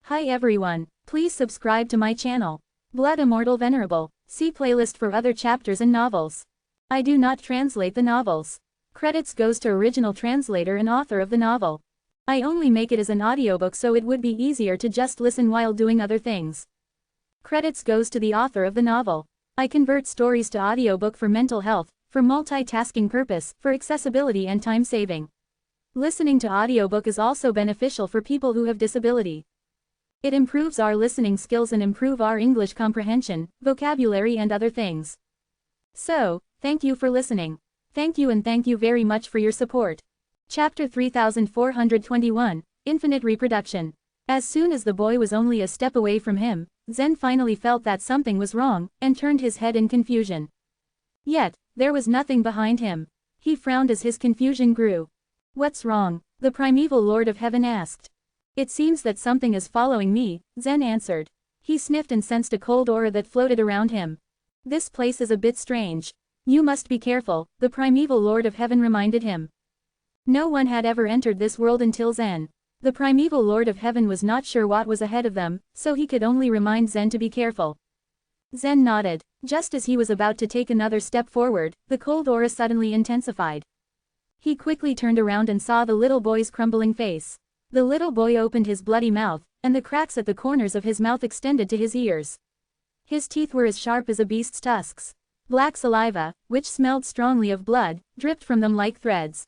Hi everyone, please subscribe to my channel. Blood Immortal Venerable. See playlist for other chapters and novels. I do not translate the novels. Credits goes to original translator and author of the novel. I only make it as an audiobook so it would be easier to just listen while doing other things. Credits goes to the author of the novel. I convert stories to audiobook for mental health, for multitasking purpose, for accessibility and time saving. Listening to audiobook is also beneficial for people who have disability. It improves our listening skills and improve our English comprehension, vocabulary and other things. So, thank you for listening. Thank you and thank you very much for your support. Chapter 3421, Infinite Reproduction. As soon as the boy was only a step away from him, Zen finally felt that something was wrong, and turned his head in confusion. Yet, there was nothing behind him. He frowned as his confusion grew. "What's wrong?" the primeval Lord of Heaven asked. "It seems that something is following me," Zen answered. He sniffed and sensed a cold aura that floated around him. "This place is a bit strange. You must be careful," the primeval Lord of Heaven reminded him. No one had ever entered this world until Zen. The primeval Lord of Heaven was not sure what was ahead of them, so he could only remind Zen to be careful. Zen nodded. Just as he was about to take another step forward, the cold aura suddenly intensified. He quickly turned around and saw the little boy's crumbling face. The little boy opened his bloody mouth, and the cracks at the corners of his mouth extended to his ears. His teeth were as sharp as a beast's tusks. Black saliva, which smelled strongly of blood, dripped from them like threads.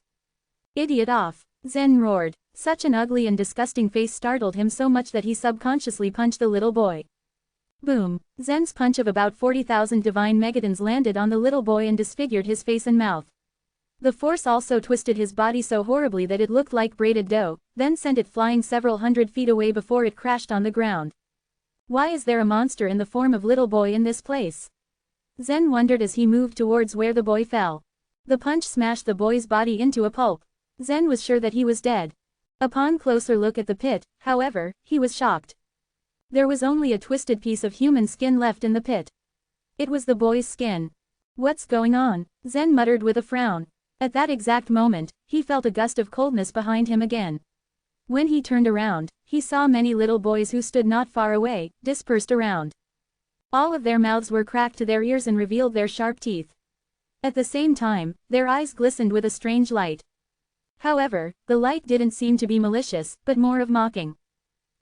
"Idiot off!" Zen roared. Such an ugly and disgusting face startled him so much that he subconsciously punched the little boy. Boom! Zen's punch of about 40,000 divine megatons landed on the little boy and disfigured his face and mouth. The force also twisted his body so horribly that it looked like braided dough, then sent it flying several hundred feet away before it crashed on the ground. Why is there a monster in the form of little boy in this place? Zen wondered as he moved towards where the boy fell. The punch smashed the boy's body into a pulp. Zen was sure that he was dead. Upon closer look at the pit, however, he was shocked. There was only a twisted piece of human skin left in the pit. It was the boy's skin. "What's going on?" Zen muttered with a frown. At that exact moment, he felt a gust of coldness behind him again. When he turned around, he saw many little boys who stood not far away, dispersed around. All of their mouths were cracked to their ears and revealed their sharp teeth. At the same time, their eyes glistened with a strange light. However, the light didn't seem to be malicious, but more of mocking.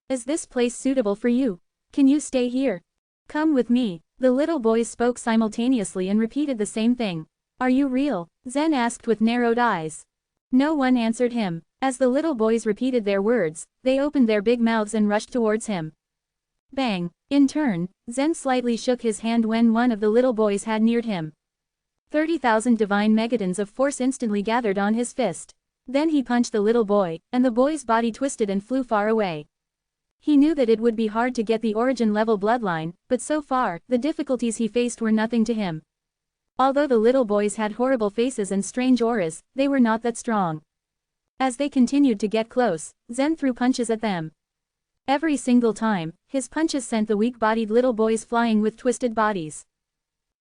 "Is this place suitable for you? Can you stay here? Come with me." The little boys spoke simultaneously and repeated the same thing. "Are you real?" Zen asked with narrowed eyes. No one answered him. As the little boys repeated their words, they opened their big mouths and rushed towards him. Bang! In turn, Zen slightly shook his hand when one of the little boys had neared him. 30,000 divine megatons of force instantly gathered on his fist. Then he punched the little boy, and the boy's body twisted and flew far away. He knew that it would be hard to get the origin level bloodline, but so far, the difficulties he faced were nothing to him. Although the little boys had horrible faces and strange auras, they were not that strong. As they continued to get close, Zen threw punches at them. Every single time, his punches sent the weak-bodied little boys flying with twisted bodies.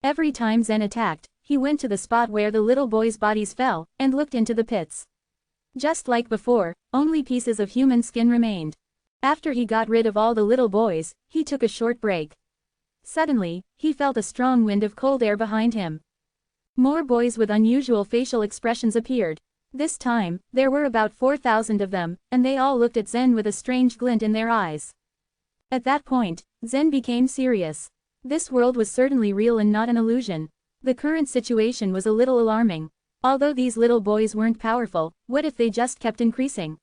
Every time Zen attacked, he went to the spot where the little boys' bodies fell, and looked into the pits. Just like before, only pieces of human skin remained. After he got rid of all the little boys, he took a short break. Suddenly, he felt a strong wind of cold air behind him. More boys with unusual facial expressions appeared. This time, there were about 4,000 of them, and they all looked at Zen with a strange glint in their eyes. At that point, Zen became serious. This world was certainly real and not an illusion. The current situation was a little alarming. Although these little boys weren't powerful, what if they just kept increasing?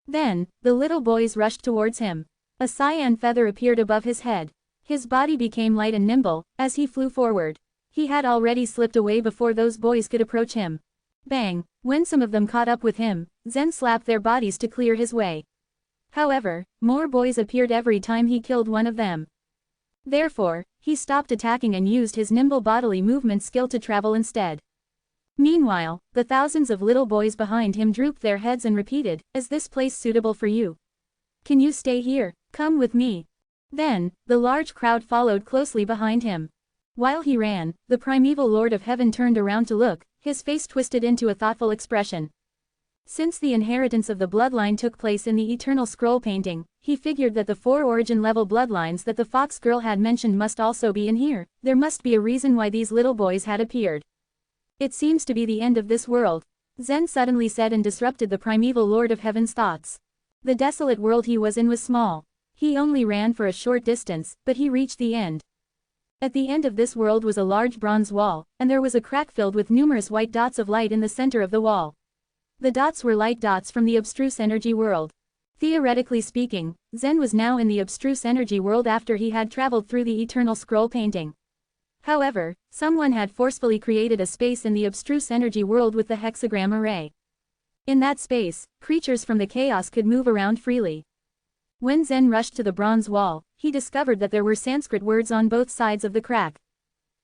Then, the little boys rushed towards him. A cyan feather appeared above his head. His body became light and nimble, as he flew forward. He had already slipped away before those boys could approach him. Bang! When some of them caught up with him, Zen slapped their bodies to clear his way. However, more boys appeared every time he killed one of them. Therefore, he stopped attacking and used his nimble bodily movement skill to travel instead. Meanwhile, the thousands of little boys behind him drooped their heads and repeated, "Is this place suitable for you? Can you stay here? Come with me." Then, the large crowd followed closely behind him. While he ran, the primeval Lord of Heaven turned around to look, his face twisted into a thoughtful expression. Since the inheritance of the bloodline took place in the eternal scroll painting, he figured that the 4 origin-level bloodlines that the fox girl had mentioned must also be in here. There must be a reason why these little boys had appeared. It seems to be the end of this world, Zen suddenly said and disrupted the primeval Lord of Heaven's thoughts. The desolate world he was in was small. He only ran for a short distance, but he reached the end. At the end of this world was a large bronze wall, and there was a crack filled with numerous white dots of light in the center of the wall. The dots were light dots from the abstruse energy world. Theoretically speaking, Zen was now in the abstruse energy world after he had traveled through the eternal scroll painting. However, someone had forcefully created a space in the abstruse energy world with the hexagram array. In that space, creatures from the chaos could move around freely. When Zen rushed to the bronze wall, he discovered that there were Sanskrit words on both sides of the crack.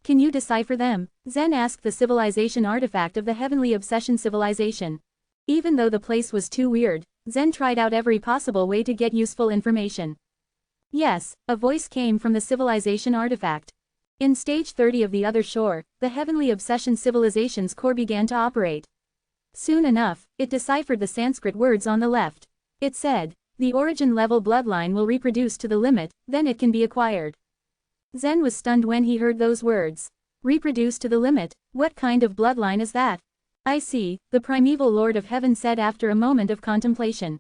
Can you decipher them? Zen asked the civilization artifact of the heavenly obsession civilization. Even though the place was too weird, Zen tried out every possible way to get useful information. Yes, a voice came from the civilization artifact. In stage 30 of the other shore, the heavenly obsession civilization's core began to operate. Soon enough, it deciphered the Sanskrit words on the left. It said, the origin level bloodline will reproduce to the limit, then it can be acquired. Zen was stunned when he heard those words. Reproduce to the limit? What kind of bloodline is that? I see, the primeval Lord of Heaven said after a moment of contemplation.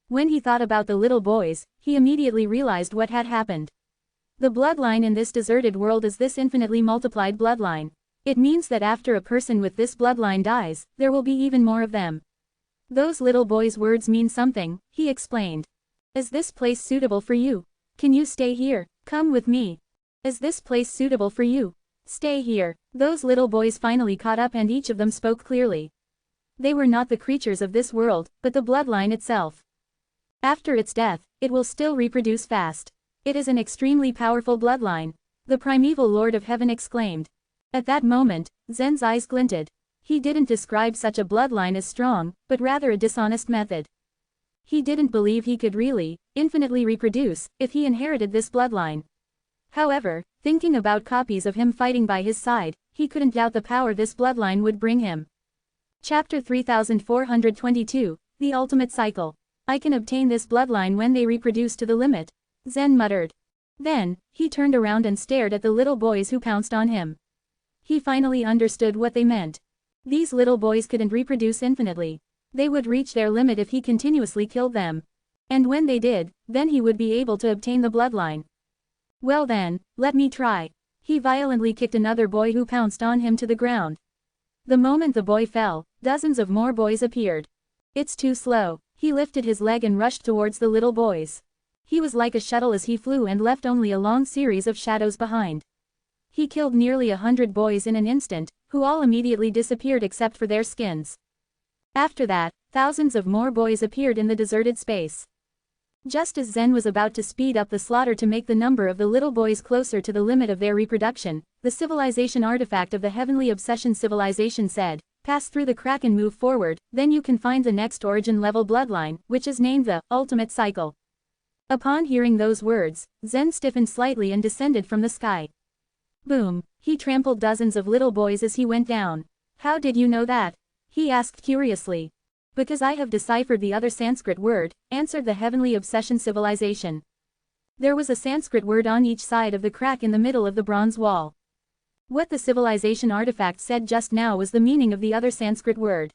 When he thought about the little boys, he immediately realized what had happened. The bloodline in this deserted world is this infinitely multiplied bloodline. It means that after a person with this bloodline dies, there will be even more of them. Those little boys' words mean something, he explained. Is this place suitable for you? Can you stay here? Come with me. Is this place suitable for you? Stay here. Those little boys finally caught up and each of them spoke clearly. They were not the creatures of this world, but the bloodline itself. After its death, it will still reproduce fast. It is an extremely powerful bloodline. The primeval Lord of Heaven exclaimed. At that moment, Zen's eyes glinted. He didn't describe such a bloodline as strong, but rather a dishonest method. He didn't believe he could really, infinitely reproduce, if he inherited this bloodline. However, thinking about copies of him fighting by his side, he couldn't doubt the power this bloodline would bring him. Chapter 3422, The Ultimate Cycle. I can obtain this bloodline when they reproduce to the limit, Zen muttered. Then, he turned around and stared at the little boys who pounced on him. He finally understood what they meant. These little boys couldn't reproduce infinitely. They would reach their limit if he continuously killed them. And when they did, then he would be able to obtain the bloodline. Well then, let me try. He violently kicked another boy who pounced on him to the ground. The moment the boy fell, dozens of more boys appeared. It's too slow. He lifted his leg and rushed towards the little boys. He was like a shuttle as he flew and left only a long series of shadows behind. He killed nearly 100 boys in an instant, who all immediately disappeared except for their skins. After that, thousands of more boys appeared in the deserted space. Just as Zen was about to speed up the slaughter to make the number of the little boys closer to the limit of their reproduction, the civilization artifact of the heavenly obsession civilization said, pass through the crack and move forward, then you can find the next origin level bloodline, which is named the ultimate cycle. Upon hearing those words, Zen stiffened slightly and descended from the sky. Boom! He trampled dozens of little boys as he went down. How did you know that? He asked curiously. Because I have deciphered the other Sanskrit word, answered the heavenly obsession civilization. There was a Sanskrit word on each side of the crack in the middle of the bronze wall. What the civilization artifact said just now was the meaning of the other Sanskrit word.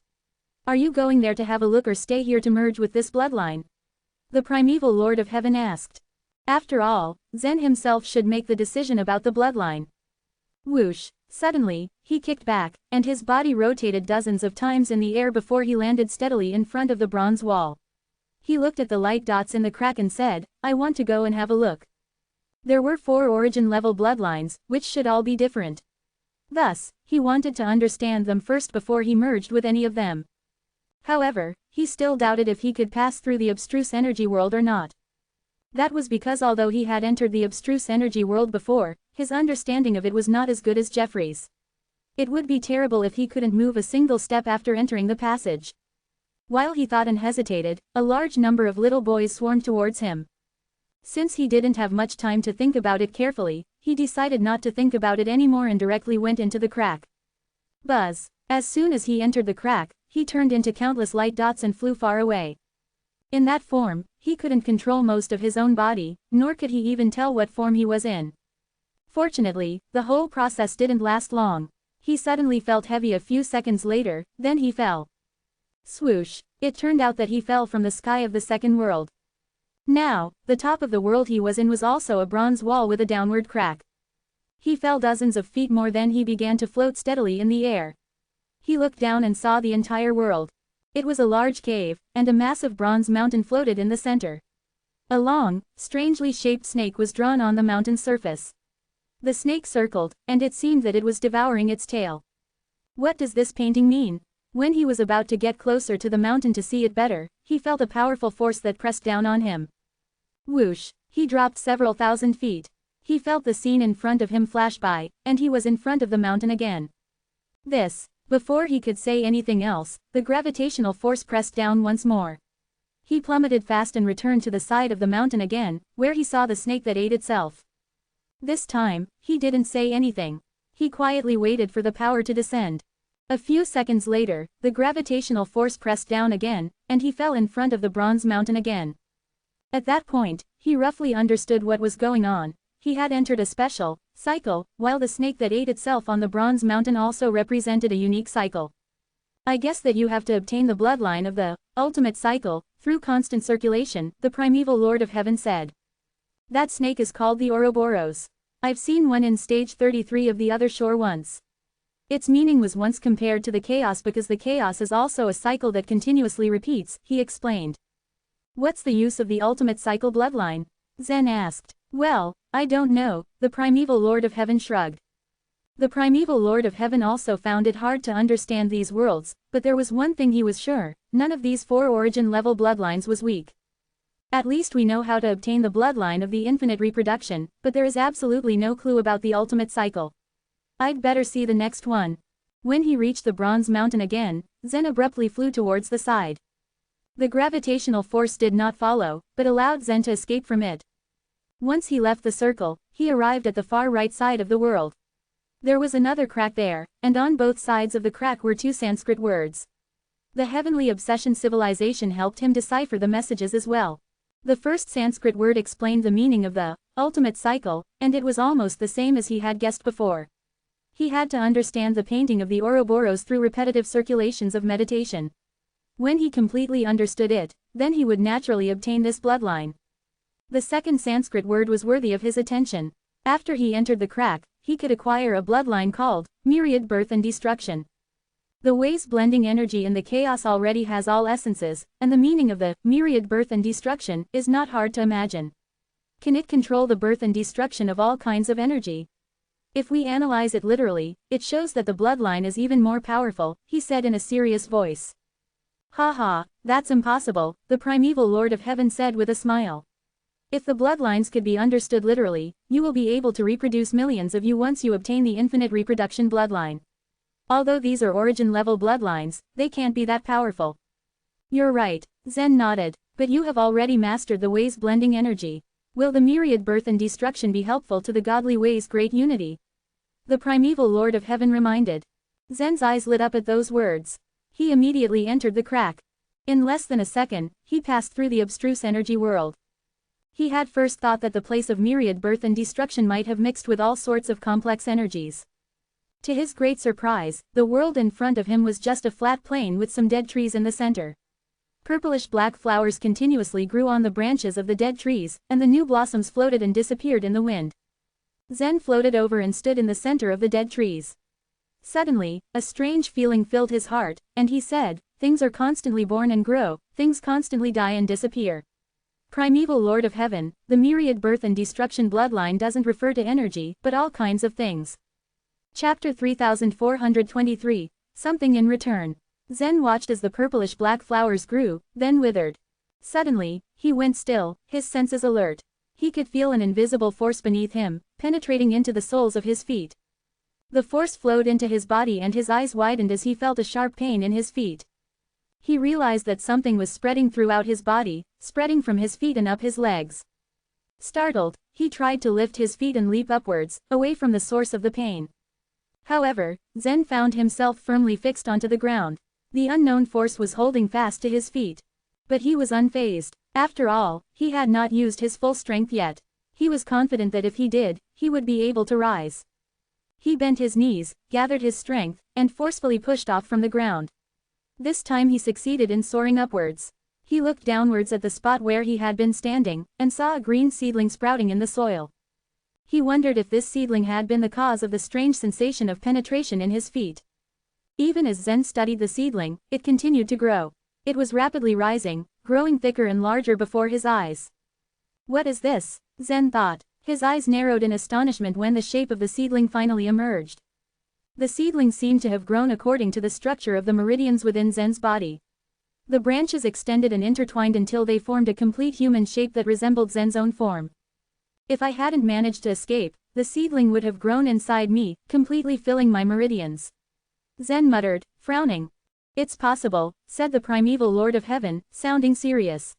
Are you going there to have a look or stay here to merge with this bloodline? The primeval Lord of Heaven asked. After all, Zen himself should make the decision about the bloodline. Whoosh! Suddenly, he kicked back, and his body rotated dozens of times in the air before he landed steadily in front of the bronze wall. He looked at the light dots in the crack and said, I want to go and have a look. There were 4 origin-level bloodlines, which should all be different. Thus, he wanted to understand them first before he merged with any of them. However, he still doubted if he could pass through the abstruse energy world or not. That was because although he had entered the abstruse energy world before, his understanding of it was not as good as Jeffrey's. It would be terrible if he couldn't move a single step after entering the passage. While he thought and hesitated, a large number of little boys swarmed towards him. Since he didn't have much time to think about it carefully, he decided not to think about it anymore and directly went into the crack. Buzz! As soon as he entered the crack, he turned into countless light dots and flew far away. In that form, he couldn't control most of his own body, nor could he even tell what form he was in. Fortunately, the whole process didn't last long. He suddenly felt heavy a few seconds later, then he fell. Swoosh! It turned out that he fell from the sky of the second world. Now, the top of the world he was in was also a bronze wall with a downward crack. He fell dozens of feet more than he began to float steadily in the air. He looked down and saw the entire world. It was a large cave, and a massive bronze mountain floated in the center. A long, strangely shaped snake was drawn on the mountain's surface. The snake circled, and it seemed that it was devouring its tail. What does this painting mean? When he was about to get closer to the mountain to see it better, he felt a powerful force that pressed down on him. Whoosh! He dropped several thousand feet. He felt the scene in front of him flash by, and he was in front of the mountain again. Before he could say anything else, the gravitational force pressed down once more. He plummeted fast and returned to the side of the mountain again, where he saw the snake that ate itself. This time, he didn't say anything. He quietly waited for the power to descend. A few seconds later, the gravitational force pressed down again, and he fell in front of the bronze mountain again. At that point, he roughly understood what was going on. He had entered a special cycle, while the snake that ate itself on the bronze mountain also represented a unique cycle. I guess that you have to obtain the bloodline of the ultimate cycle through constant circulation, the primeval Lord of Heaven said. That snake is called the Ouroboros. I've seen one in stage 33 of the other shore once. Its meaning was once compared to the chaos because the chaos is also a cycle that continuously repeats, he explained. What's the use of the ultimate cycle bloodline? Zen asked. Well, I don't know, the primeval Lord of Heaven shrugged. The primeval Lord of Heaven also found it hard to understand these worlds, but there was one thing he was sure, none of these 4 origin-level bloodlines was weak. At least we know how to obtain the bloodline of the infinite reproduction, but there is absolutely no clue about the ultimate cycle. I'd better see the next one. When he reached the bronze mountain again, Zen abruptly flew towards the side. The gravitational force did not follow, but allowed Zen to escape from it. Once he left the circle, he arrived at the far right side of the world. There was another crack there, and on both sides of the crack were 2 Sanskrit words. The heavenly obsession civilization helped him decipher the messages as well. The first Sanskrit word explained the meaning of the ultimate cycle, and it was almost the same as he had guessed before. He had to understand the painting of the Ouroboros through repetitive circulations of meditation. When he completely understood it, then he would naturally obtain this bloodline. The second Sanskrit word was worthy of his attention. After he entered the crack, he could acquire a bloodline called myriad birth and destruction. The way's blending energy in the chaos already has all essences, and the meaning of the myriad birth and destruction is not hard to imagine. Can it control the birth and destruction of all kinds of energy? If we analyze it literally, it shows that the bloodline is even more powerful, he said in a serious voice. Ha, that's impossible, the primeval Lord of Heaven said with a smile. If the bloodlines could be understood literally, you will be able to reproduce millions of you once you obtain the infinite reproduction bloodline. Although these are origin-level bloodlines, they can't be that powerful. You're right, Zen nodded, but you have already mastered the way's blending energy. Will the myriad birth and destruction be helpful to the godly way's great unity? The primeval Lord of Heaven reminded. Zen's eyes lit up at those words. He immediately entered the crack. In less than a second, he passed through the abstruse energy world. He had first thought that the place of myriad birth and destruction might have mixed with all sorts of complex energies. To his great surprise, the world in front of him was just a flat plain with some dead trees in the center. Purplish-black flowers continuously grew on the branches of the dead trees, and the new blossoms floated and disappeared in the wind. Zen floated over and stood in the center of the dead trees. Suddenly, a strange feeling filled his heart, and he said, things are constantly born and grow, things constantly die and disappear. Primeval Lord of Heaven, the myriad birth and destruction bloodline doesn't refer to energy, but all kinds of things. Chapter 3423, Something in Return. Zen watched as the purplish-black flowers grew, then withered. Suddenly, he went still, his senses alert. He could feel an invisible force beneath him, penetrating into the soles of his feet. The force flowed into his body and his eyes widened as he felt a sharp pain in his feet. He realized that something was spreading throughout his body, spreading from his feet and up his legs. Startled, he tried to lift his feet and leap upwards, away from the source of the pain. However, Zen found himself firmly fixed onto the ground. The unknown force was holding fast to his feet. But he was unfazed. After all, he had not used his full strength yet. He was confident that if he did, he would be able to rise. He bent his knees, gathered his strength, and forcefully pushed off from the ground. This time he succeeded in soaring upwards. He looked downwards at the spot where he had been standing, and saw a green seedling sprouting in the soil. He wondered if this seedling had been the cause of the strange sensation of penetration in his feet. Even as Zen studied the seedling, it continued to grow. It was rapidly rising, growing thicker and larger before his eyes. What is this? Zen thought. His eyes narrowed in astonishment when the shape of the seedling finally emerged. The seedling seemed to have grown according to the structure of the meridians within Zen's body. The branches extended and intertwined until they formed a complete human shape that resembled Zen's own form. If I hadn't managed to escape, the seedling would have grown inside me, completely filling my meridians. Zen muttered, frowning. It's possible, said the primeval Lord of Heaven, sounding serious.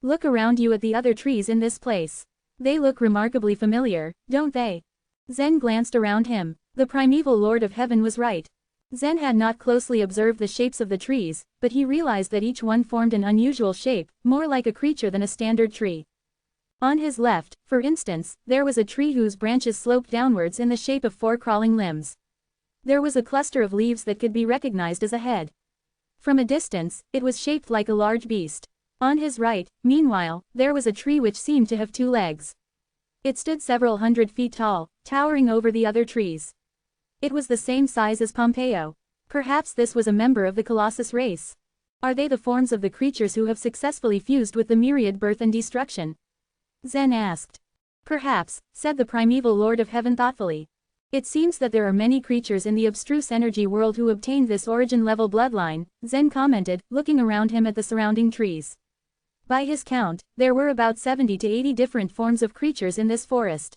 Look around you at the other trees in this place. They look remarkably familiar, don't they? Zen glanced around him. The primeval Lord of Heaven was right. Zen had not closely observed the shapes of the trees, but he realized that each one formed an unusual shape, more like a creature than a standard tree. On his left, for instance, there was a tree whose branches sloped downwards in the shape of 4 crawling limbs. There was a cluster of leaves that could be recognized as a head. From a distance, it was shaped like a large beast. On his right, meanwhile, there was a tree which seemed to have 2 legs. It stood several hundred feet tall, towering over the other trees. It was the same size as Pompeo. Perhaps this was a member of the Colossus race. Are they the forms of the creatures who have successfully fused with the myriad birth and destruction? Zen asked. Perhaps, said the primeval Lord of Heaven thoughtfully. It seems that there are many creatures in the abstruse energy world who obtained this origin-level bloodline, Zen commented, looking around him at the surrounding trees. By his count, there were about 70 to 80 different forms of creatures in this forest.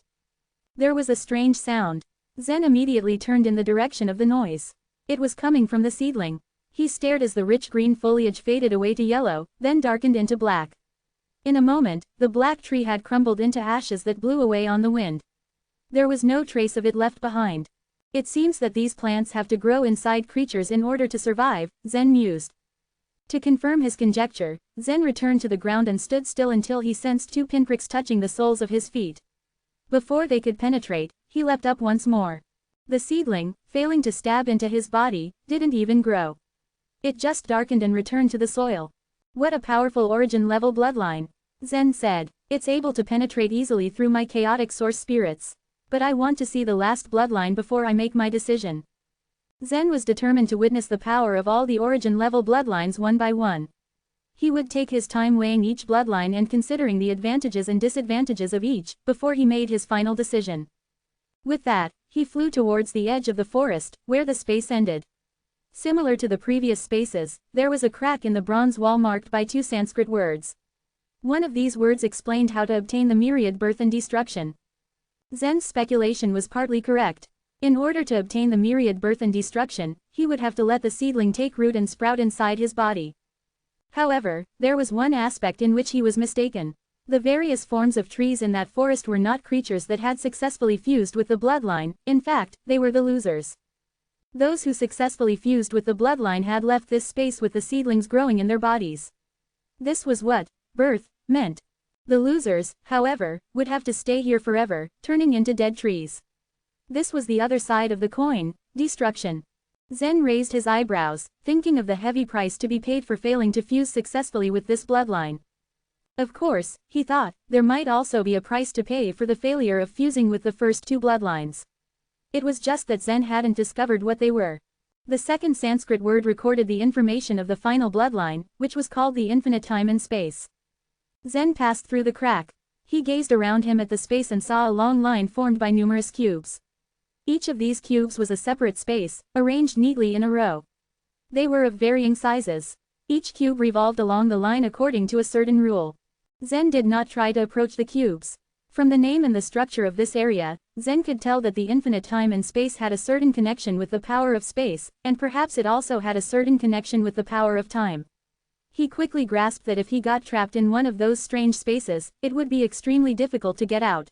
There was a strange sound. Zen immediately turned in the direction of the noise. It was coming from the seedling. He stared as the rich green foliage faded away to yellow, then darkened into black. In a moment, the black tree had crumbled into ashes that blew away on the wind. There was no trace of it left behind. It seems that these plants have to grow inside creatures in order to survive, Zen mused. To confirm his conjecture, Zen returned to the ground and stood still until he sensed 2 pinpricks touching the soles of his feet. Before they could penetrate, he leapt up once more. The seedling, failing to stab into his body, didn't even grow. It just darkened and returned to the soil. What a powerful origin-level bloodline, Zen said. It's able to penetrate easily through my chaotic source spirits. But I want to see the last bloodline before I make my decision. Zen was determined to witness the power of all the origin-level bloodlines one by one. He would take his time weighing each bloodline and considering the advantages and disadvantages of each, before he made his final decision. With that, he flew towards the edge of the forest, where the space ended. Similar to the previous spaces, there was a crack in the bronze wall marked by 2 Sanskrit words. One of these words explained how to obtain the myriad birth and destruction. Zen's speculation was partly correct. In order to obtain the myriad birth and destruction, he would have to let the seedling take root and sprout inside his body. However, there was one aspect in which he was mistaken. The various forms of trees in that forest were not creatures that had successfully fused with the bloodline, in fact, they were the losers. Those who successfully fused with the bloodline had left this space with the seedlings growing in their bodies. This was what birth meant. The losers, however, would have to stay here forever, turning into dead trees. This was the other side of the coin, destruction. Zen raised his eyebrows, thinking of the heavy price to be paid for failing to fuse successfully with this bloodline. Of course, he thought, there might also be a price to pay for the failure of fusing with the first 2 bloodlines. It was just that Zen hadn't discovered what they were. The second Sanskrit word recorded the information of the final bloodline, which was called the infinite time and space. Zen passed through the crack. He gazed around him at the space and saw a long line formed by numerous cubes. Each of these cubes was a separate space, arranged neatly in a row. They were of varying sizes. Each cube revolved along the line according to a certain rule. Zen did not try to approach the cubes. From the name and the structure of this area, Zen could tell that the infinite time and space had a certain connection with the power of space, and perhaps it also had a certain connection with the power of time. He quickly grasped that if he got trapped in one of those strange spaces, it would be extremely difficult to get out.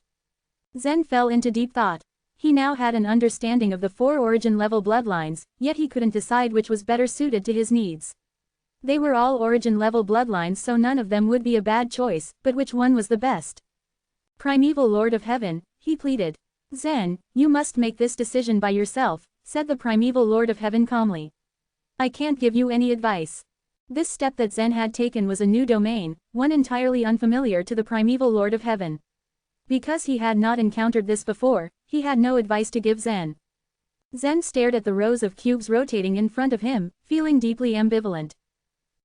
Zen fell into deep thought. He now had an understanding of the 4 origin-level bloodlines, yet he couldn't decide which was better suited to his needs. They were all origin-level bloodlines, so none of them would be a bad choice, but which one was the best? Primeval Lord of Heaven, he pleaded. Zen, you must make this decision by yourself, said the Primeval Lord of Heaven calmly. I can't give you any advice. This step that Zen had taken was a new domain, one entirely unfamiliar to the Primeval Lord of Heaven. Because he had not encountered this before, he had no advice to give Zen. Zen stared at the rows of cubes rotating in front of him, feeling deeply ambivalent.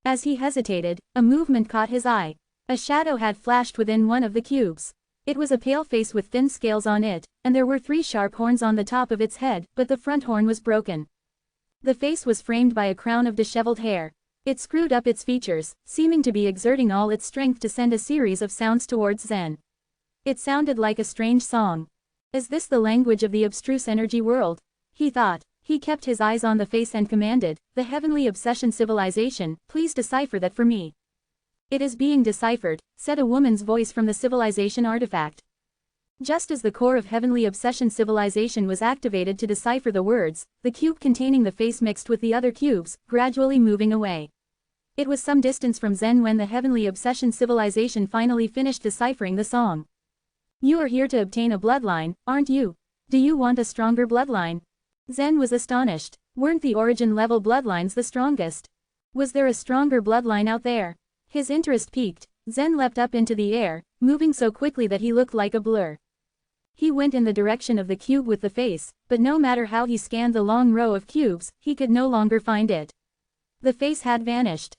As he hesitated, a movement caught his eye. A shadow had flashed within one of the cubes. It was a pale face with thin scales on it, and there were 3 sharp horns on the top of its head, but the front horn was broken. The face was framed by a crown of disheveled hair. It screwed up its features, seeming to be exerting all its strength to send a series of sounds towards Zen. It sounded like a strange song. Is this the language of the abstruse energy world? He thought. He kept his eyes on the face and commanded, the heavenly obsession civilization, please decipher that for me. It is being deciphered, said a woman's voice from the civilization artifact. Just as the core of heavenly obsession civilization was activated to decipher the words, the cube containing the face mixed with the other cubes, gradually moving away. It was some distance from Zen when the heavenly obsession civilization finally finished deciphering the song. You are here to obtain a bloodline, aren't you? Do you want a stronger bloodline? Zen was astonished. Weren't the origin-level bloodlines the strongest? Was there a stronger bloodline out there? His interest piqued. Zen leapt up into the air, moving so quickly that he looked like a blur. He went in the direction of the cube with the face, but no matter how he scanned the long row of cubes, he could no longer find it. The face had vanished.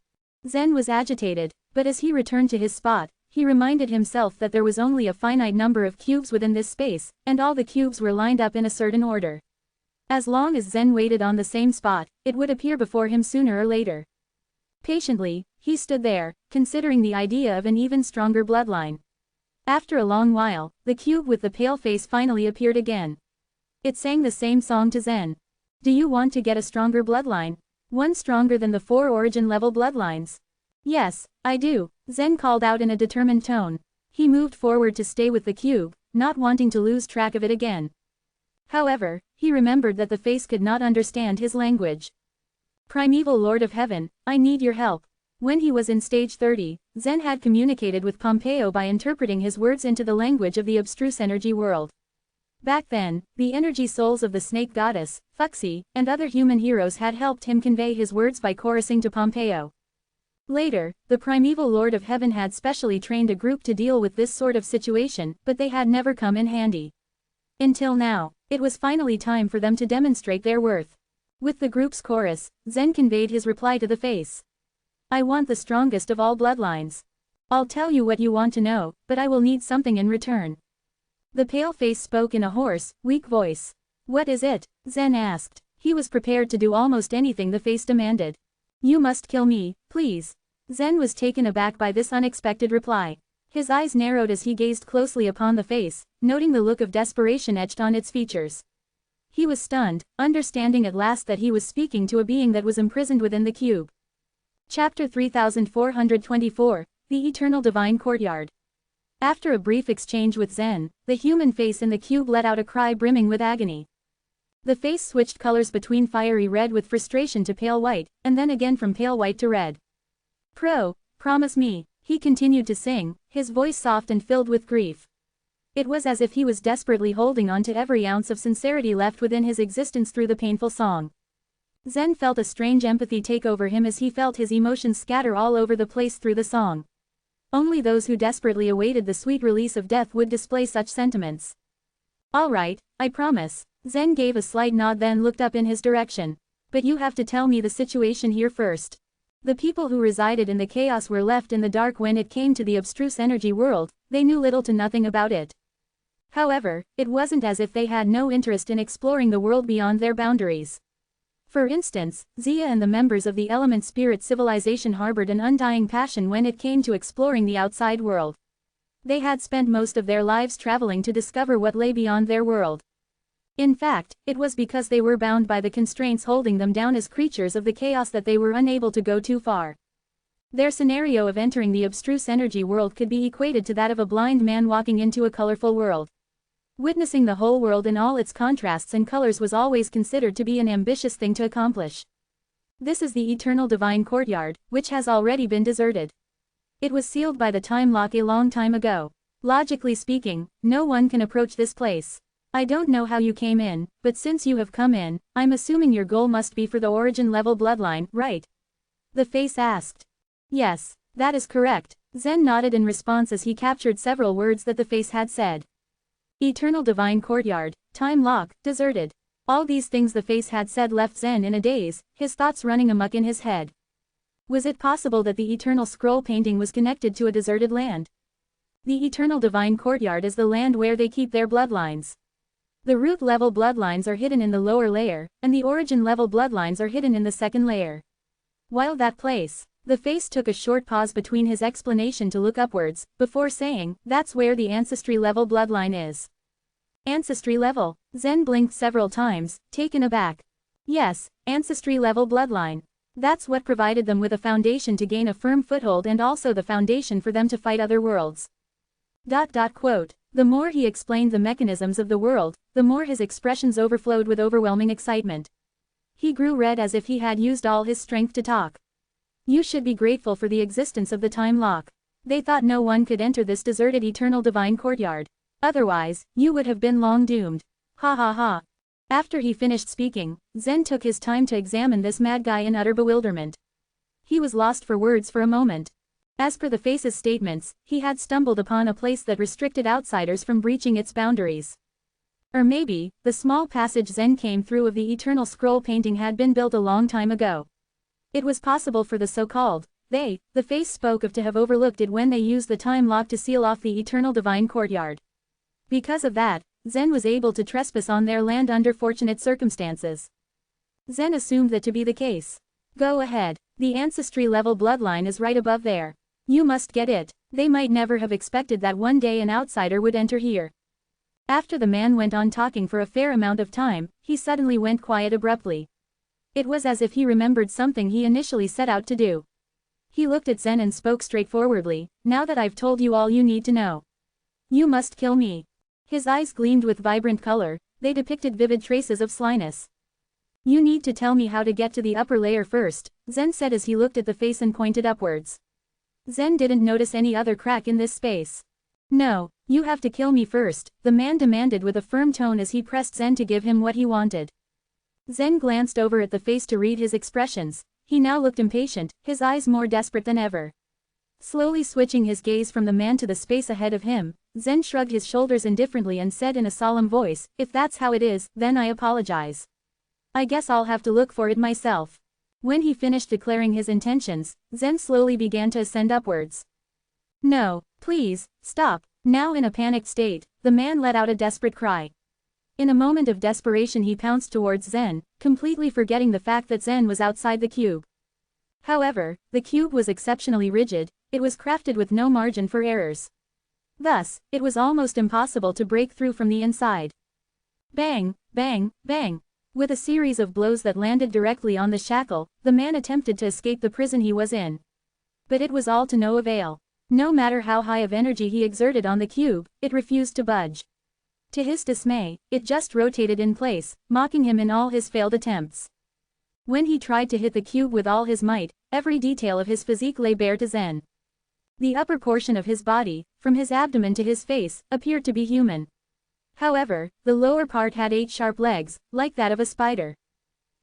Zen was agitated, but as he returned to his spot, he reminded himself that there was only a finite number of cubes within this space, and all the cubes were lined up in a certain order. As long as Zen waited on the same spot, it would appear before him sooner or later. Patiently, he stood there, considering the idea of an even stronger bloodline. After a long while, the cube with the pale face finally appeared again. It sang the same song to Zen. Do you want to get a stronger bloodline? One stronger than the 4 origin-level bloodlines? Yes, I do, Zen called out in a determined tone. He moved forward to stay with the cube, not wanting to lose track of it again. However, he remembered that the face could not understand his language. Primeval Lord of Heaven, I need your help. When he was in stage 30, Zen had communicated with Pompeo by interpreting his words into the language of the abstruse energy world. Back then, the energy souls of the snake goddess, Fuxi, and other human heroes had helped him convey his words by chorusing to Pompeo. Later, the Primeval Lord of Heaven had specially trained a group to deal with this sort of situation, but they had never come in handy. Until now, it was finally time for them to demonstrate their worth. With the group's chorus, Zen conveyed his reply to the face. I want the strongest of all bloodlines. I'll tell you what you want to know, but I will need something in return. The pale face spoke in a hoarse, weak voice. What is it? Zen asked. He was prepared to do almost anything the face demanded. You must kill me, please. Zen was taken aback by this unexpected reply. His eyes narrowed as he gazed closely upon the face, noting the look of desperation etched on its features. He was stunned, understanding at last that he was speaking to a being that was imprisoned within the cube. Chapter 3424, The Eternal Divine Courtyard. After a brief exchange with Zen, the human face in the cube let out a cry brimming with agony. The face switched colors between fiery red with frustration to pale white, and then again from pale white to red. Promise me, he continued to sing, his voice soft and filled with grief. It was as if he was desperately holding on to every ounce of sincerity left within his existence through the painful song. Zen felt a strange empathy take over him as he felt his emotions scatter all over the place through the song. Only those who desperately awaited the sweet release of death would display such sentiments. All right, I promise. Zen gave a slight nod then looked up in his direction. But you have to tell me the situation here first. The people who resided in the chaos were left in the dark when it came to the abstruse energy world, they knew little to nothing about it. However, it wasn't as if they had no interest in exploring the world beyond their boundaries. For instance, Zia and the members of the Element Spirit civilization harbored an undying passion when it came to exploring the outside world. They had spent most of their lives traveling to discover what lay beyond their world. In fact, it was because they were bound by the constraints holding them down as creatures of the chaos that they were unable to go too far. Their scenario of entering the abstruse energy world could be equated to that of a blind man walking into a colorful world. Witnessing the whole world in all its contrasts and colors was always considered to be an ambitious thing to accomplish. This is the eternal divine courtyard, which has already been deserted. It was sealed by the time lock a long time ago. Logically speaking, no one can approach this place. I don't know how you came in, but since you have come in, I'm assuming your goal must be for the origin level bloodline, right? The face asked. Yes, that is correct. Zen nodded in response as he captured several words that the face had said. Eternal divine courtyard, time lock, deserted. All these things the face had said left Zen in a daze, his thoughts running amok in his head. Was it possible that the eternal scroll painting was connected to a deserted land? The eternal divine courtyard is the land where they keep their bloodlines. The root level bloodlines are hidden in the lower layer, and the origin level bloodlines are hidden in the second layer. While that place, the face took a short pause between his explanation to look upwards, before saying, that's where the ancestry level bloodline is. Ancestry level? Zen blinked several times, taken aback. Yes, ancestry level bloodline. That's what provided them with a foundation to gain a firm foothold and also the foundation for them to fight other worlds. Quote. The more he explained the mechanisms of the world, the more his expressions overflowed with overwhelming excitement. He grew red as if he had used all his strength to talk. You should be grateful for the existence of the time lock. They thought no one could enter this deserted eternal divine courtyard. Otherwise, you would have been long doomed. Ha ha ha. After he finished speaking, Zen took his time to examine this mad guy in utter bewilderment. He was lost for words for a moment. As per the face's statements, he had stumbled upon a place that restricted outsiders from breaching its boundaries. Or maybe, the small passage Zen came through of the eternal scroll painting had been built a long time ago. It was possible for the so-called, the face spoke of to have overlooked it when they used the time lock to seal off the eternal divine courtyard. Because of that, Zen was able to trespass on their land under fortunate circumstances. Zen assumed that to be the case. Go ahead, the ancestry level bloodline is right above there. You must get it. They might never have expected that one day an outsider would enter here. After the man went on talking for a fair amount of time, he suddenly went quiet abruptly. It was as if he remembered something he initially set out to do. He looked at Zen and spoke straightforwardly, now that I've told you all you need to know. You must kill me. His eyes gleamed with vibrant color, they depicted vivid traces of slyness. You need to tell me how to get to the upper layer first, Zen said as he looked at the face and pointed upwards. Zen didn't notice any other crack in this space. No, you have to kill me first, the man demanded with a firm tone as he pressed Zen to give him what he wanted. Zen glanced over at the face to read his expressions. He now looked impatient, his eyes more desperate than ever. Slowly switching his gaze from the man to the space ahead of him, Zen shrugged his shoulders indifferently and said in a solemn voice, if that's how it is, then I apologize. I guess I'll have to look for it myself. When he finished declaring his intentions, Zen slowly began to ascend upwards. No, please, stop. Now in a panicked state, the man let out a desperate cry. In a moment of desperation he pounced towards Zen, completely forgetting the fact that Zen was outside the cube. However, the cube was exceptionally rigid, it was crafted with no margin for errors. Thus, it was almost impossible to break through from the inside. Bang, bang, bang. With a series of blows that landed directly on the shackle, the man attempted to escape the prison he was in. But it was all to no avail. No matter how high of energy he exerted on the cube, it refused to budge. To his dismay, it just rotated in place, mocking him in all his failed attempts. When he tried to hit the cube with all his might, every detail of his physique lay bare to Zen. The upper portion of his body, from his abdomen to his face, appeared to be human. However, the lower part had 8 sharp legs, like that of a spider.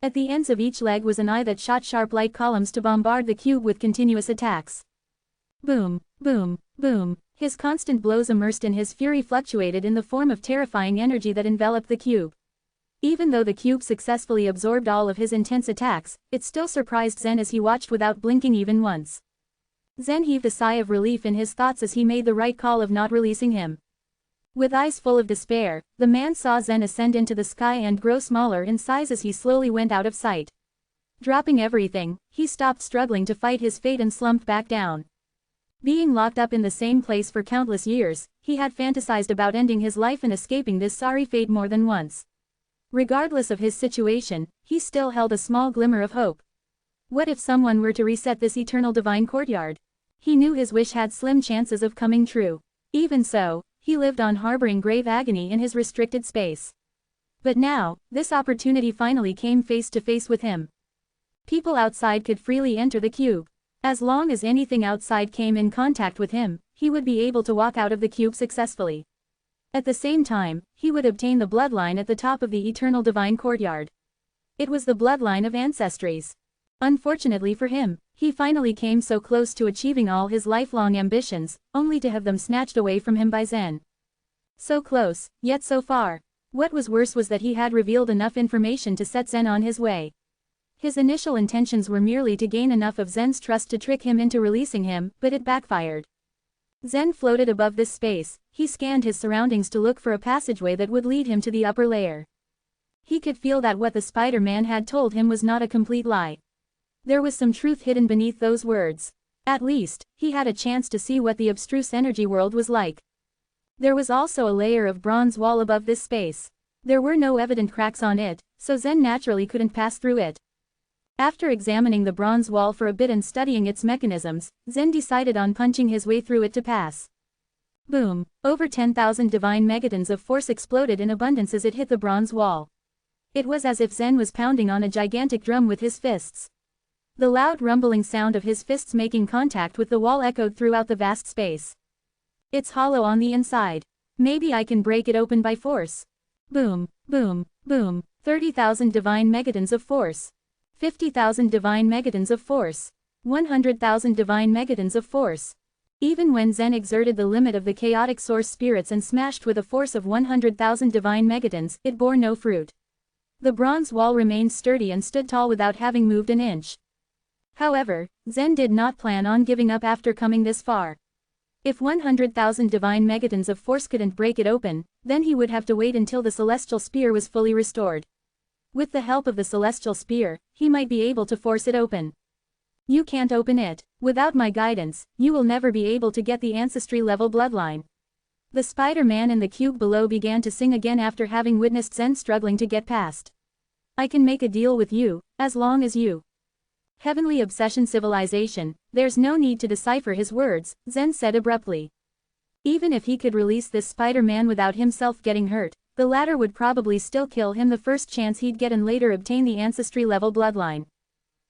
At the ends of each leg was an eye that shot sharp light columns to bombard the cube with continuous attacks. Boom, boom, boom. His constant blows immersed in his fury fluctuated in the form of terrifying energy that enveloped the cube. Even though the cube successfully absorbed all of his intense attacks, it still surprised Zen as he watched without blinking even once. Zen heaved a sigh of relief in his thoughts as he made the right call of not releasing him. With eyes full of despair, the man saw Zen ascend into the sky and grow smaller in size as he slowly went out of sight. Dropping everything, he stopped struggling to fight his fate and slumped back down. Being locked up in the same place for countless years, he had fantasized about ending his life and escaping this sorry fate more than once. Regardless of his situation, he still held a small glimmer of hope. What if someone were to reset this eternal divine courtyard? He knew his wish had slim chances of coming true. Even so, he lived on harboring grave agony in his restricted space. But now, this opportunity finally came face to face with him. People outside could freely enter the cube. As long as anything outside came in contact with him, he would be able to walk out of the cube successfully. At the same time, he would obtain the bloodline at the top of the eternal divine courtyard. It was the bloodline of ancestries. Unfortunately for him, he finally came so close to achieving all his lifelong ambitions, only to have them snatched away from him by Zen. So close, yet so far. What was worse was that he had revealed enough information to set Zen on his way. His initial intentions were merely to gain enough of Zen's trust to trick him into releasing him, but it backfired. Zen floated above this space. He scanned his surroundings to look for a passageway that would lead him to the upper layer. He could feel that what the Spider-Man had told him was not a complete lie. There was some truth hidden beneath those words. At least, he had a chance to see what the abstruse energy world was like. There was also a layer of bronze wall above this space. There were no evident cracks on it, so Zen naturally couldn't pass through it. After examining the bronze wall for a bit and studying its mechanisms, Zen decided on punching his way through it to pass. Boom! Over 10,000 divine megatons of force exploded in abundance as it hit the bronze wall. It was as if Zen was pounding on a gigantic drum with his fists. The loud rumbling sound of his fists making contact with the wall echoed throughout the vast space. It's hollow on the inside. Maybe I can break it open by force. Boom, boom, boom. 30,000 divine megatons of force. 50,000 divine megatons of force. 100,000 divine megatons of force. Even when Zen exerted the limit of the chaotic source spirits and smashed with a force of 100,000 divine megatons, it bore no fruit. The bronze wall remained sturdy and stood tall without having moved an inch. However, Zen did not plan on giving up after coming this far. If 100,000 divine megatons of force couldn't break it open, then he would have to wait until the celestial spear was fully restored. With the help of the celestial spear, he might be able to force it open. You can't open it. Without my guidance, you will never be able to get the ancestry-level bloodline. The Spider-Man in the cube below began to sing again after having witnessed Zen struggling to get past. I can make a deal with you, as long as you. Heavenly Obsession Civilization, there's no need to decipher his words, Zen said abruptly. Even if he could release this Spider-Man without himself getting hurt, the latter would probably still kill him the first chance he'd get and later obtain the ancestry-level bloodline.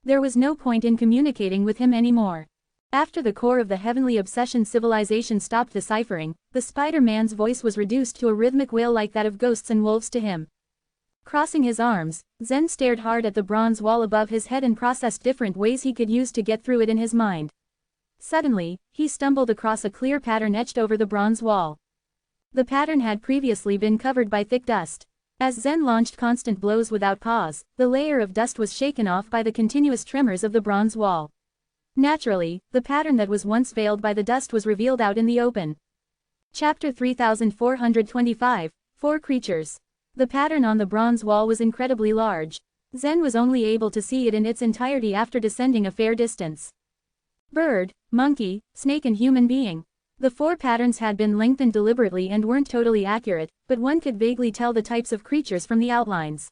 There was no point in communicating with him anymore. After the core of the Heavenly Obsession Civilization stopped deciphering, the Spider-Man's voice was reduced to a rhythmic wail like that of ghosts and wolves to him. Crossing his arms, Zen stared hard at the bronze wall above his head and processed different ways he could use to get through it in his mind. Suddenly, he stumbled across a clear pattern etched over the bronze wall. The pattern had previously been covered by thick dust. As Zen launched constant blows without pause, the layer of dust was shaken off by the continuous tremors of the bronze wall. Naturally, the pattern that was once veiled by the dust was revealed out in the open. Chapter 3425, Four Creatures. The pattern on the bronze wall was incredibly large. Zen was only able to see it in its entirety after descending a fair distance. Bird, monkey, snake and human being. The four patterns had been lengthened deliberately and weren't totally accurate, but one could vaguely tell the types of creatures from the outlines.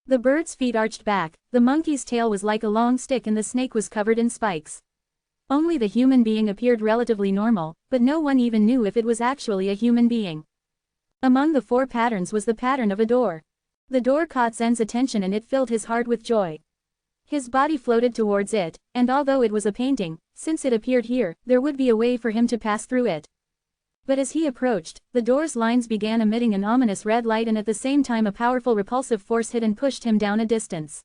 The bird's feet arched back, the monkey's tail was like a long stick and the snake was covered in spikes. Only the human being appeared relatively normal, but no one even knew if it was actually a human being. Among the four patterns was the pattern of a door. The door caught Zen's attention and it filled his heart with joy. His body floated towards it, and although it was a painting, since it appeared here, there would be a way for him to pass through it. But as he approached, the door's lines began emitting an ominous red light and at the same time a powerful repulsive force hit and pushed him down a distance.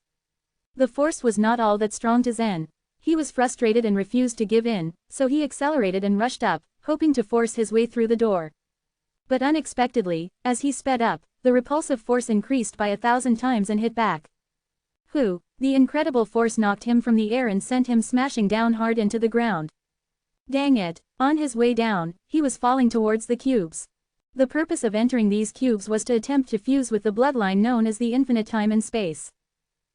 The force was not all that strong to Zen. He was frustrated and refused to give in, so he accelerated and rushed up, hoping to force his way through the door. But unexpectedly, as he sped up, the repulsive force increased by 1,000 times and hit back. The incredible force knocked him from the air and sent him smashing down hard into the ground. Dang it, on his way down, he was falling towards the cubes. The purpose of entering these cubes was to attempt to fuse with the bloodline known as the infinite time and space.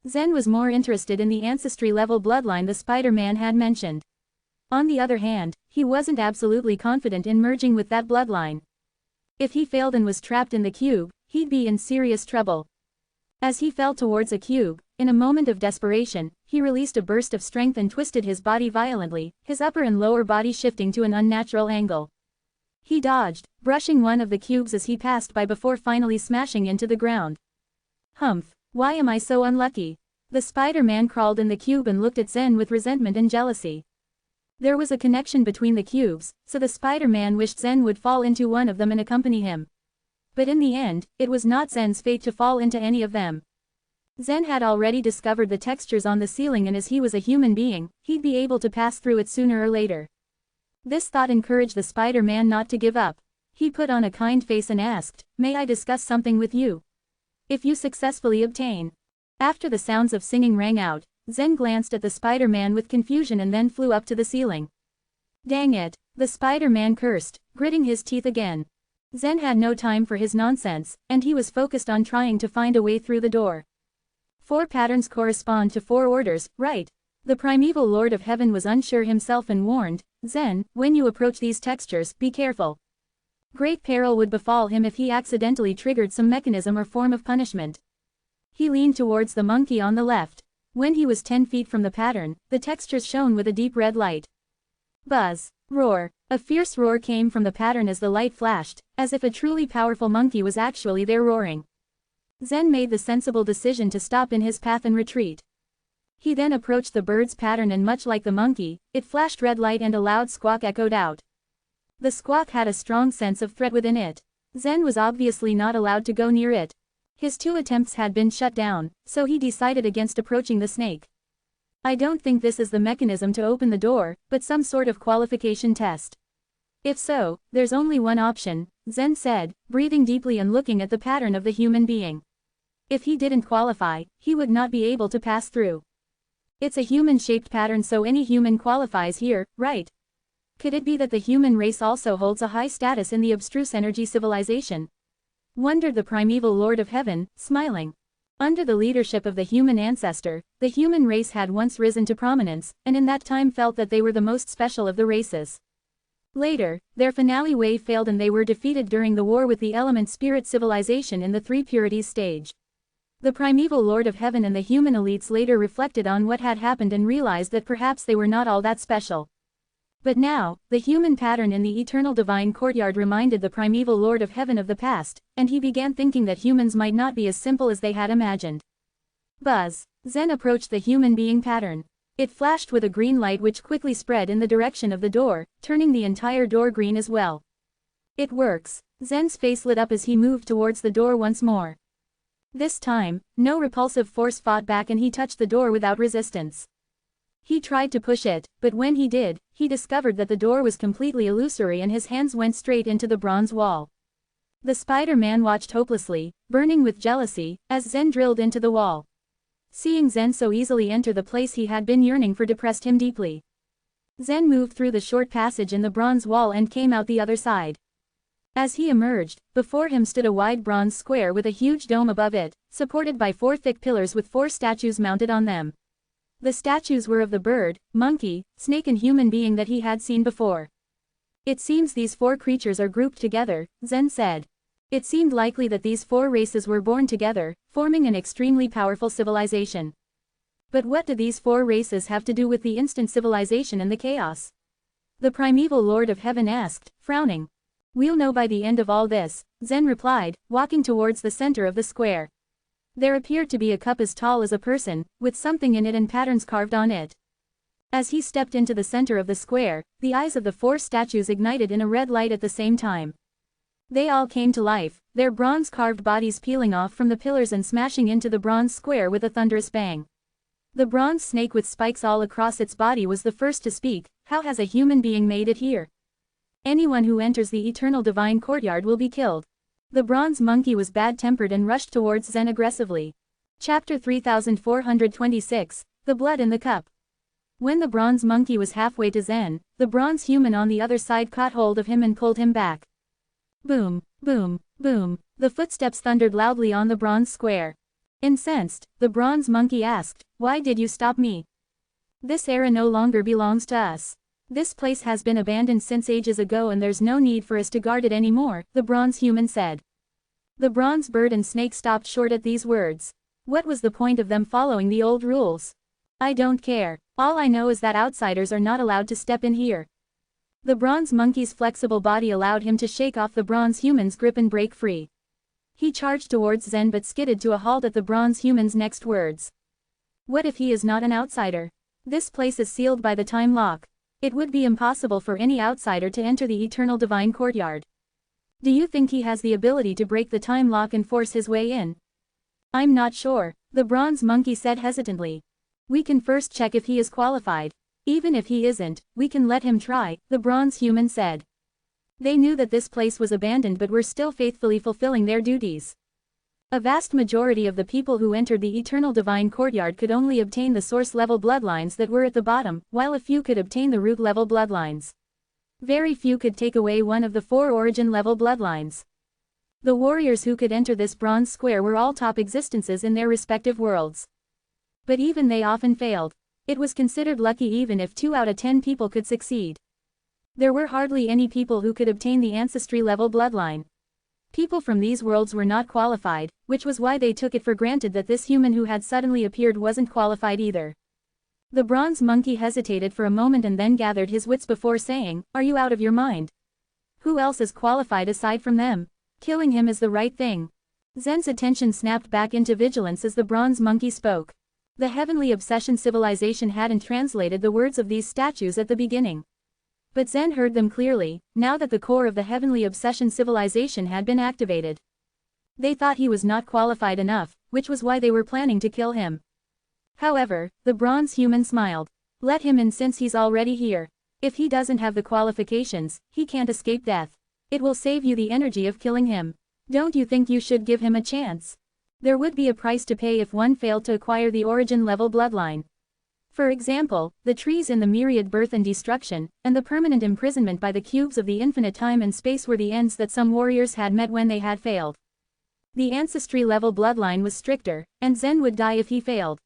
Zen was more interested in the ancestry-level bloodline the Spider-Man had mentioned. On the other hand, he wasn't absolutely confident in merging with that bloodline. If he failed and was trapped in the cube, he'd be in serious trouble. As he fell towards a cube, in a moment of desperation, he released a burst of strength and twisted his body violently, his upper and lower body shifting to an unnatural angle. He dodged, brushing one of the cubes as he passed by before finally smashing into the ground. Humph, why am I so unlucky? The Spider-Man crawled in the cube and looked at Zen with resentment and jealousy. There was a connection between the cubes, so the Spider-Man wished Zen would fall into one of them and accompany him. But in the end, it was not Zen's fate to fall into any of them. Zen had already discovered the textures on the ceiling, and as he was a human being, he'd be able to pass through it sooner or later. This thought encouraged the Spider-Man not to give up. He put on a kind face and asked, "May I discuss something with you? If you successfully obtain." After the sounds of singing rang out, Zen glanced at the Spider-Man with confusion and then flew up to the ceiling. Dang it, the Spider-Man cursed, gritting his teeth again. Zen had no time for his nonsense, and he was focused on trying to find a way through the door. 4 patterns correspond to 4 orders, right? The primeval Lord of Heaven was unsure himself and warned, "Zen, when you approach these textures, be careful. Great peril would befall him if he accidentally triggered some mechanism or form of punishment." He leaned towards the monkey on the left. When he was 10 feet from the pattern, the textures shone with a deep red light. Buzz. Roar. A fierce roar came from the pattern as the light flashed, as if a truly powerful monkey was actually there roaring. Zen made the sensible decision to stop in his path and retreat. He then approached the bird's pattern, and much like the monkey, it flashed red light and a loud squawk echoed out. The squawk had a strong sense of threat within it. Zen was obviously not allowed to go near it. His 2 attempts had been shut down, so he decided against approaching the snake. I don't think this is the mechanism to open the door, but some sort of qualification test. If so, there's only one option, Zen said, breathing deeply and looking at the pattern of the human being. If he didn't qualify, he would not be able to pass through. It's a human-shaped pattern, so any human qualifies here, right? Could it be that the human race also holds a high status in the abstruse energy civilization? Wondered the primeval Lord of Heaven, smiling. Under the leadership of the human ancestor, the human race had once risen to prominence, and in that time felt that they were the most special of the races. Later, their finale wave failed and they were defeated during the war with the element spirit civilization in the 3 purities stage. The primeval Lord of Heaven and the human elites later reflected on what had happened and realized that perhaps they were not all that special. But now, the human pattern in the eternal divine courtyard reminded the primeval Lord of Heaven of the past, and he began thinking that humans might not be as simple as they had imagined. Buzz. Zen approached the human being pattern. It flashed with a green light which quickly spread in the direction of the door, turning the entire door green as well. It works. Zen's face lit up as he moved towards the door once more. This time, no repulsive force fought back and he touched the door without resistance. He tried to push it, but when he did, he discovered that the door was completely illusory and his hands went straight into the bronze wall. The Spider-Man watched hopelessly, burning with jealousy, as Zen drilled into the wall. Seeing Zen so easily enter the place he had been yearning for depressed him deeply. Zen moved through the short passage in the bronze wall and came out the other side. As he emerged, before him stood a wide bronze square with a huge dome above it, supported by 4 thick pillars with 4 statues mounted on them. The statues were of the bird, monkey, snake and human being that he had seen before. It seems these 4 creatures are grouped together, Zen said. It seemed likely that these 4 races were born together, forming an extremely powerful civilization. But what do these 4 races have to do with the instant civilization and the chaos? The primeval Lord of Heaven asked, frowning. We'll know by the end of all this, Zen replied, walking towards the center of the square. There appeared to be a cup as tall as a person, with something in it and patterns carved on it. As he stepped into the center of the square, the eyes of the 4 statues ignited in a red light at the same time. They all came to life, their bronze-carved bodies peeling off from the pillars and smashing into the bronze square with a thunderous bang. The bronze snake with spikes all across its body was the first to speak. How has a human being made it here? Anyone who enters the eternal divine courtyard will be killed. The bronze monkey was bad-tempered and rushed towards Zen aggressively. Chapter 3426, The Blood in the Cup. When the bronze monkey was halfway to Zen, the bronze human on the other side caught hold of him and pulled him back. Boom, boom, boom, the footsteps thundered loudly on the bronze square. Incensed, the bronze monkey asked, "Why did you stop me? This era no longer belongs to us. This place has been abandoned since ages ago and there's no need for us to guard it anymore," the bronze human said. The bronze bird and snake stopped short at these words. What was the point of them following the old rules? I don't care. All I know is that outsiders are not allowed to step in here. The bronze monkey's flexible body allowed him to shake off the bronze human's grip and break free. He charged towards Zen but skidded to a halt at the bronze human's next words. What if he is not an outsider? This place is sealed by the time lock. It would be impossible for any outsider to enter the eternal divine courtyard. Do you think he has the ability to break the time lock and force his way in? I'm not sure, the bronze monkey said hesitantly. We can first check if he is qualified. Even if he isn't, we can let him try, the bronze human said. They knew that this place was abandoned but were still faithfully fulfilling their duties. A vast majority of the people who entered the eternal divine courtyard could only obtain the source-level bloodlines that were at the bottom, while a few could obtain the root-level bloodlines. Very few could take away one of the 4 origin-level bloodlines. The warriors who could enter this bronze square were all top existences in their respective worlds. But even they often failed. It was considered lucky even if 2 out of 10 people could succeed. There were hardly any people who could obtain the ancestry-level bloodline. People from these worlds were not qualified, which was why they took it for granted that this human who had suddenly appeared wasn't qualified either. The bronze monkey hesitated for a moment and then gathered his wits before saying, "Are you out of your mind? Who else is qualified aside from them? Killing him is the right thing." Zen's attention snapped back into vigilance as the bronze monkey spoke. The heavenly obsession civilization hadn't translated the words of these statues at the beginning. But Zen heard them clearly, now that the core of the heavenly obsession civilization had been activated. They thought he was not qualified enough, which was why they were planning to kill him. However, the bronze human smiled. Let him in since he's already here. If he doesn't have the qualifications, he can't escape death. It will save you the energy of killing him. Don't you think you should give him a chance? There would be a price to pay if one failed to acquire the origin-level bloodline. For example, the trees in the myriad birth and destruction, and the permanent imprisonment by the cubes of the infinite time and space were the ends that some warriors had met when they had failed. The ancestry-level bloodline was stricter, and Zen would die if he failed.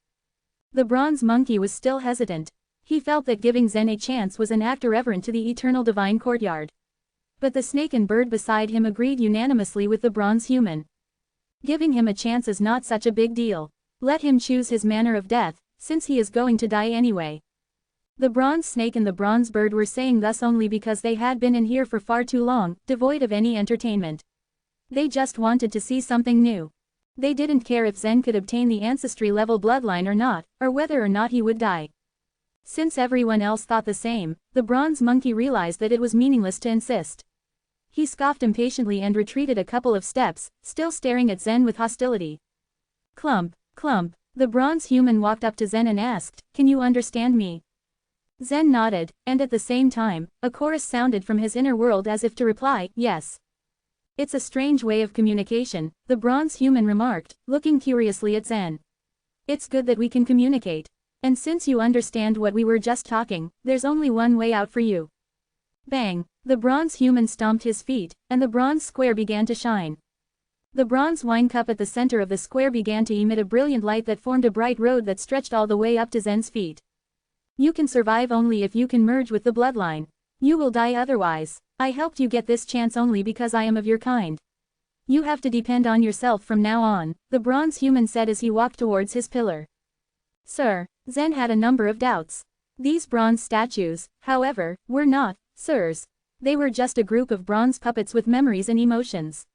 The bronze monkey was still hesitant. He felt that giving Zen a chance was an act irreverent to the eternal divine courtyard. But the snake and bird beside him agreed unanimously with the bronze human. Giving him a chance is not such a big deal. Let him choose his manner of death, since he is going to die anyway. The bronze snake and the bronze bird were saying thus only because they had been in here for far too long, devoid of any entertainment. They just wanted to see something new. They didn't care if Zen could obtain the ancestry-level bloodline or not, or whether or not he would die. Since everyone else thought the same, the bronze monkey realized that it was meaningless to insist. He scoffed impatiently and retreated a couple of steps, still staring at Zen with hostility. Clump, clump. The bronze human walked up to Zen and asked, "Can you understand me?" Zen nodded, and at the same time, a chorus sounded from his inner world as if to reply, "Yes." It's a strange way of communication, the bronze human remarked, looking curiously at Zen. It's good that we can communicate. And since you understand what we were just talking, there's only one way out for you. Bang! The bronze human stomped his feet, and the bronze square began to shine. The bronze wine cup at the center of the square began to emit a brilliant light that formed a bright road that stretched all the way up to Zen's feet. You can survive only if you can merge with the bloodline. You will die otherwise. I helped you get this chance only because I am of your kind. You have to depend on yourself from now on, the bronze human said as he walked towards his pillar. Sir, Zen had a number of doubts. These bronze statues, however, were not sirs. They were just a group of bronze puppets with memories and emotions.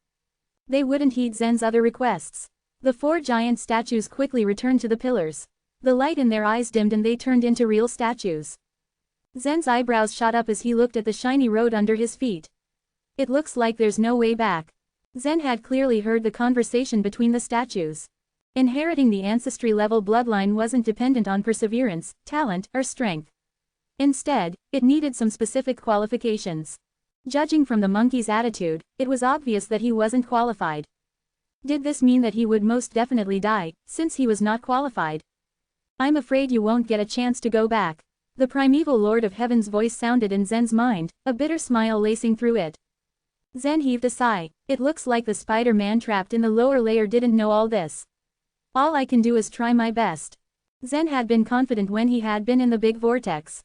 They wouldn't heed Zen's other requests. The 4 giant statues quickly returned to the pillars. The light in their eyes dimmed and they turned into real statues. Zen's eyebrows shot up as he looked at the shiny road under his feet. It looks like there's no way back. Zen had clearly heard the conversation between the statues. Inheriting the ancestry-level bloodline wasn't dependent on perseverance, talent, or strength. Instead, it needed some specific qualifications. Judging from the monkey's attitude, it was obvious that he wasn't qualified. Did this mean that he would most definitely die, since he was not qualified? I'm afraid you won't get a chance to go back. The primeval Lord of Heaven's voice sounded in Zen's mind, a bitter smile lacing through it. Zen heaved a sigh. It looks like the Spider-Man trapped in the lower layer didn't know all this. All I can do is try my best. Zen had been confident when he had been in the big vortex.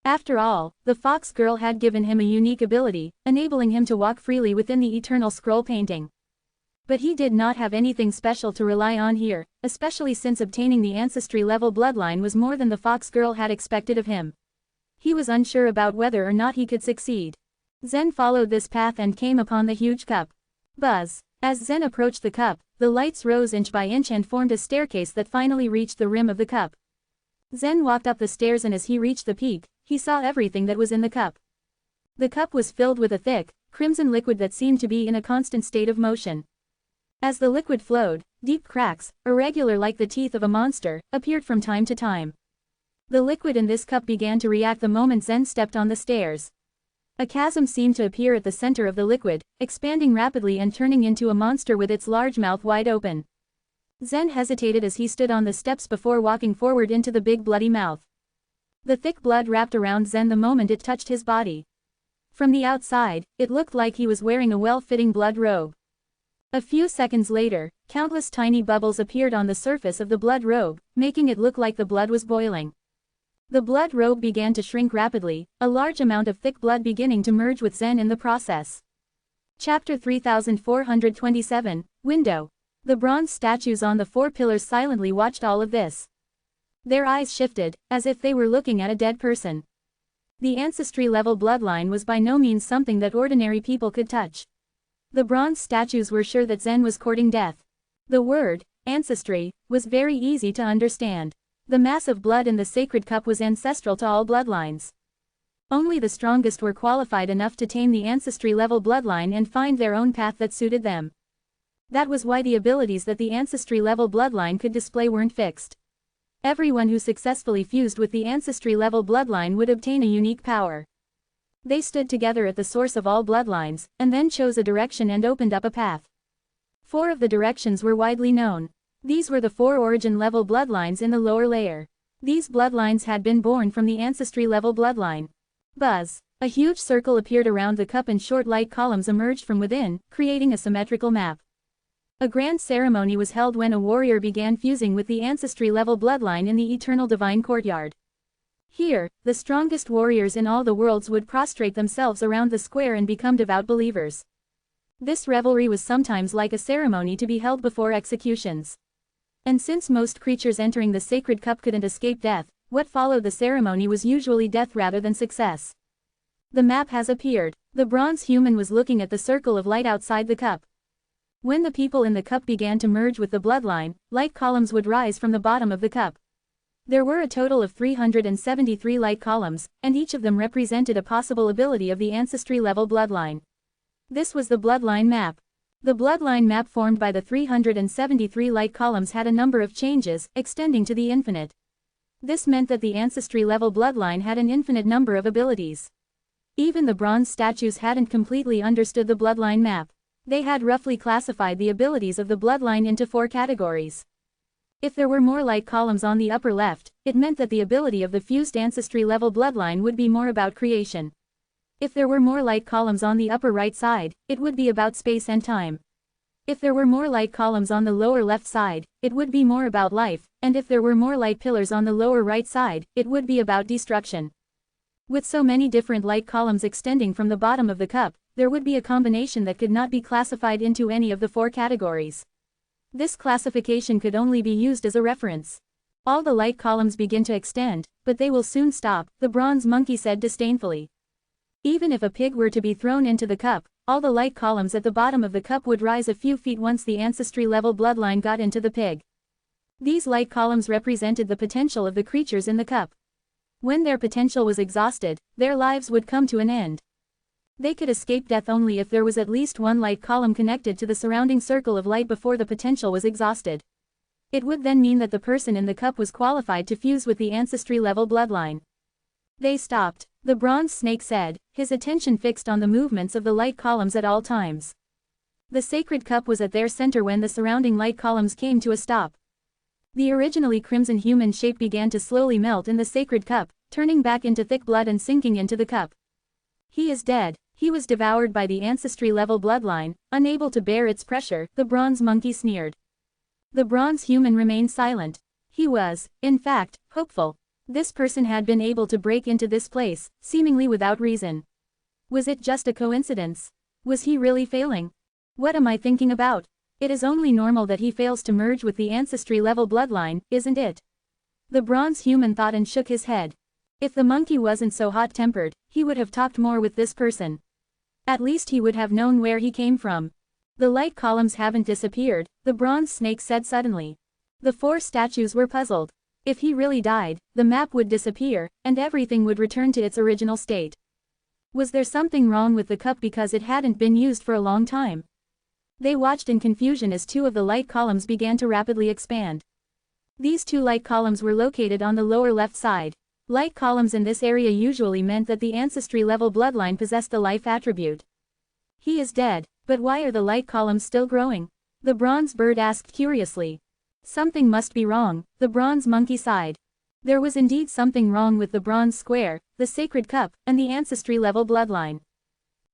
After all, the fox girl had given him a unique ability, enabling him to walk freely within the eternal scroll painting. But he did not have anything special to rely on here, especially since obtaining the ancestry-level bloodline was more than the fox girl had expected of him. He was unsure about whether or not he could succeed. Zen followed this path and came upon the huge cup. Buzz. As Zen approached the cup, the lights rose inch by inch and formed a staircase that finally reached the rim of the cup. Zen walked up the stairs, and as he reached the peak, he saw everything that was in the cup. The cup was filled with a thick, crimson liquid that seemed to be in a constant state of motion. As the liquid flowed, deep cracks, irregular like the teeth of a monster, appeared from time to time. The liquid in this cup began to react the moment Zen stepped on the stairs. A chasm seemed to appear at the center of the liquid, expanding rapidly and turning into a monster with its large mouth wide open. Zen hesitated as he stood on the steps before walking forward into the big bloody mouth. The thick blood wrapped around Zen the moment it touched his body. From the outside, it looked like he was wearing a well-fitting blood robe. A few seconds later, countless tiny bubbles appeared on the surface of the blood robe, making it look like the blood was boiling. The blood robe began to shrink rapidly, a large amount of thick blood beginning to merge with Zen in the process. Chapter 3427, Window. The bronze statues on the four pillars silently watched all of this. Their eyes shifted, as if they were looking at a dead person. The ancestry-level bloodline was by no means something that ordinary people could touch. The bronze statues were sure that Zen was courting death. The word, ancestry, was very easy to understand. The mass of blood in the sacred cup was ancestral to all bloodlines. Only the strongest were qualified enough to tame the ancestry-level bloodline and find their own path that suited them. That was why the abilities that the ancestry-level bloodline could display weren't fixed. Everyone who successfully fused with the ancestry-level bloodline would obtain a unique power. They stood together at the source of all bloodlines, and then chose a direction and opened up a path. 4 of the directions were widely known. These were the 4 origin-level bloodlines in the lower layer. These bloodlines had been born from the ancestry-level bloodline. Buzz. A huge circle appeared around the cup and short light columns emerged from within, creating a symmetrical map. A grand ceremony was held when a warrior began fusing with the ancestry-level bloodline in the eternal divine courtyard. Here, the strongest warriors in all the worlds would prostrate themselves around the square and become devout believers. This revelry was sometimes like a ceremony to be held before executions. And since most creatures entering the sacred cup couldn't escape death, what followed the ceremony was usually death rather than success. The map has appeared. The bronze human was looking at the circle of light outside the cup. When the people in the cup began to merge with the bloodline, light columns would rise from the bottom of the cup. There were a total of 373 light columns, and each of them represented a possible ability of the ancestry-level bloodline. This was the bloodline map. The bloodline map formed by the 373 light columns had a number of changes, extending to the infinite. This meant that the ancestry-level bloodline had an infinite number of abilities. Even the bronze statues hadn't completely understood the bloodline map. They had roughly classified the abilities of the bloodline into 4 categories. If there were more light columns on the upper left, it meant that the ability of the fused ancestry-level bloodline would be more about creation. If there were more light columns on the upper right side, it would be about space and time. If there were more light columns on the lower left side, it would be more about life, and if there were more light pillars on the lower right side, it would be about destruction. With so many different light columns extending from the bottom of the cup, there would be a combination that could not be classified into any of the 4 categories. This classification could only be used as a reference. All the light columns begin to extend, but they will soon stop, the bronze monkey said disdainfully. Even if a pig were to be thrown into the cup, all the light columns at the bottom of the cup would rise a few feet once the ancestry-level bloodline got into the pig. These light columns represented the potential of the creatures in the cup. When their potential was exhausted, their lives would come to an end. They could escape death only if there was at least one light column connected to the surrounding circle of light before the potential was exhausted. It would then mean that the person in the cup was qualified to fuse with the ancestry-level bloodline. They stopped. The bronze snake said, his attention fixed on the movements of the light columns at all times. The sacred cup was at their center when the surrounding light columns came to a stop. The originally crimson human shape began to slowly melt in the sacred cup, turning back into thick blood and sinking into the cup. He is dead. He was devoured by the ancestry-level bloodline, unable to bear its pressure, the bronze monkey sneered. The bronze human remained silent. He was, in fact, hopeful. This person had been able to break into this place, seemingly without reason. Was it just a coincidence? Was he really failing? What am I thinking about? It is only normal that he fails to merge with the ancestry-level bloodline, isn't it? The bronze human thought and shook his head. If the monkey wasn't so hot-tempered, he would have talked more with this person. At least he would have known where he came from. The light columns haven't disappeared, the bronze snake said suddenly. The 4 statues were puzzled. If he really died, the map would disappear, and everything would return to its original state. Was there something wrong with the cup because it hadn't been used for a long time? They watched in confusion as 2 of the light columns began to rapidly expand. These 2 light columns were located on the lower left side. Light columns in this area usually meant that the ancestry-level bloodline possessed the life attribute. He is dead, but why are the light columns still growing? The bronze bird asked curiously. Something must be wrong, the bronze monkey sighed. There was indeed something wrong with the bronze square, the sacred cup, and the ancestry-level bloodline.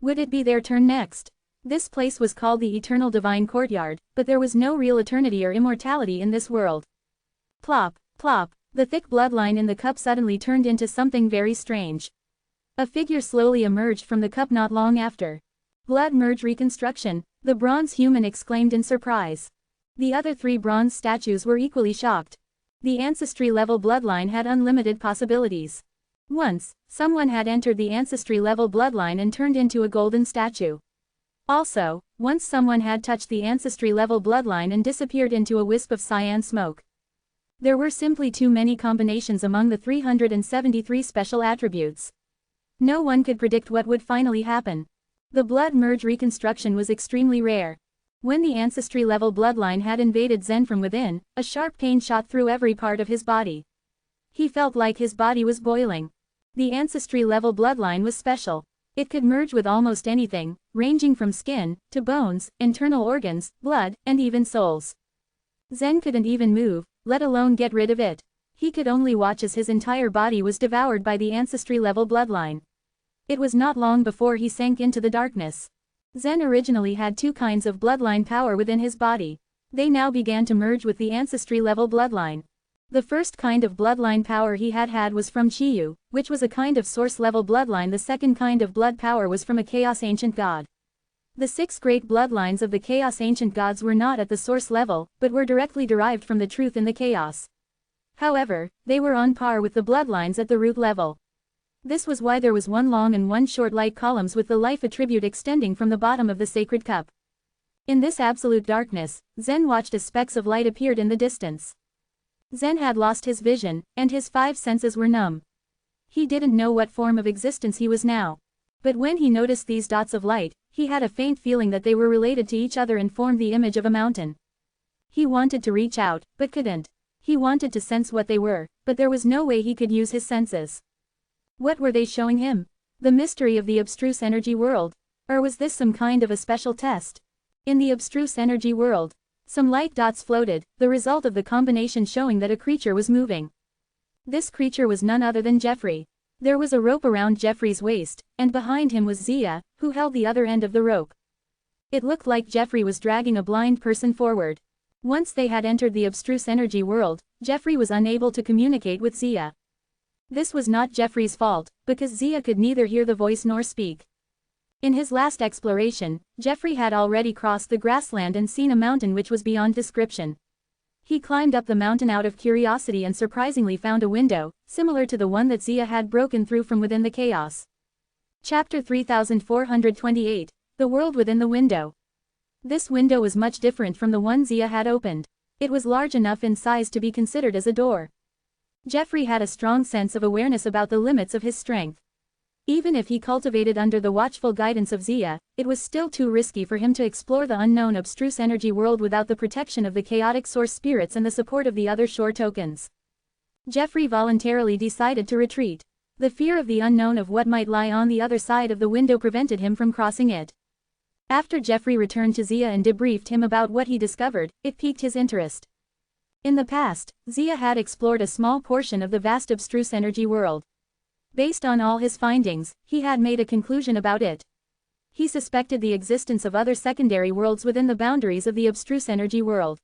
Would it be their turn next? This place was called the Eternal Divine Courtyard, but there was no real eternity or immortality in this world. Plop, plop, the thick bloodline in the cup suddenly turned into something very strange. A figure slowly emerged from the cup not long after. Blood merge reconstruction, the bronze human exclaimed in surprise. The other 3 bronze statues were equally shocked. The ancestry-level bloodline had unlimited possibilities. Once, someone had entered the ancestry-level bloodline and turned into a golden statue. Also, once someone had touched the ancestry-level bloodline and disappeared into a wisp of cyan smoke. There were simply too many combinations among the 373 special attributes. No one could predict what would finally happen. The blood merge reconstruction was extremely rare. When the ancestry-level bloodline had invaded Zen from within, a sharp pain shot through every part of his body. He felt like his body was boiling. The ancestry-level bloodline was special. It could merge with almost anything, ranging from skin, to bones, internal organs, blood, and even souls. Zen couldn't even move, let alone get rid of it. He could only watch as his entire body was devoured by the ancestry-level bloodline. It was not long before he sank into the darkness. Zen originally had 2 kinds of bloodline power within his body. They now began to merge with the ancestry-level bloodline. The first kind of bloodline power he had was from Chiyu, which was a kind of source-level bloodline. The second kind of blood power was from a Chaos Ancient God. The 6 great bloodlines of the Chaos Ancient Gods were not at the source level, but were directly derived from the truth in the chaos. However, they were on par with the bloodlines at the root level. This was why there was 1 long and 1 short light columns with the life attribute extending from the bottom of the sacred cup. In this absolute darkness, Zen watched as specks of light appeared in the distance. Zen had lost his vision, and his 5 senses were numb. He didn't know what form of existence he was now. But when he noticed these dots of light, he had a faint feeling that they were related to each other and formed the image of a mountain. He wanted to reach out, but couldn't. He wanted to sense what they were, but there was no way he could use his senses. What were they showing him? The mystery of the abstruse energy world? Or was this some kind of a special test? In the abstruse energy world, some light dots floated, the result of the combination showing that a creature was moving. This creature was none other than Jeffrey. There was a rope around Jeffrey's waist, and behind him was Zia, who held the other end of the rope. It looked like Jeffrey was dragging a blind person forward. Once they had entered the abstruse energy world, Jeffrey was unable to communicate with Zia. This was not Jeffrey's fault, because Zia could neither hear the voice nor speak. In his last exploration, Jeffrey had already crossed the grassland and seen a mountain which was beyond description. He climbed up the mountain out of curiosity and surprisingly found a window, similar to the one that Zia had broken through from within the chaos. Chapter 3428, The World Within the Window. This window was much different from the one Zia had opened. It was large enough in size to be considered as a door. Jeffrey had a strong sense of awareness about the limits of his strength. Even if he cultivated under the watchful guidance of Zia, it was still too risky for him to explore the unknown abstruse energy world without the protection of the chaotic source spirits and the support of the other shore tokens. Jeffrey voluntarily decided to retreat. The fear of the unknown of what might lie on the other side of the window prevented him from crossing it. After Jeffrey returned to Zia and debriefed him about what he discovered, it piqued his interest. In the past, Zia had explored a small portion of the vast abstruse energy world. Based on all his findings, he had made a conclusion about it. He suspected the existence of other secondary worlds within the boundaries of the abstruse energy world.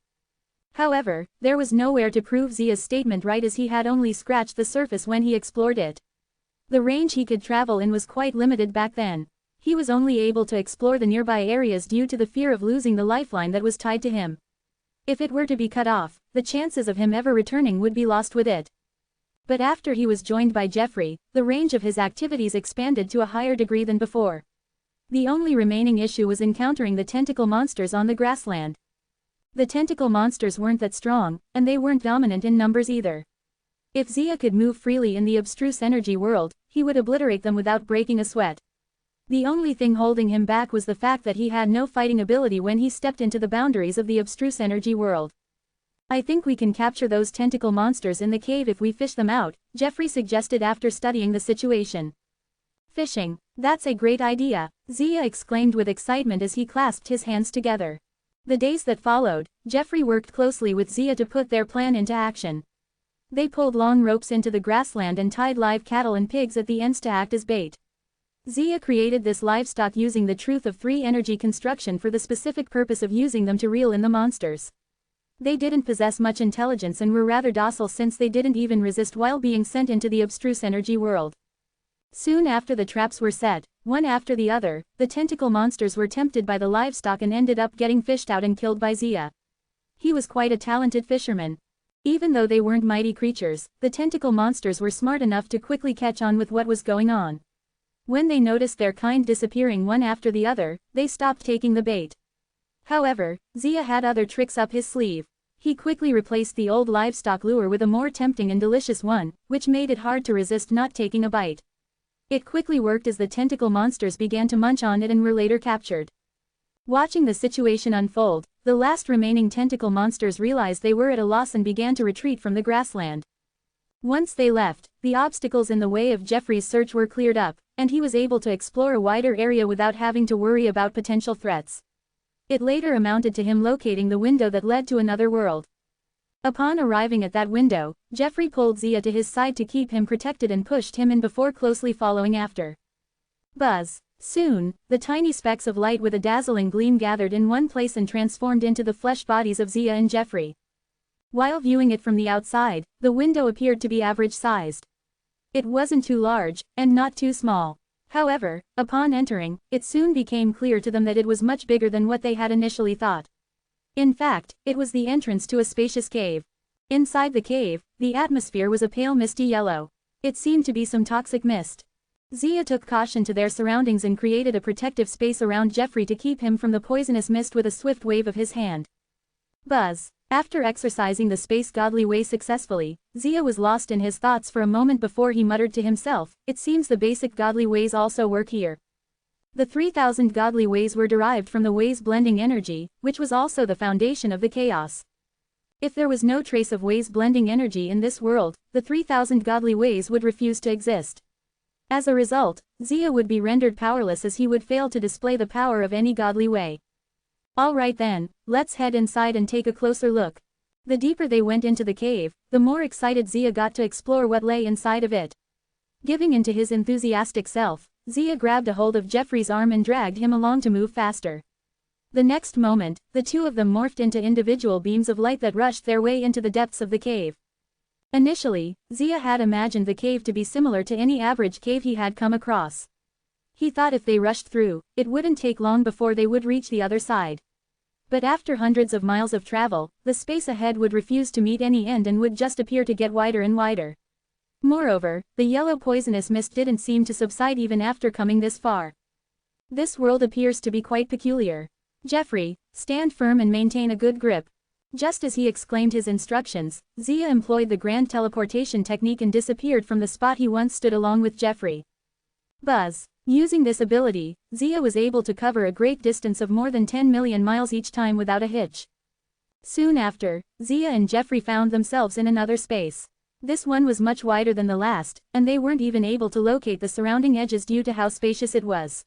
However, there was nowhere to prove Zia's statement right, as he had only scratched the surface when he explored it. The range he could travel in was quite limited back then. He was only able to explore the nearby areas due to the fear of losing the lifeline that was tied to him. If it were to be cut off, the chances of him ever returning would be lost with it. But after he was joined by Jeffrey, the range of his activities expanded to a higher degree than before. The only remaining issue was encountering the tentacle monsters on the grassland. The tentacle monsters weren't that strong, and they weren't dominant in numbers either. If Zia could move freely in the abstruse energy world, he would obliterate them without breaking a sweat. The only thing holding him back was the fact that he had no fighting ability when he stepped into the boundaries of the abstruse energy world. I think we can capture those tentacle monsters in the cave if we fish them out, Jeffrey suggested after studying the situation. Fishing, that's a great idea, Zia exclaimed with excitement as he clasped his hands together. The days that followed, Jeffrey worked closely with Zia to put their plan into action. They pulled long ropes into the grassland and tied live cattle and pigs at the ends to act as bait. Zia created this livestock using the Truth of 3 energy construction for the specific purpose of using them to reel in the monsters. They didn't possess much intelligence and were rather docile since they didn't even resist while being sent into the abstruse energy world. Soon after the traps were set, one after the other, the tentacle monsters were tempted by the livestock and ended up getting fished out and killed by Zia. He was quite a talented fisherman. Even though they weren't mighty creatures, the tentacle monsters were smart enough to quickly catch on with what was going on. When they noticed their kind disappearing one after the other, they stopped taking the bait. However, Zia had other tricks up his sleeve. He quickly replaced the old livestock lure with a more tempting and delicious one, which made it hard to resist not taking a bite. It quickly worked as the tentacle monsters began to munch on it and were later captured. Watching the situation unfold, the last remaining tentacle monsters realized they were at a loss and began to retreat from the grassland. Once they left, the obstacles in the way of Jeffrey's search were cleared up, and he was able to explore a wider area without having to worry about potential threats. It later amounted to him locating the window that led to another world. Upon arriving at that window, Jeffrey pulled Zia to his side to keep him protected and pushed him in before closely following after. Buzz. Soon, the tiny specks of light with a dazzling gleam gathered in one place and transformed into the flesh bodies of Zia and Jeffrey. While viewing it from the outside, the window appeared to be average-sized. It wasn't too large, and not too small. However, upon entering, it soon became clear to them that it was much bigger than what they had initially thought. In fact, it was the entrance to a spacious cave. Inside the cave, the atmosphere was a pale misty yellow. It seemed to be some toxic mist. Zia took caution to their surroundings and created a protective space around Jeffrey to keep him from the poisonous mist with a swift wave of his hand. Buzz. After exercising the space godly way successfully, Zia was lost in his thoughts for a moment before he muttered to himself, "It seems the basic godly ways also work here." The 3,000 godly ways were derived from the ways blending energy, which was also the foundation of the chaos. If there was no trace of ways blending energy in this world, the 3,000 godly ways would refuse to exist. As a result, Zia would be rendered powerless as he would fail to display the power of any godly way. Alright then, let's head inside and take a closer look. The deeper they went into the cave, the more excited Zia got to explore what lay inside of it. Giving into his enthusiastic self, Zia grabbed a hold of Jeffrey's arm and dragged him along to move faster. The next moment, the two of them morphed into individual beams of light that rushed their way into the depths of the cave. Initially, Zia had imagined the cave to be similar to any average cave he had come across. He thought if they rushed through, it wouldn't take long before they would reach the other side. But after hundreds of miles of travel, the space ahead would refuse to meet any end and would just appear to get wider and wider. Moreover, the yellow poisonous mist didn't seem to subside even after coming this far. This world appears to be quite peculiar. Jeffrey, stand firm and maintain a good grip. Just as he exclaimed his instructions, Zia employed the grand teleportation technique and disappeared from the spot he once stood along with Jeffrey. Buzz. Using this ability, Zia was able to cover a great distance of more than 10 million miles each time without a hitch. Soon after, Zia and Jeffrey found themselves in another space. This one was much wider than the last, and they weren't even able to locate the surrounding edges due to how spacious it was.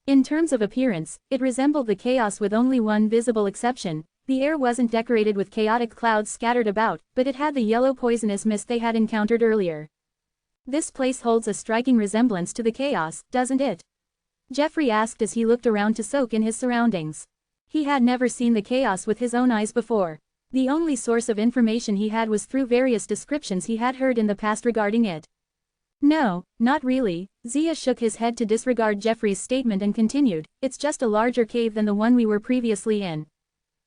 In terms of appearance, it resembled the chaos with only one visible exception. The air wasn't decorated with chaotic clouds scattered about, but it had the yellow poisonous mist they had encountered earlier. This place holds a striking resemblance to the chaos, doesn't it? Jeffrey asked as he looked around to soak in his surroundings. He had never seen the chaos with his own eyes before. The only source of information he had was through various descriptions he had heard in the past regarding it. No, not really, Zia shook his head to disregard Jeffrey's statement and continued, "It's just a larger cave than the one we were previously in.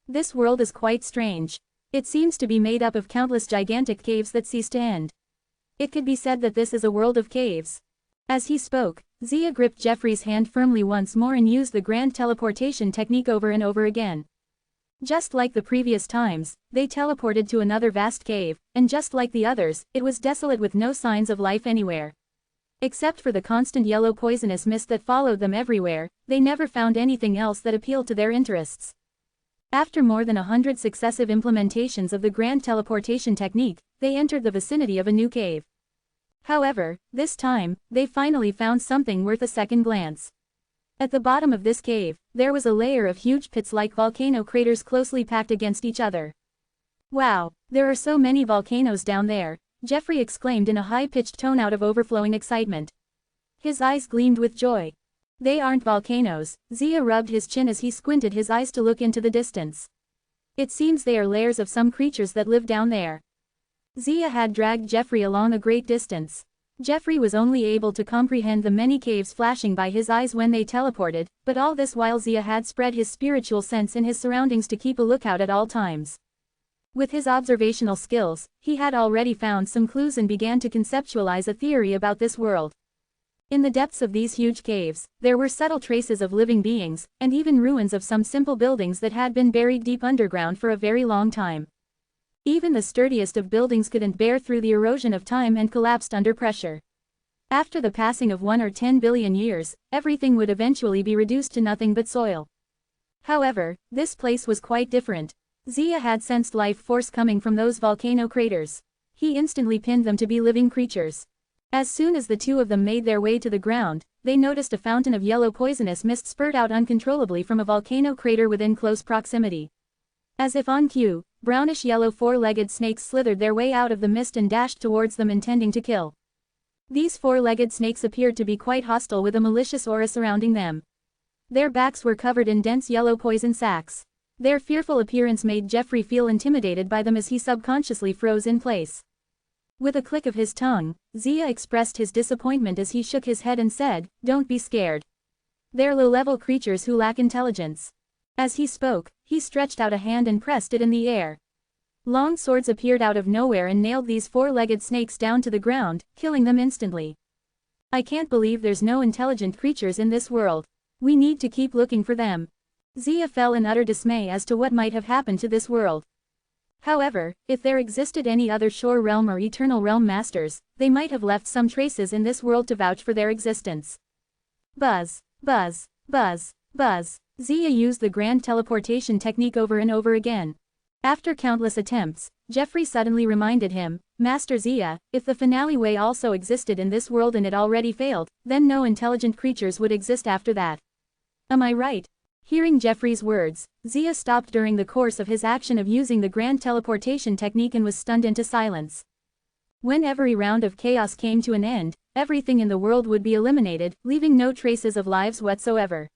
This world is quite strange. It seems to be made up of countless gigantic caves that cease to end. It could be said that this is a world of caves. As he spoke, Zia gripped Jeffrey's hand firmly once more and used the grand teleportation technique over and over again. Just like the previous times, they teleported to another vast cave, and just like the others, it was desolate with no signs of life anywhere. Except for the constant yellow poisonous mist that followed them everywhere, they never found anything else that appealed to their interests. After more than 100 successive implementations of the grand teleportation technique, they entered the vicinity of a new cave. However, this time, they finally found something worth a second glance. At the bottom of this cave, there was a layer of huge pits-like volcano craters closely packed against each other. Wow, there are so many volcanoes down there, Jeffrey exclaimed in a high-pitched tone out of overflowing excitement. His eyes gleamed with joy. They aren't volcanoes, Zia rubbed his chin as he squinted his eyes to look into the distance. It seems they are lairs of some creatures that live down there. Zia had dragged Jeffrey along a great distance. Jeffrey was only able to comprehend the many caves flashing by his eyes when they teleported, but all this while Zia had spread his spiritual sense in his surroundings to keep a lookout at all times. With his observational skills, he had already found some clues and began to conceptualize a theory about this world. In the depths of these huge caves, there were subtle traces of living beings, and even ruins of some simple buildings that had been buried deep underground for a very long time. Even the sturdiest of buildings couldn't bear through the erosion of time and collapsed under pressure. After the passing of 1 or 10 billion years, everything would eventually be reduced to nothing but soil. However, this place was quite different. Zia had sensed life force coming from those volcano craters. He instantly pinned them to be living creatures. As soon as the two of them made their way to the ground, they noticed a fountain of yellow poisonous mist spurt out uncontrollably from a volcano crater within close proximity. As if on cue, brownish-yellow four-legged snakes slithered their way out of the mist and dashed towards them intending to kill. These four-legged snakes appeared to be quite hostile with a malicious aura surrounding them. Their backs were covered in dense yellow poison sacs. Their fearful appearance made Jeffrey feel intimidated by them as he subconsciously froze in place. With a click of his tongue, Zia expressed his disappointment as he shook his head and said, "Don't be scared. They're low-level creatures who lack intelligence." As he spoke, he stretched out a hand and pressed it in the air. Long swords appeared out of nowhere and nailed these four-legged snakes down to the ground, killing them instantly. "I can't believe there's no intelligent creatures in this world. We need to keep looking for them." Zia fell in utter dismay as to what might have happened to this world. However, if there existed any other shore realm or eternal realm masters, they might have left some traces in this world to vouch for their existence. Buzz, buzz, buzz, buzz. Zia used the grand teleportation technique over and over again. After countless attempts, Jeffrey suddenly reminded him, "Master Zia, if the finale way also existed in this world and it already failed, then no intelligent creatures would exist after that. Am I right?" Hearing Jeffrey's words, Zia stopped during the course of his action of using the grand teleportation technique and was stunned into silence. When every round of chaos came to an end, everything in the world would be eliminated, leaving no traces of lives whatsoever.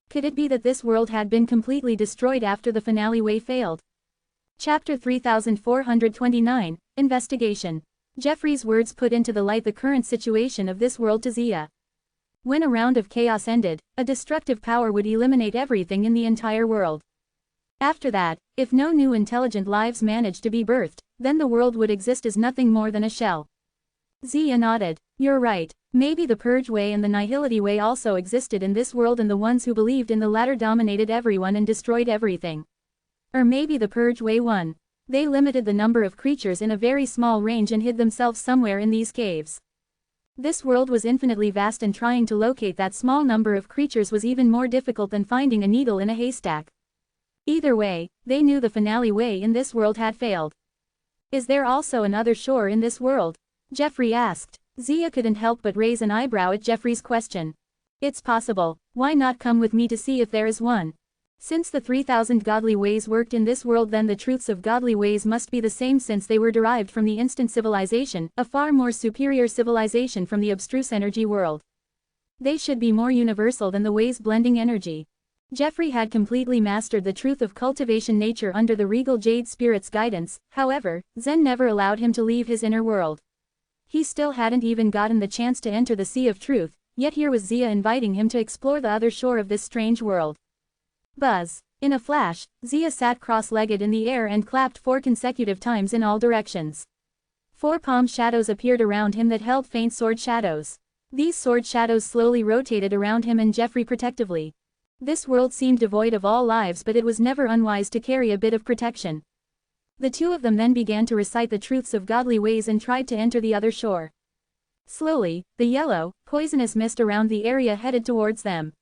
Could it be that this world had been completely destroyed after the finale way failed? Chapter 3429, Investigation. Jeffrey's words put into the light the current situation of this world to Zia. When a round of chaos ended, a destructive power would eliminate everything in the entire world. After that, if no new intelligent lives managed to be birthed, then the world would exist as nothing more than a shell. Zia nodded. "You're right. Maybe the Purge Way and the Nihility Way also existed in this world and the ones who believed in the latter dominated everyone and destroyed everything. Or maybe the Purge Way won. They limited the number of creatures in a very small range and hid themselves somewhere in these caves. This world was infinitely vast and trying to locate that small number of creatures was even more difficult than finding a needle in a haystack. Either way, they knew the finale way in this world had failed. Is there also another shore in this world?" Jeffrey asked. Zia couldn't help but raise an eyebrow at Jeffrey's question. "It's possible. Why not come with me to see if there is one? Since the 3,000 godly ways worked in this world, then the truths of godly ways must be the same since they were derived from the instant civilization, a far more superior civilization from the abstruse energy world. They should be more universal than the ways blending energy." Jeffrey had completely mastered the truth of cultivation nature under the regal Jade Spirit's guidance. However, Zen never allowed him to leave his inner world. He still hadn't even gotten the chance to enter the Sea of Truth, yet here was Zia inviting him to explore the other shore of this strange world. Buzz. In a flash, Zia sat cross-legged in the air and clapped 4 consecutive times in all directions. 4 palm shadows appeared around him that held faint sword shadows. These sword shadows slowly rotated around him and Jeffrey protectively. This world seemed devoid of all lives, but it was never unwise to carry a bit of protection. The two of them then began to recite the truths of godly ways and tried to enter the other shore. Slowly, the yellow, poisonous mist around the area headed towards them.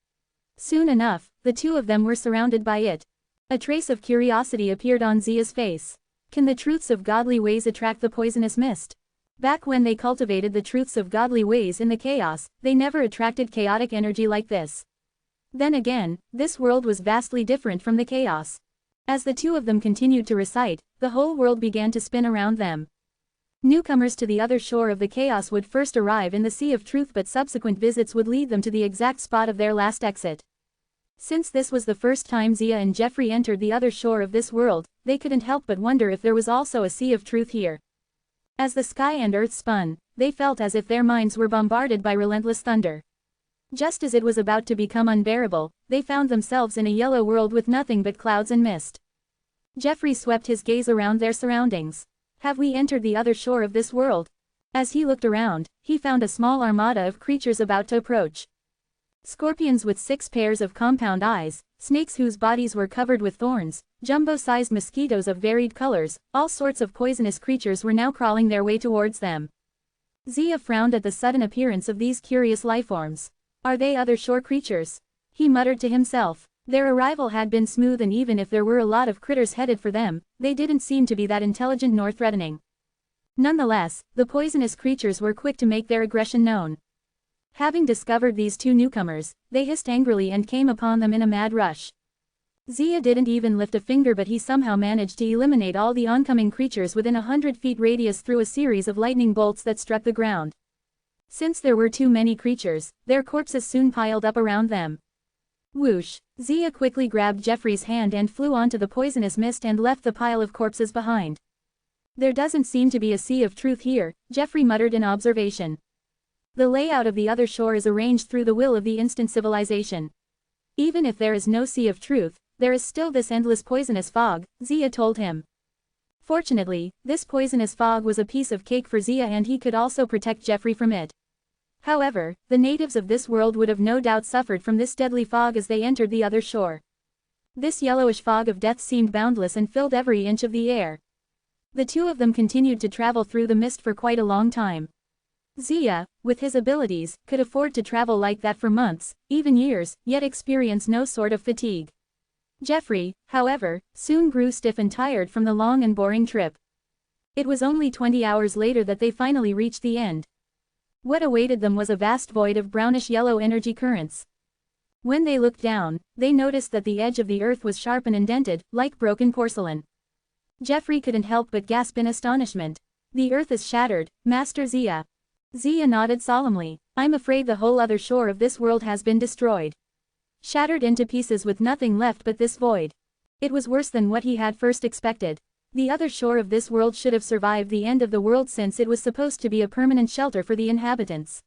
Soon enough, the two of them were surrounded by it. A trace of curiosity appeared on Zia's face. Can the truths of godly ways attract the poisonous mist? Back when they cultivated the truths of godly ways in the chaos, they never attracted chaotic energy like this. Then again, this world was vastly different from the chaos. As the two of them continued to recite, the whole world began to spin around them. Newcomers to the other shore of the chaos would first arrive in the Sea of Truth, but subsequent visits would lead them to the exact spot of their last exit. Since this was the first time Zia and Jeffrey entered the other shore of this world, they couldn't help but wonder if there was also a Sea of Truth here. As the sky and earth spun, they felt as if their minds were bombarded by relentless thunder. Just as it was about to become unbearable, they found themselves in a yellow world with nothing but clouds and mist. Jeffrey swept his gaze around their surroundings. Have we entered the other shore of this world? As he looked around, he found a small armada of creatures about to approach. Scorpions with 6 pairs of compound eyes, snakes whose bodies were covered with thorns, jumbo-sized mosquitoes of varied colors, all sorts of poisonous creatures were now crawling their way towards them. Zia frowned at the sudden appearance of these curious lifeforms. Are they other shore creatures? He muttered to himself. Their arrival had been smooth, and even if there were a lot of critters headed for them, they didn't seem to be that intelligent nor threatening. Nonetheless, the poisonous creatures were quick to make their aggression known. Having discovered these two newcomers, they hissed angrily and came upon them in a mad rush. Zia didn't even lift a finger, but he somehow managed to eliminate all the oncoming creatures within 100 feet radius through a series of lightning bolts that struck the ground. Since there were too many creatures, their corpses soon piled up around them. Whoosh! Zia quickly grabbed Jeffrey's hand and flew onto the poisonous mist and left the pile of corpses behind. There doesn't seem to be a Sea of Truth here, Jeffrey muttered in observation. The layout of the other shore is arranged through the will of the instant civilization. Even if there is no Sea of Truth, there is still this endless poisonous fog, Zia told him. Fortunately, this poisonous fog was a piece of cake for Zia, and he could also protect Jeffrey from it. However, the natives of this world would have no doubt suffered from this deadly fog as they entered the other shore. This yellowish fog of death seemed boundless and filled every inch of the air. The two of them continued to travel through the mist for quite a long time. Zia, with his abilities, could afford to travel like that for months, even years, yet experience no sort of fatigue. Jeffrey, however, soon grew stiff and tired from the long and boring trip. It was only 20 hours later that they finally reached the end. What awaited them was a vast void of brownish-yellow energy currents. When they looked down, they noticed that the edge of the earth was sharp and indented, like broken porcelain. Jeffrey couldn't help but gasp in astonishment. The earth is shattered, Master Zia. Zia nodded solemnly. I'm afraid the whole other shore of this world has been destroyed. Shattered into pieces with nothing left but this void. It was worse than what he had first expected. The other shore of this world should have survived the end of the world, since it was supposed to be a permanent shelter for the inhabitants.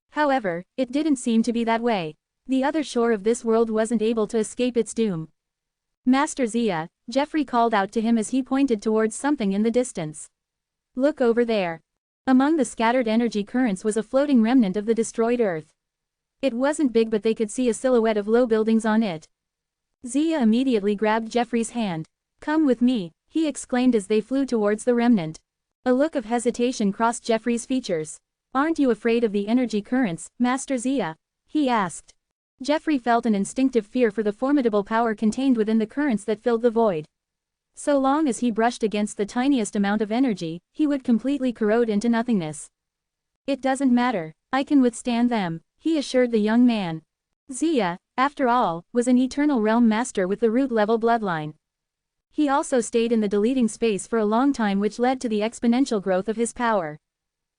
However, it didn't seem to be that way. The other shore of this world wasn't able to escape its doom. Master Zia, Jeffrey called out to him as he pointed towards something in the distance. Look over there. Among the scattered energy currents was a floating remnant of the destroyed earth. It wasn't big, but they could see a silhouette of low buildings on it. Zia immediately grabbed Jeffrey's hand. Come with me, he exclaimed as they flew towards the remnant. A look of hesitation crossed Jeffrey's features. Aren't you afraid of the energy currents, Master Zia? He asked. Jeffrey felt an instinctive fear for the formidable power contained within the currents that filled the void. So long as he brushed against the tiniest amount of energy, he would completely corrode into nothingness. It doesn't matter, I can withstand them, he assured the young man. Zia, after all, was an eternal realm master with the root-level bloodline. He also stayed in the deleting space for a long time, which led to the exponential growth of his power.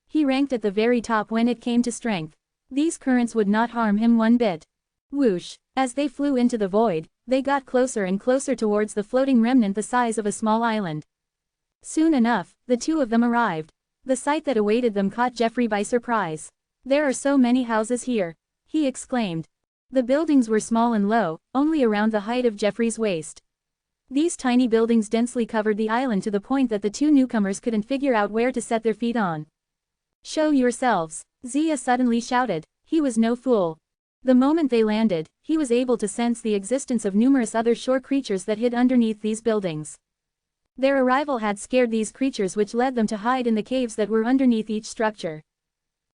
He ranked at the very top when it came to strength. These currents would not harm him one bit. Whoosh! As they flew into the void, they got closer and closer towards the floating remnant the size of a small island. Soon enough, the two of them arrived. The sight that awaited them caught Jeffrey by surprise. There are so many houses here, he exclaimed. The buildings were small and low, only around the height of Jeffrey's waist. These tiny buildings densely covered the island to the point that the two newcomers couldn't figure out where to set their feet on. "Show yourselves," Zia suddenly shouted. He was no fool. The moment they landed, he was able to sense the existence of numerous other shore creatures that hid underneath these buildings. Their arrival had scared these creatures, which led them to hide in the caves that were underneath each structure.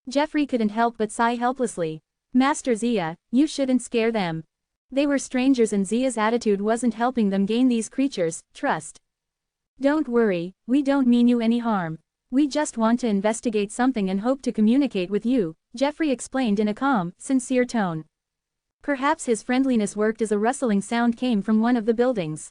Jeffrey couldn't help but sigh helplessly. "Master Zia, you shouldn't scare them. They were strangers and Zia's attitude wasn't helping them gain these creatures' trust." "Don't worry, we don't mean you any harm. We just want to investigate something and hope to communicate with you," Jeffrey explained in a calm, sincere tone. Perhaps his friendliness worked as a rustling sound came from one of the buildings.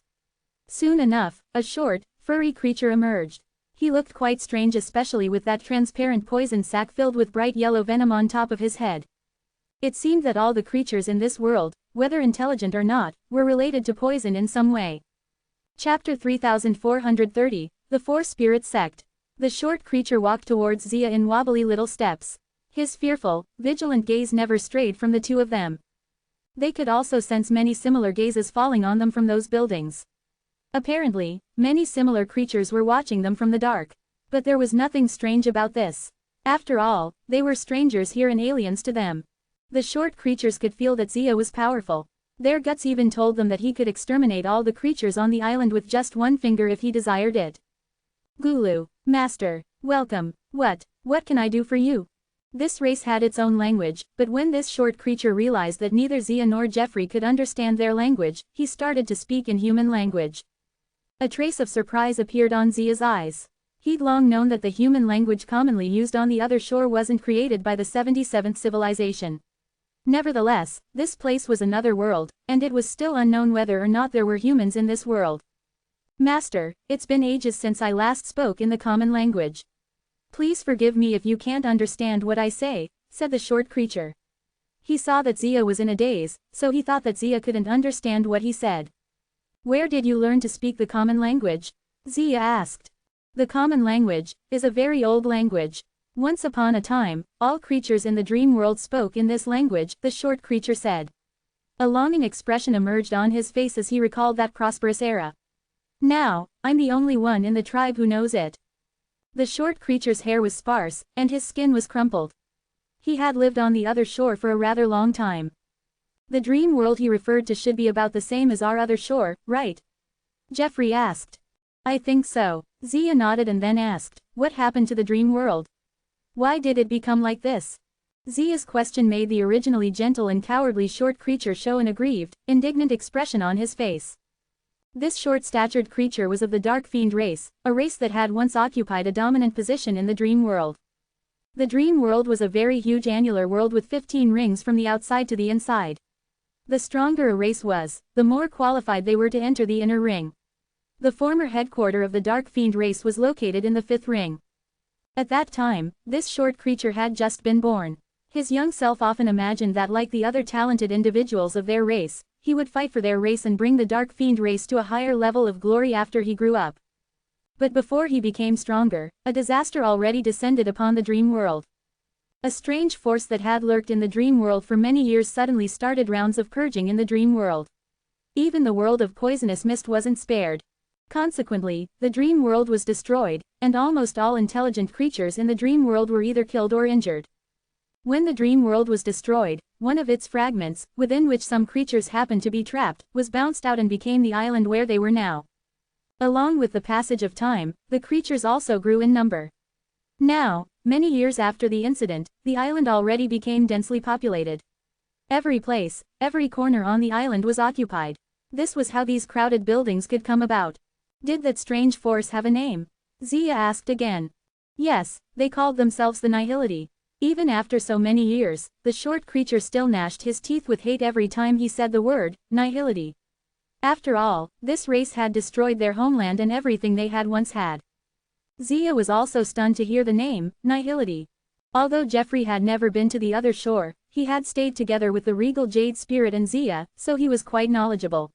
Soon enough, a short, furry creature emerged. He looked quite strange, especially with that transparent poison sac filled with bright yellow venom on top of his head. It seemed that all the creatures in this world, whether intelligent or not, were related to poison in some way. Chapter 3430, The Four Spirits Sect. The short creature walked towards Zia in wobbly little steps. His fearful, vigilant gaze never strayed from the two of them. They could also sense many similar gazes falling on them from those buildings. Apparently, many similar creatures were watching them from the dark. But there was nothing strange about this. After all, they were strangers here and aliens to them. The short creatures could feel that Zia was powerful. Their guts even told them that he could exterminate all the creatures on the island with just one finger if he desired it. "Gulu, Master, welcome. What can I do for you?" This race had its own language, but when this short creature realized that neither Zia nor Jeffrey could understand their language, he started to speak in human language. A trace of surprise appeared on Zia's eyes. He'd long known that the human language commonly used on the other shore wasn't created by the 77th civilization. Nevertheless, this place was another world, and it was still unknown whether or not there were humans in this world. "Master, it's been ages since I last spoke in the common language. Please forgive me if you can't understand what I say," said the short creature. He saw that Zia was in a daze, so he thought that Zia couldn't understand what he said. "Where did you learn to speak the common language?" Zia asked. "The common language is a very old language. Once upon a time, all creatures in the dream world spoke in this language," the short creature said. A longing expression emerged on his face as he recalled that prosperous era. "Now, I'm the only one in the tribe who knows it." The short creature's hair was sparse, and his skin was crumpled. He had lived on the other shore for a rather long time. "The dream world he referred to should be about the same as our other shore, right?" Jeffrey asked. "I think so." Zia nodded and then asked, "What happened to the dream world? Why did it become like this?" Zia's question made the originally gentle and cowardly short creature show an aggrieved, indignant expression on his face. This short-statured creature was of the Dark Fiend race, a race that had once occupied a dominant position in the dream world. The dream world was a very huge annular world with 15 rings from the outside to the inside. The stronger a race was, the more qualified they were to enter the inner ring. The former headquarter of the Dark Fiend race was located in the 5th ring. At that time, this short creature had just been born. His young self often imagined that, like the other talented individuals of their race, he would fight for their race and bring the Dark Fiend race to a higher level of glory after he grew up. But before he became stronger, a disaster already descended upon the dream world. A strange force that had lurked in the dream world for many years suddenly started rounds of purging in the dream world. Even the world of poisonous mist wasn't spared. Consequently, the dream world was destroyed, and almost all intelligent creatures in the dream world were either killed or injured. When the dream world was destroyed, one of its fragments, within which some creatures happened to be trapped, was bounced out and became the island where they were now. Along with the passage of time, the creatures also grew in number. Now, many years after the incident, the island already became densely populated. Every place, every corner on the island was occupied. This was how these crowded buildings could come about. Did that strange force have a name? Zia asked again. Yes, they called themselves the Nihility. Even after so many years, the short creature still gnashed his teeth with hate every time he said the word, Nihility. After all, this race had destroyed their homeland and everything they had once had. Zia was also stunned to hear the name, Nihility. Although Jeffrey had never been to the other shore, he had stayed together with the regal Jade Spirit and Zia, so he was quite knowledgeable.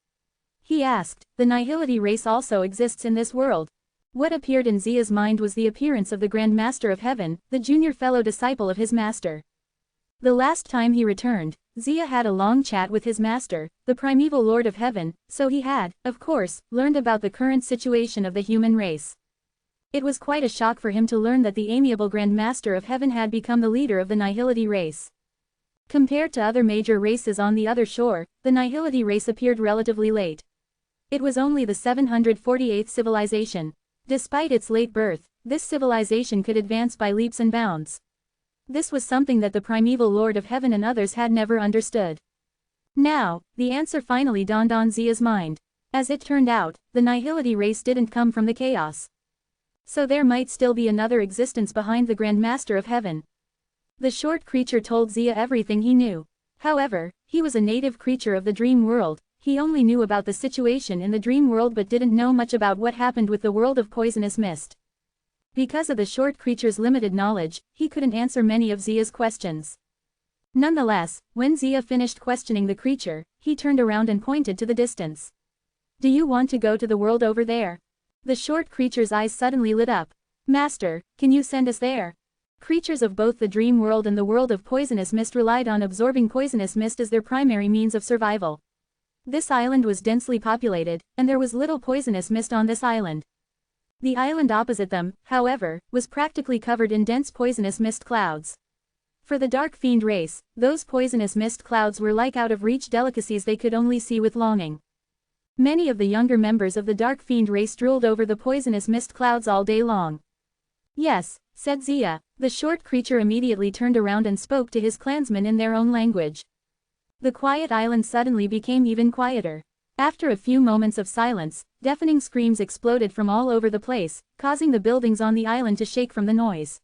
He asked, the Nihility race also exists in this world. What appeared in Zia's mind was the appearance of the Grand Master of Heaven, the junior fellow disciple of his master. The last time he returned, Zia had a long chat with his master, the primeval Lord of Heaven, so he had, of course, learned about the current situation of the human race. It was quite a shock for him to learn that the amiable Grand Master of Heaven had become the leader of the Nihility race. Compared to other major races on the other shore, the Nihility race appeared relatively late. It was only the 748th civilization. Despite its late birth, this civilization could advance by leaps and bounds. This was something that the primeval Lord of Heaven and others had never understood. Now, the answer finally dawned on Zia's mind. As it turned out, the Nihility race didn't come from the chaos. So there might still be another existence behind the Grand Master of Heaven. The short creature told Zia everything he knew. However, he was a native creature of the dream world. He only knew about the situation in the dream world but didn't know much about what happened with the world of poisonous mist. Because of the short creature's limited knowledge, he couldn't answer many of Zia's questions. Nonetheless, when Zia finished questioning the creature, he turned around and pointed to the distance. "Do you want to go to the world over there?" The short creature's eyes suddenly lit up. "Master, can you send us there?" Creatures of both the dream world and the world of poisonous mist relied on absorbing poisonous mist as their primary means of survival. This island was densely populated, and there was little poisonous mist on this island. The island opposite them, however, was practically covered in dense poisonous mist clouds. For the Dark Fiend race, those poisonous mist clouds were like out-of-reach delicacies they could only see with longing. Many of the younger members of the Dark Fiend race drooled over the poisonous mist clouds all day long. "Yes," said Zia. The short creature immediately turned around and spoke to his clansmen in their own language. The quiet island suddenly became even quieter. After a few moments of silence, deafening screams exploded from all over the place, causing the buildings on the island to shake from the noise.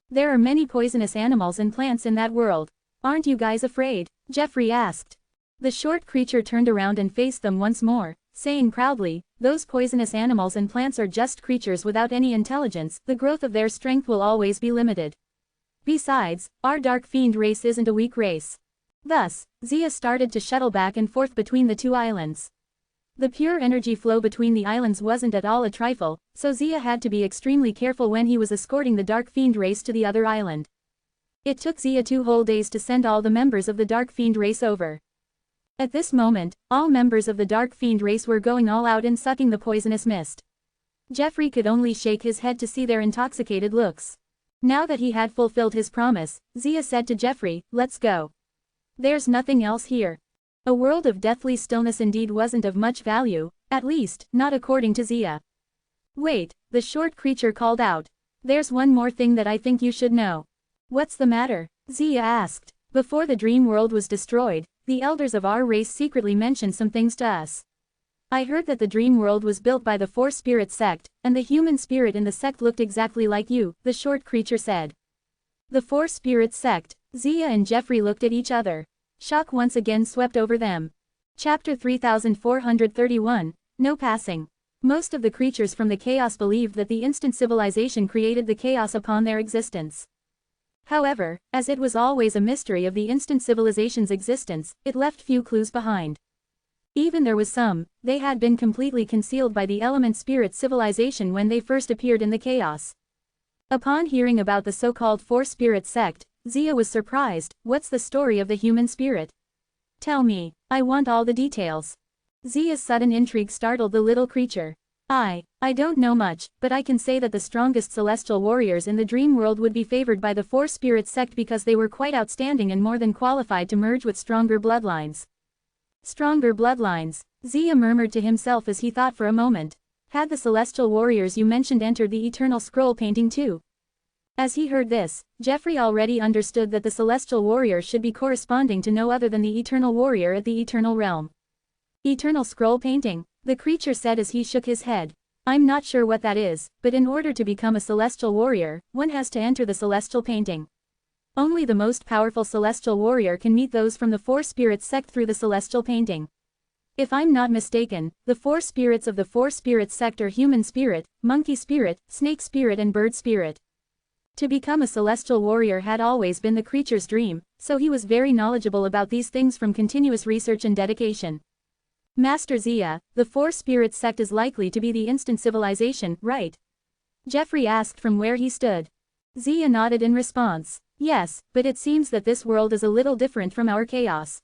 "There are many poisonous animals and plants in that world. Aren't you guys afraid?" Jeffrey asked. The short creature turned around and faced them once more, saying proudly, "Those poisonous animals and plants are just creatures without any intelligence. The growth of their strength will always be limited. Besides, our Dark Fiend race isn't a weak race." Thus, Zia started to shuttle back and forth between the two islands. The pure energy flow between the islands wasn't at all a trifle, so Zia had to be extremely careful when he was escorting the Dark Fiend race to the other island. It took Zia 2 whole days to send all the members of the Dark Fiend race over. At this moment, all members of the Dark Fiend race were going all out in sucking the poisonous mist. Jeffrey could only shake his head to see their intoxicated looks. Now that he had fulfilled his promise, Zia said to Jeffrey, "Let's go. There's nothing else here." A world of deathly stillness indeed wasn't of much value, at least, not according to Zia. "Wait," the short creature called out. "There's one more thing that I think you should know." "What's the matter?" Zia asked. "Before the dream world was destroyed, the elders of our race secretly mentioned some things to us. I heard that the dream world was built by the Four Spirit sect, and the human spirit in the sect looked exactly like you," the short creature said. The Four Spirit sect. Zia and Jeffrey looked at each other. Shock once again swept over them. Chapter 3431, No Passing. Most of the creatures from the chaos believed that the instant civilization created the chaos upon their existence. However, as it was always a mystery of the instant civilization's existence, it left few clues behind. Even there was some, they had been completely concealed by the element spirit civilization when they first appeared in the chaos. Upon hearing about the so-called Four Spirit sect, Zia was surprised. "What's the story of the human spirit? Tell me, I want all the details." Zia's sudden intrigue startled the little creature. I don't know much, but I can say that the strongest celestial warriors in the dream world would be favored by the Four Spirit sect because they were quite outstanding and more than qualified to merge with stronger bloodlines." Stronger bloodlines, Zia murmured to himself as he thought for a moment. Had the celestial warriors you mentioned entered the eternal scroll painting too? As he heard this, Jeffrey already understood that the celestial warrior should be corresponding to no other than the eternal warrior at the eternal realm. "Eternal scroll painting," the creature said as he shook his head. "I'm not sure what that is, but in order to become a celestial warrior, one has to enter the celestial painting. Only the most powerful celestial warrior can meet those from the Four Spirits sect through the celestial painting. If I'm not mistaken, the four spirits of the Four Spirits sect are human spirit, monkey spirit, snake spirit and bird spirit." To become a celestial warrior had always been the creature's dream, so he was very knowledgeable about these things from continuous research and dedication. "Master Zia, the Four Spirits sect is likely to be the instant civilization, right?" Jeffrey asked from where he stood. Zia nodded in response. Yes, but it seems that this world is a little different from our chaos.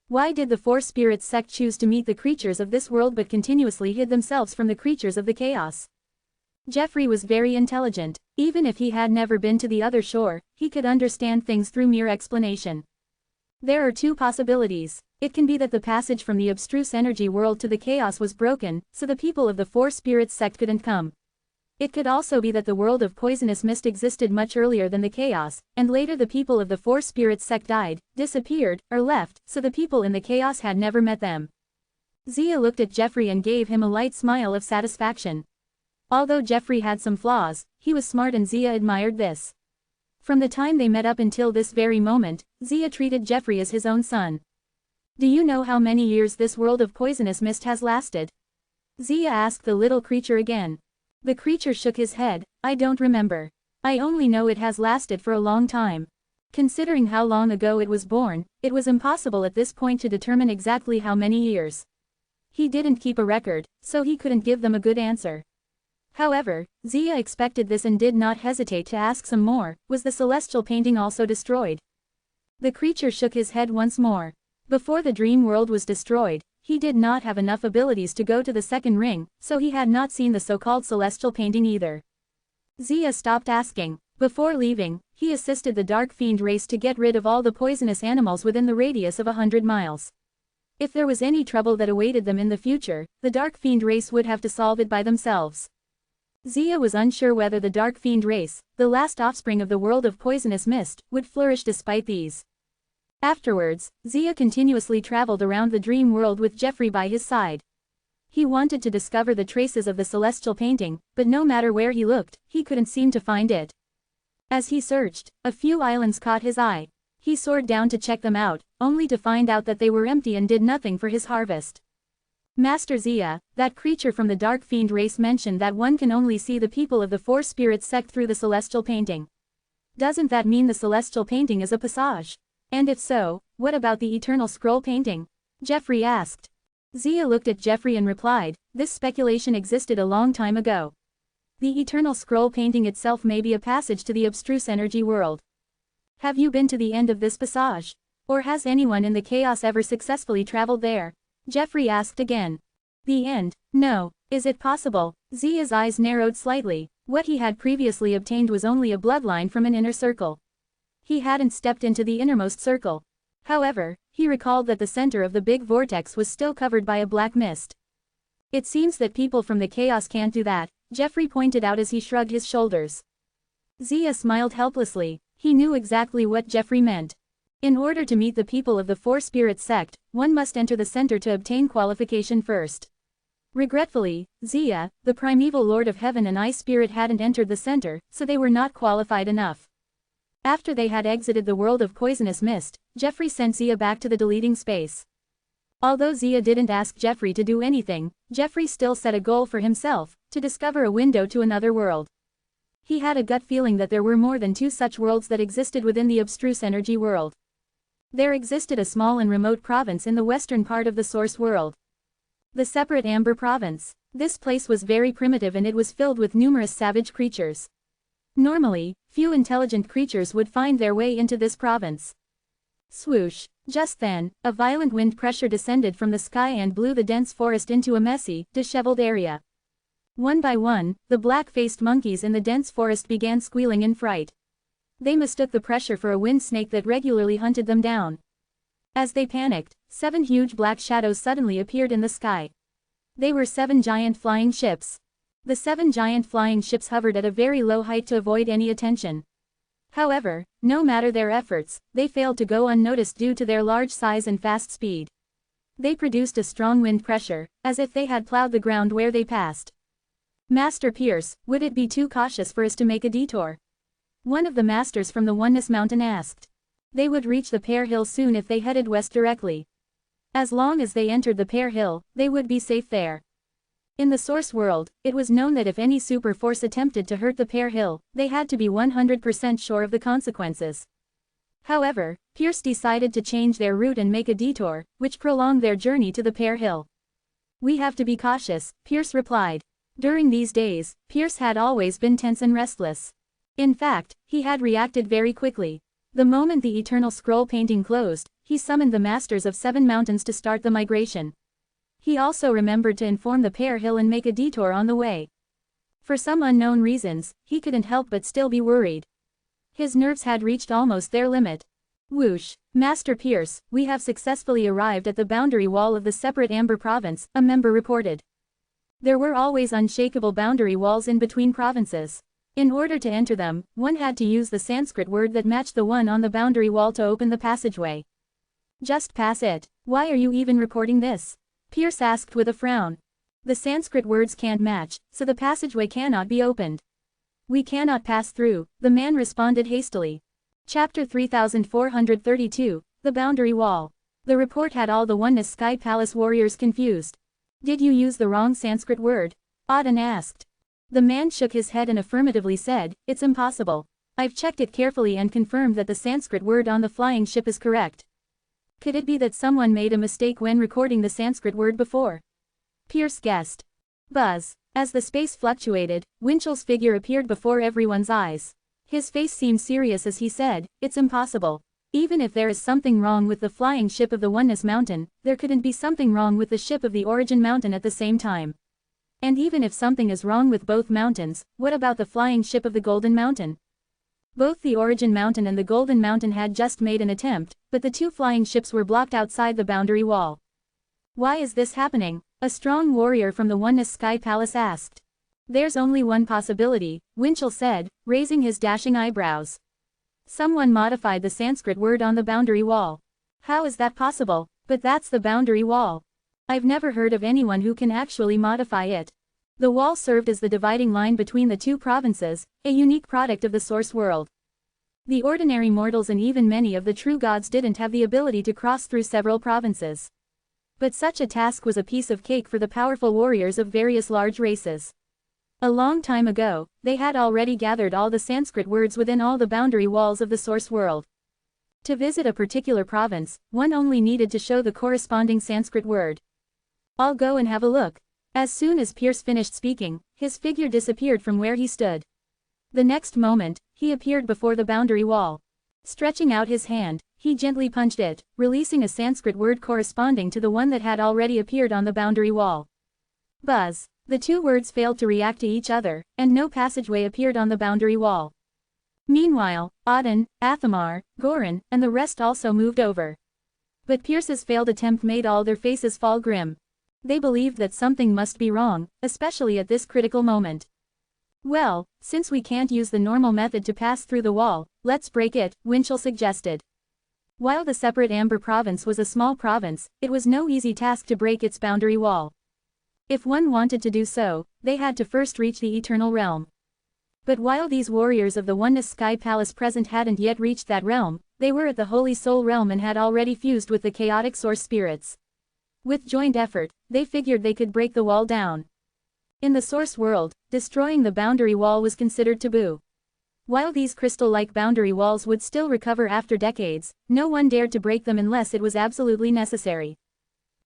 Why did the Four Spirits sect choose to meet the creatures of this world but continuously hid themselves from the creatures of the chaos? Jeffrey was very intelligent. Even if he had never been to the other shore, he could understand things through mere explanation. There are two possibilities. It can be that the passage from the abstruse energy world to the chaos was broken, so the people of the Four Spirits sect couldn't come. It could also be that the world of poisonous mist existed much earlier than the chaos, and later the people of the Four Spirits sect died, disappeared, or left, so the people in the chaos had never met them. Zia looked at Jeffrey and gave him a light smile of satisfaction. Although Jeffrey had some flaws, he was smart and Zia admired this. From the time they met up until this very moment, Zia treated Jeffrey as his own son. Do you know how many years this world of poisonous mist has lasted? Zia asked the little creature again. The creature shook his head. I don't remember. I only know it has lasted for a long time. Considering how long ago it was born, it was impossible at this point to determine exactly how many years. He didn't keep a record, so he couldn't give them a good answer. However, Zia expected this and did not hesitate to ask some more. Was the celestial painting also destroyed? The creature shook his head once more. Before the dream world was destroyed, he did not have enough abilities to go to the second ring, so he had not seen the so-called celestial painting either. Zia stopped asking. Before leaving, he assisted the Dark Fiend race to get rid of all the poisonous animals within the radius of 100 miles. If there was any trouble that awaited them in the future, the Dark Fiend race would have to solve it by themselves. Zia was unsure whether the Dark Fiend race, the last offspring of the world of poisonous mist, would flourish despite these. Afterwards, Zia continuously traveled around the dream world with Jeffrey by his side. He wanted to discover the traces of the celestial painting, but no matter where he looked, he couldn't seem to find it. As he searched, a few islands caught his eye. He soared down to check them out, only to find out that they were empty and did nothing for his harvest. Master Zia, that creature from the Dark Fiend race mentioned that one can only see the people of the Four Spirits sect through the celestial painting. Doesn't that mean the celestial painting is a passage? And if so, what about the eternal scroll painting? Jeffrey asked. Zia looked at Jeffrey and replied, this speculation existed a long time ago. The eternal scroll painting itself may be a passage to the abstruse energy world. Have you been to the end of this passage? Or has anyone in the chaos ever successfully traveled there? Jeffrey asked again. The end? No. Is it possible? Zia's eyes narrowed slightly. What he had previously obtained was only a bloodline from an inner circle. He hadn't stepped into the innermost circle. However, he recalled that the center of the big vortex was still covered by a black mist. It seems that people from the chaos can't do that, Jeffrey pointed out as he shrugged his shoulders. Zia smiled helplessly. He knew exactly what Jeffrey meant. In order to meet the people of the Four Spirits sect, one must enter the center to obtain qualification first. Regretfully, Zia, the primeval Lord of Heaven and Ice Spirit hadn't entered the center, so they were not qualified enough. After they had exited the world of poisonous mist, Jeffrey sent Zia back to the deleting space. Although Zia didn't ask Jeffrey to do anything, Jeffrey still set a goal for himself, to discover a window to another world. He had a gut feeling that there were more than two such worlds that existed within the abstruse energy world. There existed a small and remote province in the western part of the source world. The separate Amber province. This place was very primitive and it was filled with numerous savage creatures. Normally, few intelligent creatures would find their way into this province. Swoosh! Just then, a violent wind pressure descended from the sky and blew the dense forest into a messy, disheveled area. One by one, the black-faced monkeys in the dense forest began squealing in fright. They mistook the pressure for a wind snake that regularly hunted them down. As they panicked, 7 huge black shadows suddenly appeared in the sky. They were 7 giant flying ships. The 7 giant flying ships hovered at a very low height to avoid any attention. However, no matter their efforts, they failed to go unnoticed due to their large size and fast speed. They produced a strong wind pressure, as if they had plowed the ground where they passed. Master Pierce, would it be too cautious for us to make a detour? One of the masters from the Oneness Mountain asked. They would reach the Pear Hill soon if they headed west directly. As long as they entered the Pear Hill, they would be safe there. In the source world, it was known that if any super force attempted to hurt the Pear Hill, they had to be 100% sure of the consequences. However, Pierce decided to change their route and make a detour, which prolonged their journey to the Pear Hill. We have to be cautious, Pierce replied. During these days, Pierce had always been tense and restless. In fact, he had reacted very quickly. The moment the eternal scroll painting closed, he summoned the masters of 7 mountains to start the migration. He also remembered to inform the Pear Hill and make a detour on the way. For some unknown reasons, he couldn't help but still be worried. His nerves had reached almost their limit. Whoosh! Master Pierce, we have successfully arrived at the boundary wall of the separate Amber Province, a member reported. There were always unshakable boundary walls in between provinces. In order to enter them, one had to use the Sanskrit word that matched the one on the boundary wall to open the passageway. Just pass it. Why are you even reporting this? Pierce asked with a frown. The Sanskrit words can't match, so the passageway cannot be opened. We cannot pass through, the man responded hastily. Chapter 3432, The Boundary Wall. The report had all the Oneness Sky Palace warriors confused. Did you use the wrong Sanskrit word? Auden asked. The man shook his head and affirmatively said, it's impossible. I've checked it carefully and confirmed that the Sanskrit word on the flying ship is correct. Could it be that someone made a mistake when recording the Sanskrit word before? Pierce guessed. Buzz. As the space fluctuated, Winchell's figure appeared before everyone's eyes. His face seemed serious as he said, it's impossible. Even if there is something wrong with the flying ship of the Oneness Mountain, there couldn't be something wrong with the ship of the Origin Mountain at the same time. And even if something is wrong with both mountains, what about the flying ship of the Golden Mountain? Both the Origin Mountain and the Golden Mountain had just made an attempt, but the 2 flying ships were blocked outside the boundary wall. Why is this happening? A strong warrior from the Oneness Sky Palace asked. There's only one possibility, Winchell said, raising his dashing eyebrows. Someone modified the Sanskrit word on the boundary wall. How is that possible? But that's the boundary wall. I've never heard of anyone who can actually modify it. The wall served as the dividing line between the 2 provinces, a unique product of the source world. The ordinary mortals and even many of the true gods didn't have the ability to cross through several provinces. But such a task was a piece of cake for the powerful warriors of various large races. A long time ago, they had already gathered all the Sanskrit words within all the boundary walls of the source world. To visit a particular province, one only needed to show the corresponding Sanskrit word. I'll go and have a look. As soon as Pierce finished speaking, his figure disappeared from where he stood. The next moment, he appeared before the boundary wall. Stretching out his hand, he gently punched it, releasing a Sanskrit word corresponding to the one that had already appeared on the boundary wall. Buzz. The 2 words failed to react to each other, and no passageway appeared on the boundary wall. Meanwhile, Auden, Athamar, Goran, and the rest also moved over. But Pierce's failed attempt made all their faces fall grim. They believed that something must be wrong, especially at this critical moment. Well, since we can't use the normal method to pass through the wall, let's break it, Winchell suggested. While the separate Amber Province was a small province, it was no easy task to break its boundary wall. If one wanted to do so, they had to first reach the Eternal Realm. But while these warriors of the Oneness Sky Palace present hadn't yet reached that realm, they were at the Holy Soul Realm and had already fused with the chaotic source spirits. With joint effort, they figured they could break the wall down. In the source world, destroying the boundary wall was considered taboo. While these crystal-like boundary walls would still recover after decades, no one dared to break them unless it was absolutely necessary.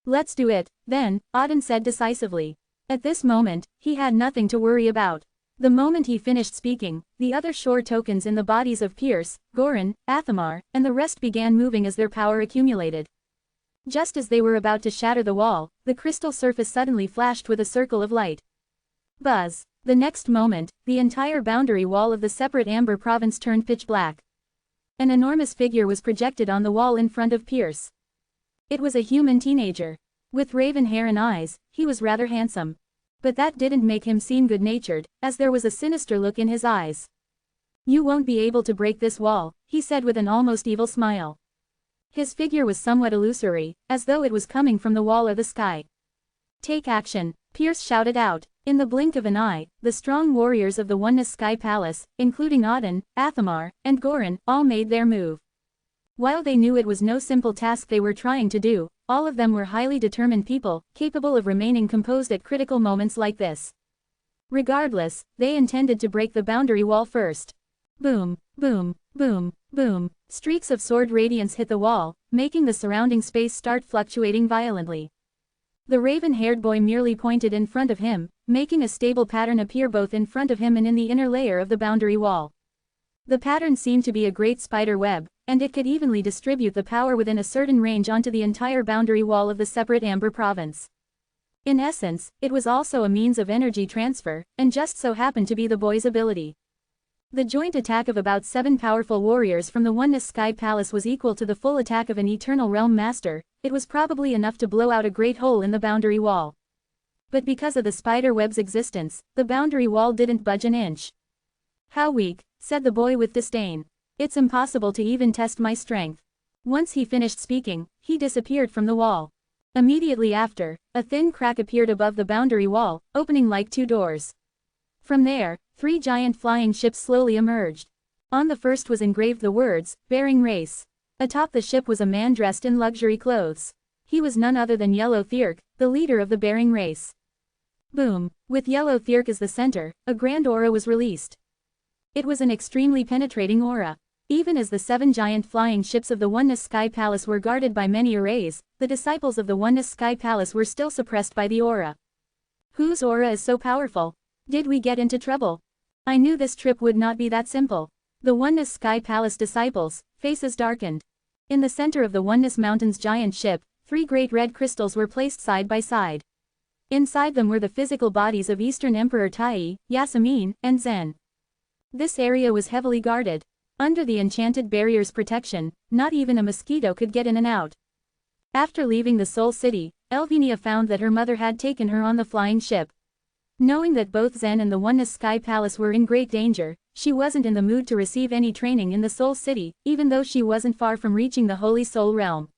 Let's do it, then, Auden said decisively. At this moment, he had nothing to worry about. The moment he finished speaking, the other shore tokens in the bodies of Pierce, Goran, Athamar, and the rest began moving as their power accumulated. Just as they were about to shatter the wall, the crystal surface suddenly flashed with a circle of light. Buzz. The next moment, the entire boundary wall of the separate Amber Province turned pitch black. An enormous figure was projected on the wall in front of Pierce. It was a human teenager. With raven hair and eyes, he was rather handsome. But that didn't make him seem good-natured, as there was a sinister look in his eyes. You won't be able to break this wall, he said with an almost evil smile. His figure was somewhat illusory, as though it was coming from the wall or the sky. Take action, Pierce shouted out. In the blink of an eye, the strong warriors of the Oneness Sky Palace, including Auden, Athamar, and Goran, all made their move. While they knew it was no simple task they were trying to do, all of them were highly determined people, capable of remaining composed at critical moments like this. Regardless, they intended to break the boundary wall first. Boom, boom, boom, boom. Streaks of sword radiance hit the wall, making the surrounding space start fluctuating violently. The raven-haired boy merely pointed in front of him, making a stable pattern appear both in front of him and in the inner layer of the boundary wall. The pattern seemed to be a great spider web, and it could evenly distribute the power within a certain range onto the entire boundary wall of the separate Amber province. In essence, it was also a means of energy transfer, and just so happened to be the boy's ability. The joint attack of about 7 powerful warriors from the Oneness Sky Palace was equal to the full attack of an Eternal Realm Master. It was probably enough to blow out a great hole in the boundary wall. But because of the spider web's existence, the boundary wall didn't budge an inch. "How weak," said the boy with disdain. "It's impossible to even test my strength." Once he finished speaking, he disappeared from the wall. Immediately after, a thin crack appeared above the boundary wall, opening like 2 doors. From there, 3 giant flying ships slowly emerged. On the first was engraved the words, "Bearing Race." Atop the ship was a man dressed in luxury clothes. He was none other than Yellow Thirk, the leader of the Bearing Race. Boom! With Yellow Thirk as the center, a grand aura was released. It was an extremely penetrating aura. Even as the 7 giant flying ships of the Oneness Sky Palace were guarded by many arrays, the disciples of the Oneness Sky Palace were still suppressed by the aura. Whose aura is so powerful? Did we get into trouble? I knew this trip would not be that simple. The Oneness Sky Palace disciples' faces darkened. In the center of the Oneness Mountain's giant ship, 3 great red crystals were placed side by side. Inside them were the physical bodies of Eastern Emperor Tai, Yasamine, and Zen. This area was heavily guarded. Under the enchanted barrier's protection, not even a mosquito could get in and out. After leaving the Soul City, Elvinia found that her mother had taken her on the flying ship. Knowing that both Zen and the Oneness Sky Palace were in great danger, she wasn't in the mood to receive any training in the Soul City, even though she wasn't far from reaching the Holy Soul Realm.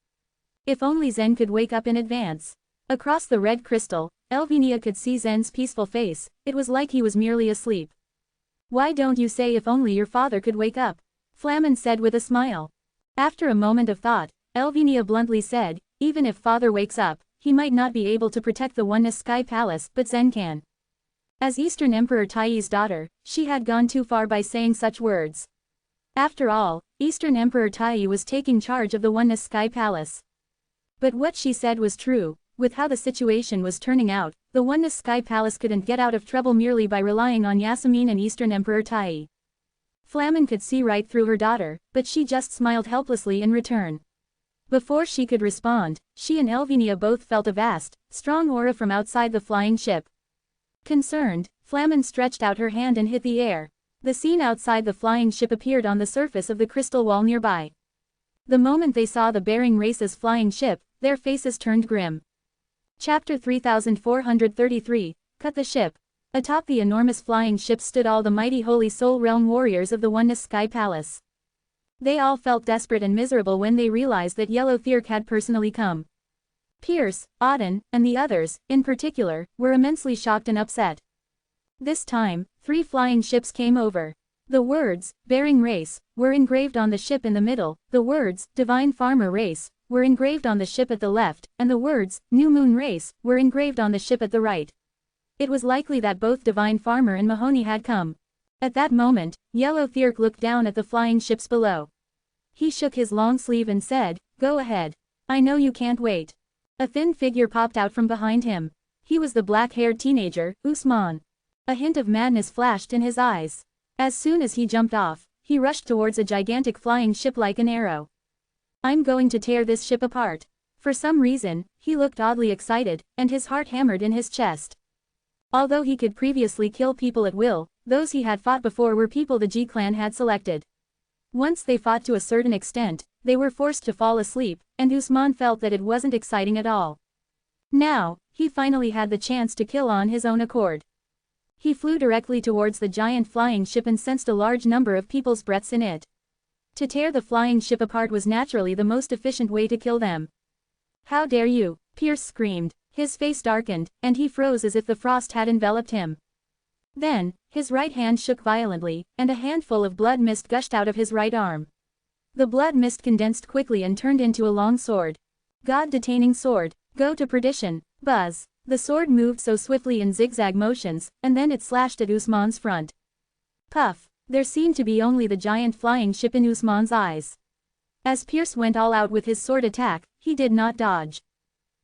If only Zen could wake up in advance. Across the red crystal, Elvinia could see Zen's peaceful face. It was like he was merely asleep. "Why don't you say if only your father could wake up?" Flamen said with a smile. After a moment of thought, Elvinia bluntly said, "Even if father wakes up, he might not be able to protect the Oneness Sky Palace, but Zen can." As Eastern Emperor Tai's daughter, she had gone too far by saying such words. After all, Eastern Emperor Tai was taking charge of the Oneness Sky Palace. But what she said was true. With how the situation was turning out, the Oneness Sky Palace couldn't get out of trouble merely by relying on Yasamine and Eastern Emperor Tai. Flamen could see right through her daughter, but she just smiled helplessly in return. Before she could respond, she and Elvinia both felt a vast, strong aura from outside the flying ship. Concerned, Flamen stretched out her hand and hit the air. The scene outside the flying ship appeared on the surface of the crystal wall nearby. The moment they saw the Bearing Race's flying ship, their faces turned grim. Chapter 3433, Cut the Ship. Atop the enormous flying ship stood all the mighty Holy Soul Realm warriors of the Oneness Sky Palace. They all felt desperate and miserable when they realized that Yellow Thirk had personally come. Pierce, Auden, and the others, in particular, were immensely shocked and upset. This time, 3 flying ships came over. The words, "Bearing Race," were engraved on the ship in the middle, the words, "Divine Farmer Race," were engraved on the ship at the left, and the words, "New Moon Race," were engraved on the ship at the right. It was likely that both Divine Farmer and Mahoney had come. At that moment, Yellow Thirk looked down at the flying ships below. He shook his long sleeve and said, "Go ahead. I know you can't wait." A thin figure popped out from behind him. He was the black-haired teenager, Usman. A hint of madness flashed in his eyes. As soon as he jumped off, he rushed towards a gigantic flying ship like an arrow. "I'm going to tear this ship apart." For some reason, he looked oddly excited, and his heart hammered in his chest. Although he could previously kill people at will, those he had fought before were people the G-clan had selected. Once they fought to a certain extent, they were forced to fall asleep, and Usman felt that it wasn't exciting at all. Now, he finally had the chance to kill on his own accord. He flew directly towards the giant flying ship and sensed a large number of people's breaths in it. To tear the flying ship apart was naturally the most efficient way to kill them. "How dare you!" Pierce screamed. His face darkened, and he froze as if the frost had enveloped him. Then, his right hand shook violently, and a handful of blood mist gushed out of his right arm. The blood mist condensed quickly and turned into a long sword. God-detaining sword, go to perdition, buzz. The sword moved so swiftly in zigzag motions, and then it slashed at Usman's front. Puff! There seemed to be only the giant flying ship in Usman's eyes. As Pierce went all out with his sword attack, he did not dodge.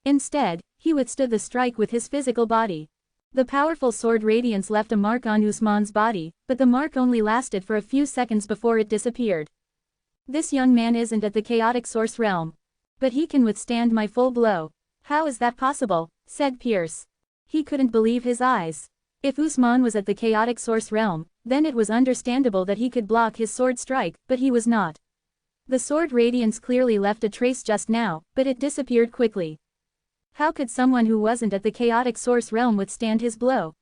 Instead, he withstood the strike with his physical body. The powerful sword radiance left a mark on Usman's body, but the mark only lasted for a few seconds before it disappeared. This young man isn't at the chaotic source realm. But he can withstand my full blow. How is that possible? Said Pierce. He couldn't believe his eyes. If Usman was at the chaotic source realm, then it was understandable that he could block his sword strike, but he was not. The sword radiance clearly left a trace just now, but it disappeared quickly. How could someone who wasn't at the chaotic source realm withstand his blow?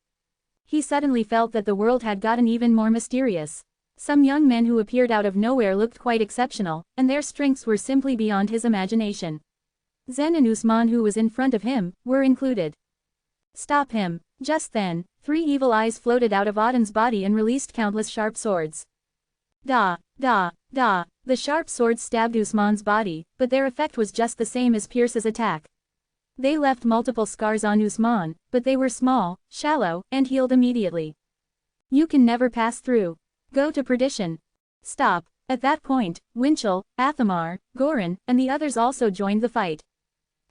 He suddenly felt that the world had gotten even more mysterious. Some young men who appeared out of nowhere looked quite exceptional, and their strengths were simply beyond his imagination. Zen and Usman, who was in front of him, were included. Stop him. Just then, 3 evil eyes floated out of Auden's body and released countless sharp swords. Da, da, da. The sharp swords stabbed Usman's body, but their effect was just the same as Pierce's attack. They left multiple scars on Usman, but they were small, shallow, and healed immediately. You can never pass through. Go to perdition. Stop. At that point, Winchell, Athamar, Goran, and the others also joined the fight.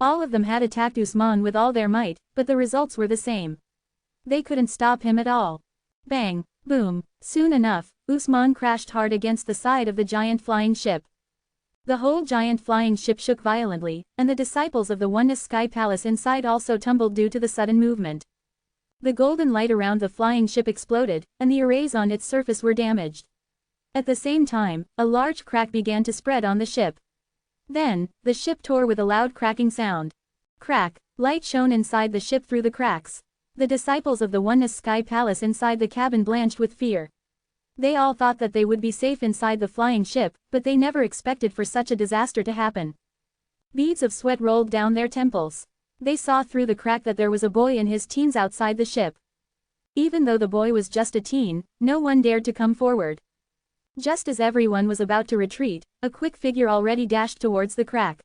All of them had attacked Usman with all their might, but the results were the same. They couldn't stop him at all. Bang, boom. Soon enough, Usman crashed hard against the side of the giant flying ship. The whole giant flying ship shook violently, and the disciples of the Oneness Sky Palace inside also tumbled due to the sudden movement. The golden light around the flying ship exploded, and the arrays on its surface were damaged. At the same time, a large crack began to spread on the ship. Then, the ship tore with a loud cracking sound. Crack. Light shone inside the ship through the cracks. The disciples of the Oneness Sky Palace inside the cabin blanched with fear. They all thought that they would be safe inside the flying ship, but they never expected for such a disaster to happen. Beads of sweat rolled down their temples. They saw through the crack that there was a boy in his teens outside the ship. Even though the boy was just a teen, no one dared to come forward. Just as everyone was about to retreat, a quick figure already dashed towards the crack.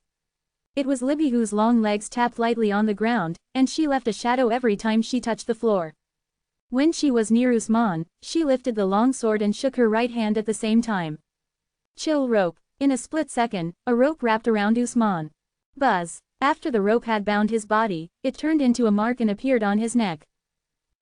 It was Libby, whose long legs tapped lightly on the ground, and she left a shadow every time she touched the floor. When she was near Usman, she lifted the long sword and shook her right hand at the same time. Chill rope. In a split second, a rope wrapped around Usman. Buzz. After the rope had bound his body, it turned into a mark and appeared on his neck.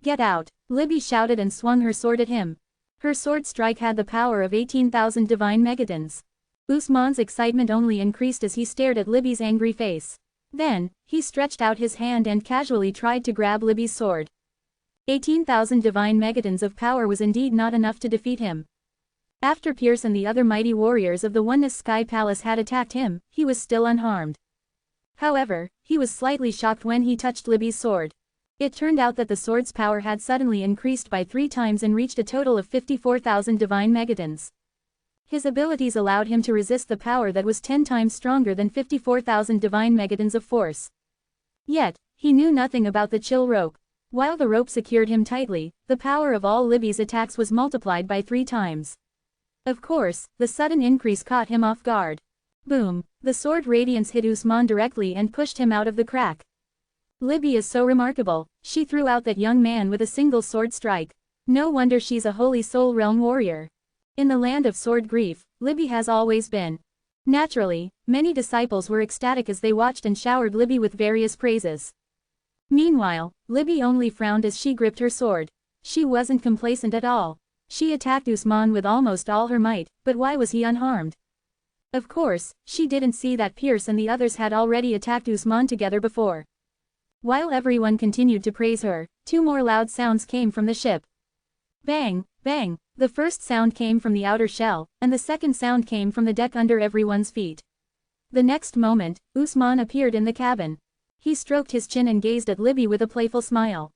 Get out. Libby shouted and swung her sword at him. Her sword strike had the power of 18,000 divine megatons. Usman's excitement only increased as he stared at Libby's angry face. Then, he stretched out his hand and casually tried to grab Libby's sword. 18,000 divine megatons of power was indeed not enough to defeat him. After Pierce and the other mighty warriors of the Oneness Sky Palace had attacked him, he was still unharmed. However, he was slightly shocked when he touched Libby's sword. It turned out that the sword's power had suddenly increased by 3 times and reached a total of 54,000 divine megatons. His abilities allowed him to resist the power that was 10 times stronger than 54,000 divine megatons of force. Yet, he knew nothing about the chill rope. While the rope secured him tightly, the power of all Libby's attacks was multiplied by 3 times. Of course, the sudden increase caught him off guard. Boom! The sword radiance hit Usman directly and pushed him out of the crack. Libby is so remarkable. She threw out that young man with a single sword strike. No wonder she's a holy soul realm warrior. In the land of sword grief, Libby has always been. Naturally, many disciples were ecstatic as they watched and showered Libby with various praises. Meanwhile, Libby only frowned as she gripped her sword. She wasn't complacent at all. She attacked Usman with almost all her might, but why was he unharmed? Of course, she didn't see that Pierce and the others had already attacked Usman together before. While everyone continued to praise her, 2 more loud sounds came from the ship. Bang, bang. The first sound came from the outer shell, and the second sound came from the deck under everyone's feet. The next moment, Usman appeared in the cabin. He stroked his chin and gazed at Libby with a playful smile.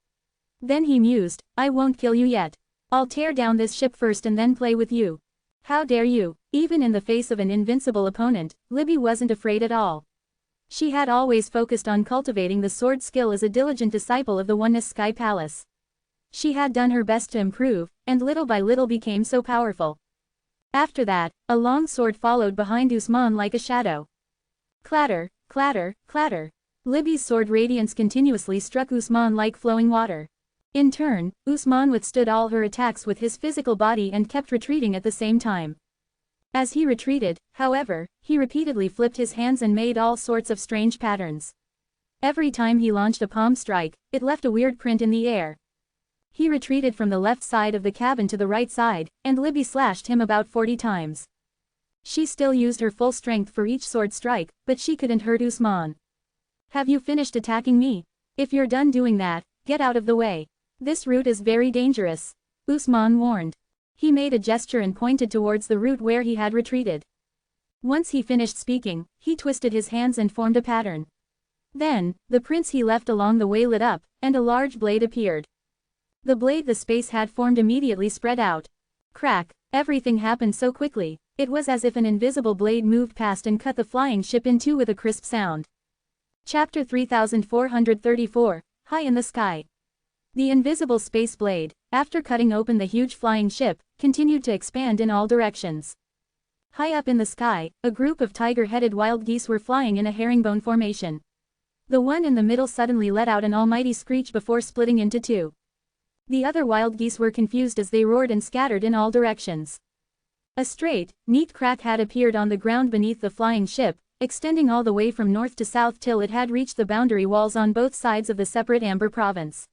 Then he mused, I won't kill you yet. I'll tear down this ship first and then play with you. How dare you? Even in the face of an invincible opponent, Libby wasn't afraid at all. She had always focused on cultivating the sword skill as a diligent disciple of the Oneness Sky Palace. She had done her best to improve, and little by little became so powerful. After that, a long sword followed behind Usman like a shadow. Clatter, clatter, clatter. Libby's sword radiance continuously struck Usman like flowing water. In turn, Usman withstood all her attacks with his physical body and kept retreating at the same time. As he retreated, however, he repeatedly flipped his hands and made all sorts of strange patterns. Every time he launched a palm strike, it left a weird print in the air. He retreated from the left side of the cabin to the right side, and Libby slashed him about 40 times. She still used her full strength for each sword strike, but she couldn't hurt Usman. Have you finished attacking me? If you're done doing that, get out of the way. This route is very dangerous, Usman warned. He made a gesture and pointed towards the route where he had retreated. Once he finished speaking, he twisted his hands and formed a pattern. Then, the prints he left along the way lit up, and a large blade appeared. The blade the space had formed immediately spread out. Crack, everything happened so quickly, it was as if an invisible blade moved past and cut the flying ship in two with a crisp sound. Chapter 3434, High in the Sky. The invisible space blade, after cutting open the huge flying ship, continued to expand in all directions. High up in the sky, a group of tiger-headed wild geese were flying in a herringbone formation. The one in the middle suddenly let out an almighty screech before splitting into two. The other wild geese were confused as they roared and scattered in all directions. A straight, neat crack had appeared on the ground beneath the flying ship, extending all the way from north to south till it had reached the boundary walls on both sides of the separate Amber province.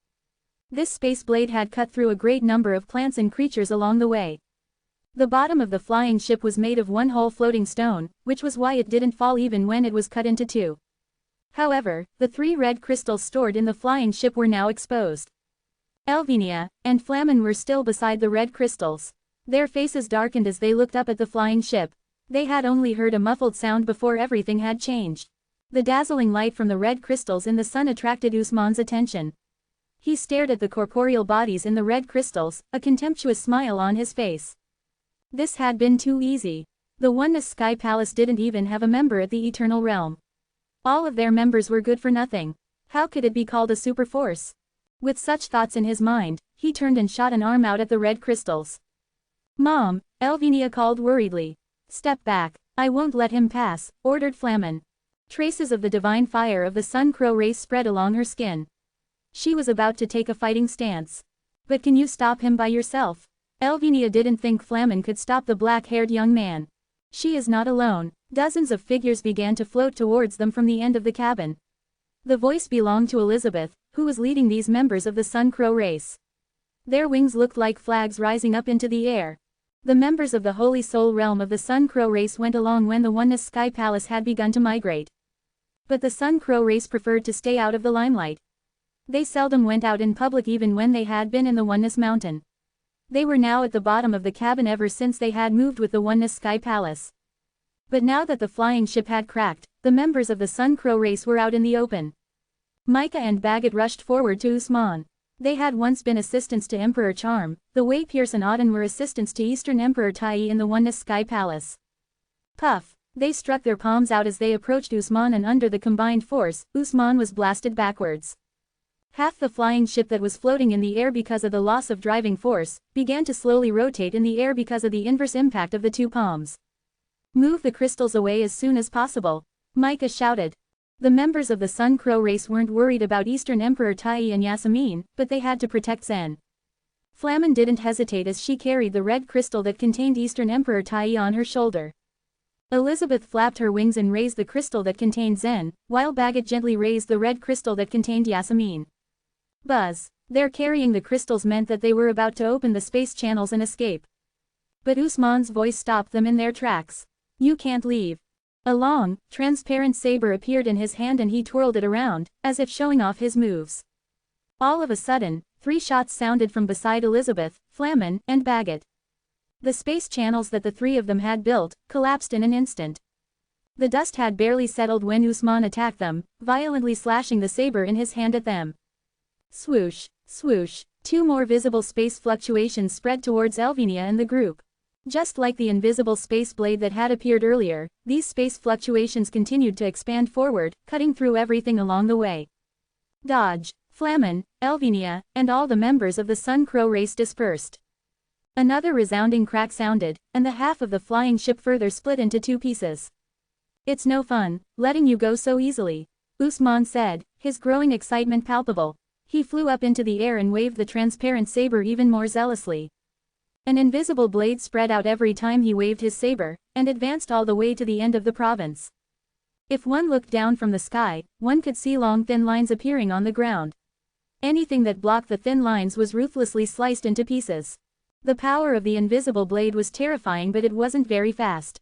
This space blade had cut through a great number of plants and creatures along the way. The bottom of the flying ship was made of one whole floating stone, which was why it didn't fall even when it was cut into two. However, the 3 red crystals stored in the flying ship were now exposed. Elvinia and Flamen were still beside the red crystals. Their faces darkened as they looked up at the flying ship. They had only heard a muffled sound before everything had changed. The dazzling light from the red crystals in the sun attracted Usman's attention. He stared at the corporeal bodies in the red crystals, a contemptuous smile on his face. This had been too easy. The Oneness Sky Palace didn't even have a member at the Eternal Realm. All of their members were good for nothing. How could it be called a super force? With such thoughts in his mind, he turned and shot an arm out at the red crystals. Mom, Elvinia called worriedly. Step back, I won't let him pass, ordered Flamen. Traces of the divine fire of the Sun Crow race spread along her skin. She was about to take a fighting stance. But can you stop him by yourself? Elvinia didn't think Flamen could stop the black-haired young man. She is not alone. Dozens of figures began to float towards them from the end of the cabin. The voice belonged to Elizabeth, who was leading these members of the Sun Crow race. Their wings looked like flags rising up into the air. The members of the Holy Soul realm of the Sun Crow race went along when the Oneness Sky Palace had begun to migrate. But the Sun Crow race preferred to stay out of the limelight. They seldom went out in public even when they had been in the Oneness Mountain. They were now at the bottom of the cabin ever since they had moved with the Oneness Sky Palace. But now that the flying ship had cracked, the members of the Sun Crow race were out in the open. Micah and Bagot rushed forward to Usman. They had once been assistants to Emperor Charm, the way Pierce and Auden were assistants to Eastern Emperor Tai in the Oneness Sky Palace. Puff! They struck their palms out as they approached Usman, and under the combined force, Usman was blasted backwards. Half the flying ship that was floating in the air because of the loss of driving force, began to slowly rotate in the air because of the inverse impact of the two palms. Move the crystals away as soon as possible, Micah shouted. The members of the Sun Crow race weren't worried about Eastern Emperor Tai and Yasmin, but they had to protect Zen. Flamen didn't hesitate as she carried the red crystal that contained Eastern Emperor Tai on her shoulder. Elizabeth flapped her wings and raised the crystal that contained Zen, while Bagot gently raised the red crystal that contained Yasmin. Buzz! Their carrying the crystals meant that they were about to open the space channels and escape. But Usman's voice stopped them in their tracks. You can't leave. A long, transparent saber appeared in his hand and he twirled it around, as if showing off his moves. All of a sudden, 3 shots sounded from beside Elizabeth, Flamen, and Bagot. The space channels that the 3 of them had built, collapsed in an instant. The dust had barely settled when Usman attacked them, violently slashing the saber in his hand at them. Swoosh, swoosh, 2 more visible space fluctuations spread towards Elvinia and the group. Just like the invisible space blade that had appeared earlier, these space fluctuations continued to expand forward, cutting through everything along the way. Dodge, Flamen, Elvinia, and all the members of the Sun Crow race dispersed. Another resounding crack sounded, and the half of the flying ship further split into 2 pieces. It's no fun, letting you go so easily, Usman said, his growing excitement palpable. He flew up into the air and waved the transparent saber even more zealously. An invisible blade spread out every time he waved his saber, and advanced all the way to the end of the province. If one looked down from the sky, one could see long thin lines appearing on the ground. Anything that blocked the thin lines was ruthlessly sliced into pieces. The power of the invisible blade was terrifying, but it wasn't very fast.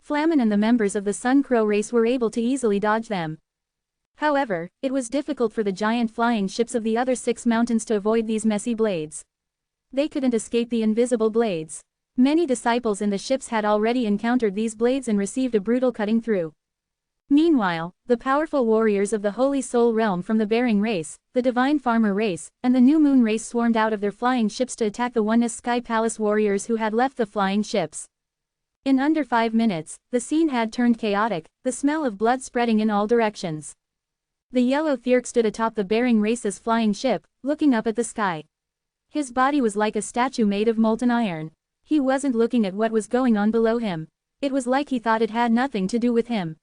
Flamin and the members of the Sun Crow race were able to easily dodge them. However, it was difficult for the giant flying ships of the other 6 mountains to avoid these messy blades. They couldn't escape the invisible blades. Many disciples in the ships had already encountered these blades and received a brutal cutting through. Meanwhile, the powerful warriors of the Holy Soul realm from the Bearing race, the Divine Farmer race, and the New Moon race swarmed out of their flying ships to attack the Oneness Sky Palace warriors who had left the flying ships. In under 5 minutes, the scene had turned chaotic, the smell of blood spreading in all directions. The yellow Thirk stood atop the Bearing race's flying ship, looking up at the sky. His body was like a statue made of molten iron. He wasn't looking at what was going on below him. It was like he thought it had nothing to do with him.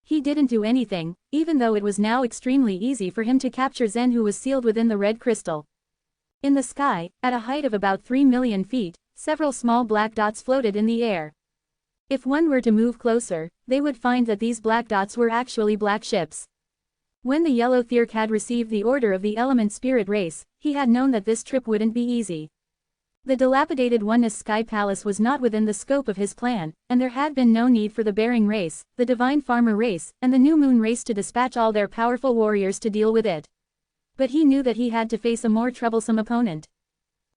He didn't do anything, even though it was now extremely easy for him to capture Zen, who was sealed within the red crystal. In the sky, at a height of about 3 million feet, several small black dots floated in the air. If one were to move closer, they would find that these black dots were actually black ships. When the yellow Thirk had received the order of the Element Spirit race, he had known that this trip wouldn't be easy. The dilapidated Oneness Sky Palace was not within the scope of his plan, and there had been no need for the Bearing race, the Divine Farmer race, and the New Moon race to dispatch all their powerful warriors to deal with it. But he knew that he had to face a more troublesome opponent.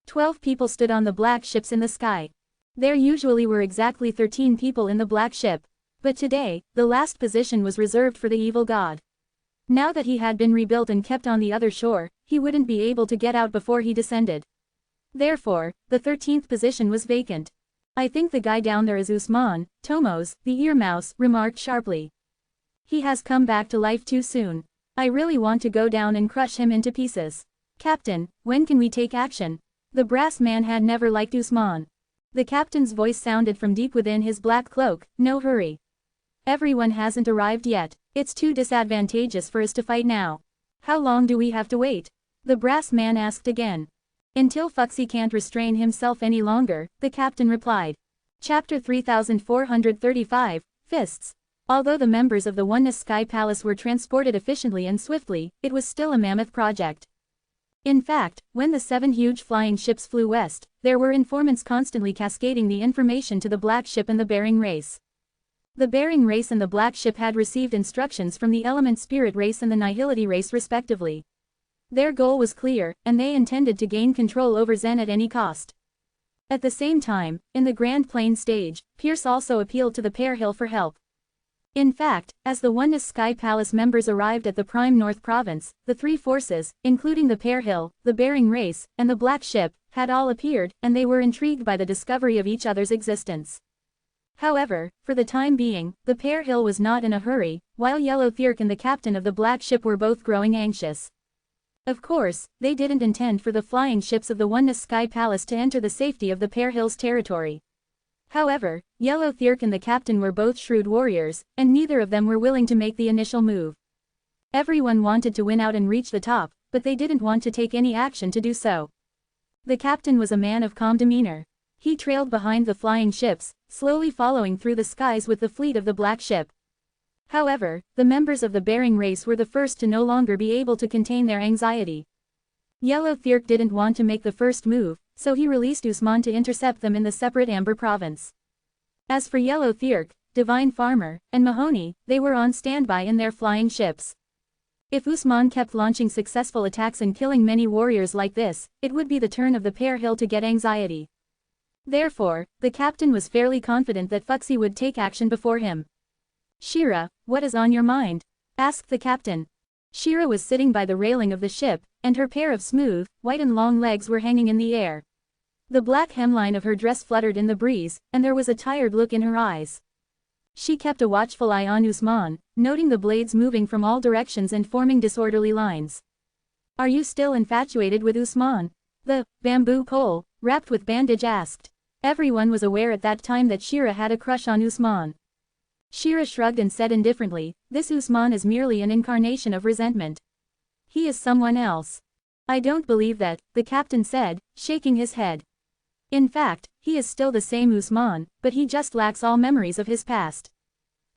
12 people stood on the black ships in the sky. There usually were exactly 13 people in the black ship. But today, the last position was reserved for the evil god. Now that he had been rebuilt and kept on the other shore, he wouldn't be able to get out before he descended. Therefore, the 13th position was vacant. "I think the guy down there is Usman," Tomos, the ear mouse, remarked sharply. "He has come back to life too soon. I really want to go down and crush him into pieces. Captain, when can we take action?" The brass man had never liked Usman. The captain's voice sounded from deep within his black cloak. "No hurry. Everyone hasn't arrived yet. It's too disadvantageous for us to fight now." "How long do we have to wait?" the brass man asked again. "Until Fuxi can't restrain himself any longer," the captain replied. Chapter 3435, Fists. Although the members of the Oneness Sky Palace were transported efficiently and swiftly, it was still a mammoth project. In fact, when the 7 huge flying ships flew west, there were informants constantly cascading the information to the Black Ship and the Bearing race. The Bearing race and the Black Ship had received instructions from the Element Spirit race and the Nihility race respectively. Their goal was clear, and they intended to gain control over Zen at any cost. At the same time, in the Grand Plain stage, Pierce also appealed to the Pearhill for help. In fact, as the Oneness Sky Palace members arrived at the Prime North Province, the 3 forces, including the Pearhill, the Bearing race, and the Black Ship, had all appeared, and they were intrigued by the discovery of each other's existence. However, for the time being, the Pearhill was not in a hurry, while Yellow Thirk and the captain of the Black Ship were both growing anxious. Of course, they didn't intend for the flying ships of the Oneness Sky Palace to enter the safety of the Pearhill's territory. However, Yellow Thirk and the captain were both shrewd warriors, and neither of them were willing to make the initial move. Everyone wanted to win out and reach the top, but they didn't want to take any action to do so. The captain was a man of calm demeanor. He trailed behind the flying ships, slowly following through the skies with the fleet of the Black Ship. However, the members of the Bearing race were the first to no longer be able to contain their anxiety. Yellow Thirk didn't want to make the first move, so he released Usman to intercept them in the separate Amber province. As for Yellow Thirk, Divine Farmer, and Mahoney, they were on standby in their flying ships. If Usman kept launching successful attacks and killing many warriors like this, it would be the turn of the Pearhill to get anxiety. Therefore, the captain was fairly confident that Fuxi would take action before him. "Shira, what is on your mind?" asked the captain. Shira was sitting by the railing of the ship, and her pair of smooth, white and long legs were hanging in the air. The black hemline of her dress fluttered in the breeze, and there was a tired look in her eyes. She kept a watchful eye on Usman, noting the blades moving from all directions and forming disorderly lines. "Are you still infatuated with Usman?" the bamboo pole, wrapped with bandage asked. Everyone was aware at that time that Shira had a crush on Usman. Shira shrugged and said indifferently, "This Usman is merely an incarnation of resentment. He is someone else." "I don't believe that," the captain said, shaking his head. "In fact, he is still the same Usman, but he just lacks all memories of his past."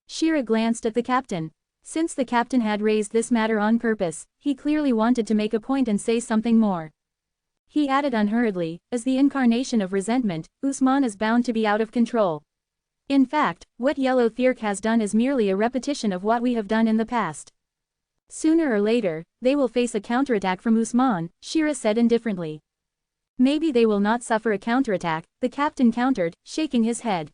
Shira glanced at the captain. Since the captain had raised this matter on purpose, he clearly wanted to make a point and say something more. He added unhurriedly, "As the incarnation of resentment, Usman is bound to be out of control. In fact, what Yellow Thirk has done is merely a repetition of what we have done in the past. Sooner or later, they will face a counterattack from Usman, Shira said indifferently. Maybe they will not suffer a counterattack, the captain countered, shaking his head.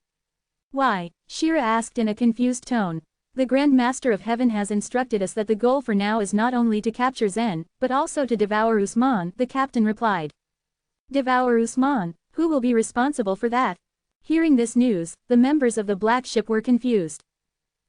Why? Shira asked in a confused tone. The Grand Master of Heaven has instructed us that the goal for now is not only to capture Zen, but also to devour Usman, the captain replied. Devour Usman? Who will be responsible for that? Hearing this news, the members of the Black Ship were confused.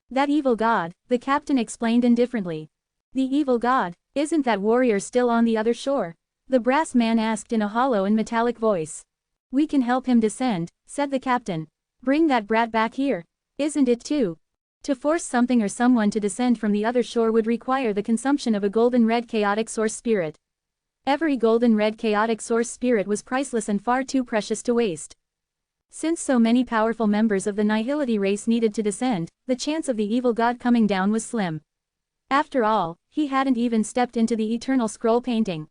That evil god, the captain explained indifferently. The evil god, isn't that warrior still on the other shore? The brass man asked in a hollow and metallic voice. We can help him descend, said the captain. Bring that brat back here. Isn't it too? To force something or someone to descend from the other shore would require the consumption of a golden red chaotic source spirit. Every golden red chaotic source spirit was priceless and far too precious to waste. Since so many powerful members of the Nihility race needed to descend, the chance of the evil god coming down was slim. After all, he hadn't even stepped into the eternal scroll painting.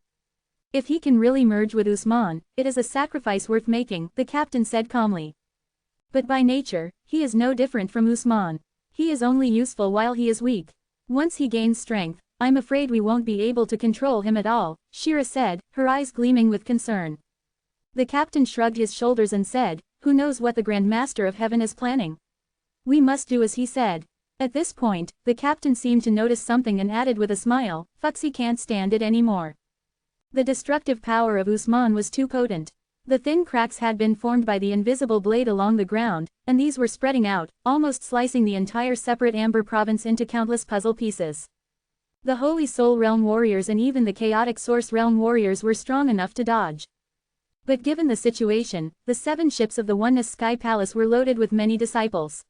If he can really merge with Usman, it is a sacrifice worth making, the captain said calmly. But by nature, he is no different from Usman. He is only useful while he is weak. Once he gains strength, I'm afraid we won't be able to control him at all, Shira said, her eyes gleaming with concern. The captain shrugged his shoulders and said, who knows what the Grand Master of Heaven is planning? We must do as he said. At this point, the captain seemed to notice something and added with a smile, Fuxi can't stand it anymore. The destructive power of Usman was too potent. The thin cracks had been formed by the invisible blade along the ground, and these were spreading out, almost slicing the entire separate Amber province into countless puzzle pieces. The Holy Soul Realm warriors and even the Chaotic Source Realm warriors were strong enough to dodge. But given the situation, the 7 ships of the Oneness Sky Palace were loaded with many disciples.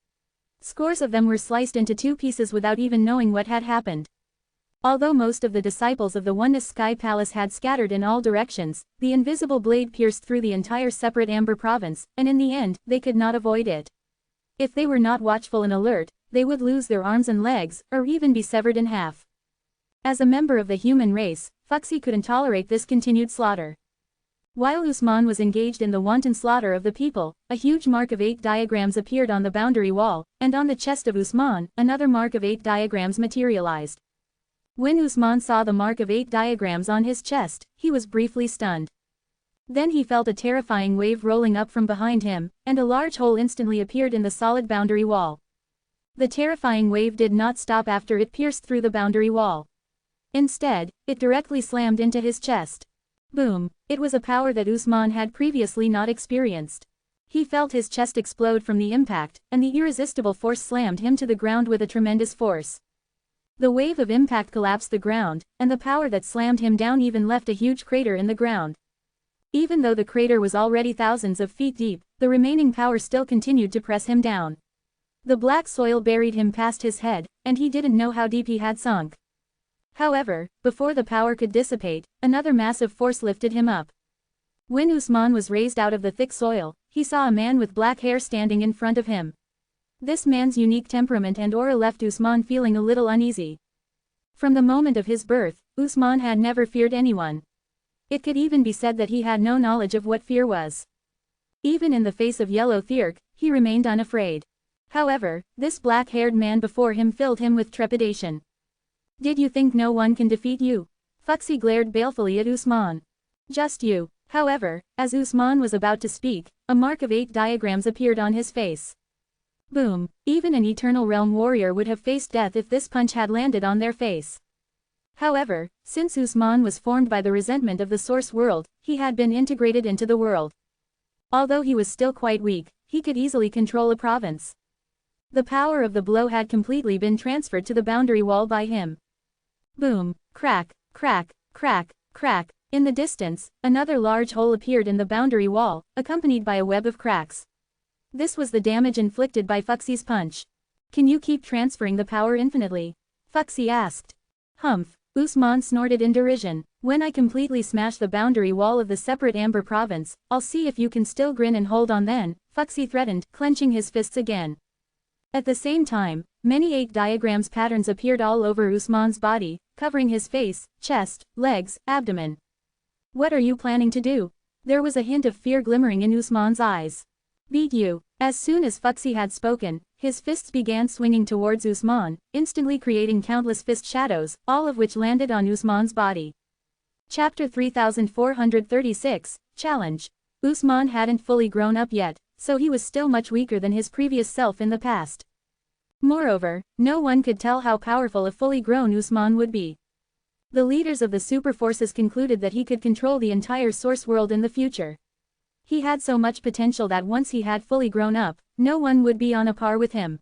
Scores of them were sliced into 2 pieces without even knowing what had happened. Although most of the disciples of the Oneness Sky Palace had scattered in all directions, the invisible blade pierced through the entire separate Amber province, and in the end, they could not avoid it. If they were not watchful and alert, they would lose their arms and legs, or even be severed in half. As a member of the human race, Fuxi couldn't tolerate this continued slaughter. While Usman was engaged in the wanton slaughter of the people, a huge mark of 8 diagrams appeared on the boundary wall, and on the chest of Usman, another mark of 8 diagrams materialized. When Usman saw the mark of 8 diagrams on his chest, he was briefly stunned. Then he felt a terrifying wave rolling up from behind him, and a large hole instantly appeared in the solid boundary wall. The terrifying wave did not stop after it pierced through the boundary wall. Instead, it directly slammed into his chest. Boom! It was a power that Usman had previously not experienced. He felt his chest explode from the impact, and the irresistible force slammed him to the ground with a tremendous force. The wave of impact collapsed the ground, and the power that slammed him down even left a huge crater in the ground. Even though the crater was already thousands of feet deep, the remaining power still continued to press him down. The black soil buried him past his head, and he didn't know how deep he had sunk. However, before the power could dissipate, another massive force lifted him up. When Usman was raised out of the thick soil, he saw a man with black hair standing in front of him. This man's unique temperament and aura left Usman feeling a little uneasy. From the moment of his birth, Usman had never feared anyone. It could even be said that he had no knowledge of what fear was. Even in the face of Yellow Thirk, he remained unafraid. However, this black-haired man before him filled him with trepidation. Did you think no one can defeat you? Fuxi glared balefully at Usman. Just you. However, as Usman was about to speak, a mark of 8 diagrams appeared on his face. Boom! Even an Eternal Realm warrior would have faced death if this punch had landed on their face. However, since Usman was formed by the resentment of the Source World, he had been integrated into the world. Although he was still quite weak, he could easily control a province. The power of the blow had completely been transferred to the boundary wall by him. Boom! Crack! Crack! Crack! Crack! In the distance, another large hole appeared in the boundary wall, accompanied by a web of cracks. This was the damage inflicted by Fuxi's punch. Can you keep transferring the power infinitely? Fuxi asked. Humph! Usman snorted in derision. When I completely smash the boundary wall of the separate Amber province, I'll see if you can still grin and hold on then, Fuxi threatened, clenching his fists again. At the same time, many 8 diagrams patterns appeared all over Usman's body, covering his face, chest, legs, abdomen. What are you planning to do? There was a hint of fear glimmering in Usman's eyes. Beat you. As soon as Fuxi had spoken, his fists began swinging towards Usman, instantly creating countless fist shadows, all of which landed on Usman's body. Chapter 3436, Challenge. Usman hadn't fully grown up yet, so he was still much weaker than his previous self in the past. Moreover, no one could tell how powerful a fully grown Usman would be. The leaders of the super forces concluded that he could control the entire source world in the future. He had so much potential that once he had fully grown up, no one would be on a par with him.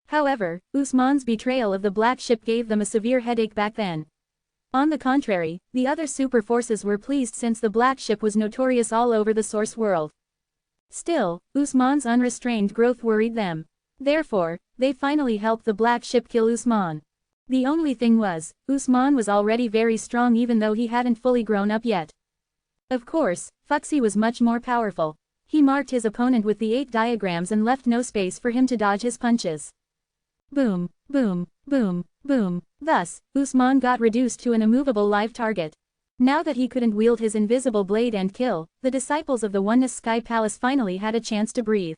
However, Usman's betrayal of the black ship gave them a severe headache back then. On the contrary, the other super forces were pleased since the black ship was notorious all over the source world. Still, Usman's unrestrained growth worried them. Therefore, they finally helped the black ship kill Usman. The only thing was, Usman was already very strong even though he hadn't fully grown up yet. Of course, Fuxi was much more powerful. He marked his opponent with the 8 diagrams and left no space for him to dodge his punches. Boom, boom, boom, boom. Thus, Usman got reduced to an immovable live target. Now that he couldn't wield his invisible blade and kill, the disciples of the Oneness Sky Palace finally had a chance to breathe.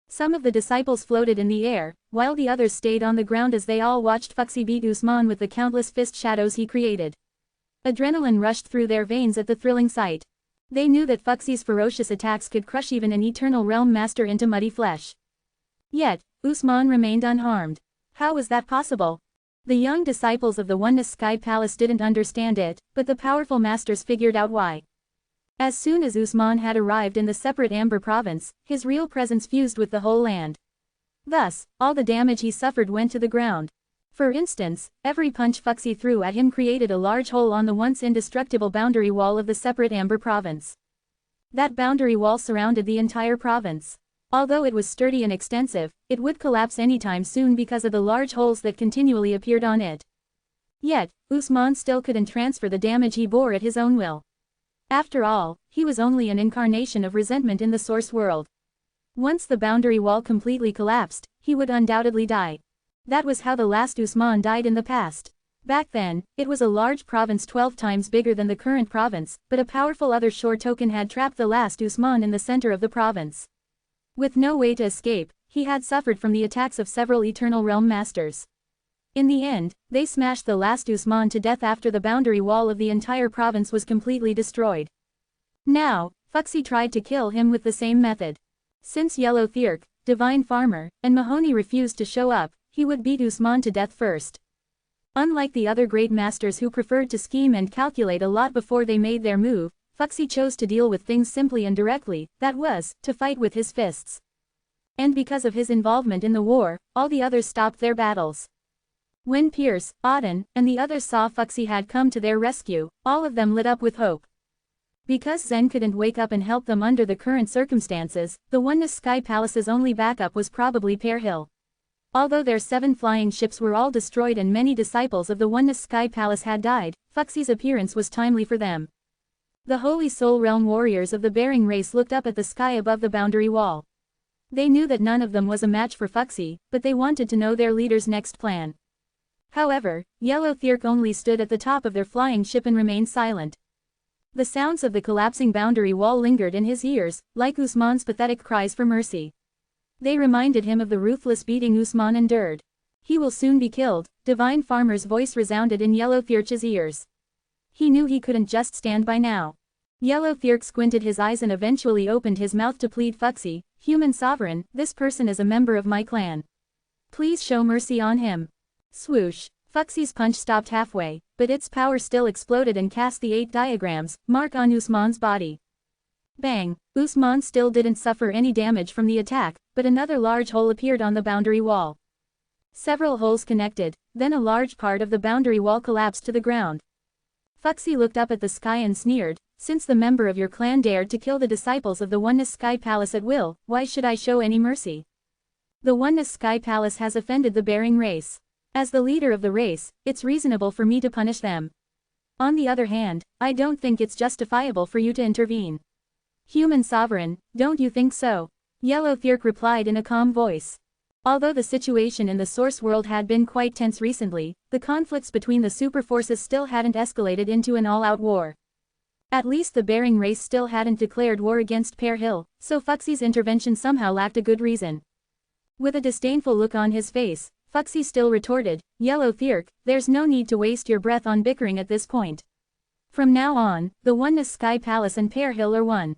Some of the disciples floated in the air, while the others stayed on the ground as they all watched Fuxi beat Usman with the countless fist shadows he created. Adrenaline rushed through their veins at the thrilling sight. They knew that Fuxi's ferocious attacks could crush even an Eternal Realm Master into muddy flesh. Yet, Usman remained unharmed. How was that possible? The young disciples of the Oneness Sky Palace didn't understand it, but the powerful masters figured out why. As soon as Usman had arrived in the separate Amber province, his real presence fused with the whole land. Thus, all the damage he suffered went to the ground. For instance, every punch Fuxi threw at him created a large hole on the once indestructible boundary wall of the separate Amber province. That boundary wall surrounded the entire province. Although it was sturdy and extensive, it would collapse anytime soon because of the large holes that continually appeared on it. Yet, Usman still couldn't transfer the damage he bore at his own will. After all, he was only an incarnation of resentment in the source world. Once the boundary wall completely collapsed, he would undoubtedly die. That was how the last Usman died in the past. Back then, it was a large province 12 times bigger than the current province, but a powerful other shore token had trapped the last Usman in the center of the province. With no way to escape, he had suffered from the attacks of several Eternal Realm Masters. In the end, they smashed the last Usman to death after the boundary wall of the entire province was completely destroyed. Now, Fuxi tried to kill him with the same method. Since Yellow Thirk, Divine Farmer, and Mahoney refused to show up, he would beat Usman to death first. Unlike the other great masters who preferred to scheme and calculate a lot before they made their move, Fuxi chose to deal with things simply and directly, that was, to fight with his fists. And because of his involvement in the war, all the others stopped their battles. When Pierce, Auden, and the others saw Fuxi had come to their rescue, all of them lit up with hope. Because Zen couldn't wake up and help them under the current circumstances, the Oneness Sky Palace's only backup was probably Pear Hill. Although their 7 flying ships were all destroyed and many disciples of the Oneness Sky Palace had died, Fuxi's appearance was timely for them. The Holy Soul Realm warriors of the Bearing race looked up at the sky above the boundary wall. They knew that none of them was a match for Fuxi, but they wanted to know their leader's next plan. However, Yellow Thirk only stood at the top of their flying ship and remained silent. The sounds of the collapsing boundary wall lingered in his ears, like Usman's pathetic cries for mercy. They reminded him of the ruthless beating Usman endured. He will soon be killed, Divine Farmer's voice resounded in Yellow Thirk's ears. He knew he couldn't just stand by now. Yellow Thirk squinted his eyes and eventually opened his mouth to plead. Fuxi, human sovereign, this person is a member of my clan. Please show mercy on him. Swoosh. Fuxi's punch stopped halfway, but its power still exploded and cast the 8 diagrams, mark on Usman's body. Bang! Usman still didn't suffer any damage from the attack, but another large hole appeared on the boundary wall. Several holes connected, then a large part of the boundary wall collapsed to the ground. Fuxi looked up at the sky and sneered, since the member of your clan dared to kill the disciples of the Oneness Sky Palace at will, why should I show any mercy? The Oneness Sky Palace has offended the Bearing race. As the leader of the race, it's reasonable for me to punish them. On the other hand, I don't think it's justifiable for you to intervene. Human sovereign, don't you think so? Yellow Thirk replied in a calm voice. Although the situation in the source world had been quite tense recently, the conflicts between the super forces still hadn't escalated into an all-out war. At least the Bering race still hadn't declared war against Pear Hill, so Fuxie's intervention somehow lacked a good reason. With a disdainful look on his face, Fuxie still retorted, "Yellow Thirk, there's no need to waste your breath on bickering at this point. From now on, the Oneness Sky Palace and Pear Hill are one.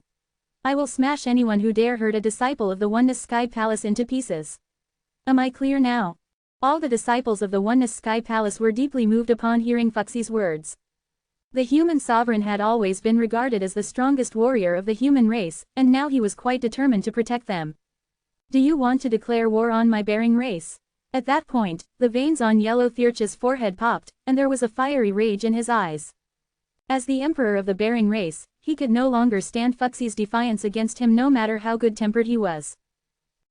I will smash anyone who dare hurt a disciple of the Oneness Sky Palace into pieces. Am I clear now?" All the disciples of the Oneness Sky Palace were deeply moved upon hearing Fuxie's words. The human sovereign had always been regarded as the strongest warrior of the human race, and now he was quite determined to protect them. "Do you want to declare war on my Bering race?" At that point, the veins on Yellow Thirch's forehead popped, and there was a fiery rage in his eyes. As the emperor of the Bering race, he could no longer stand Fuxie's defiance against him no matter how good-tempered he was.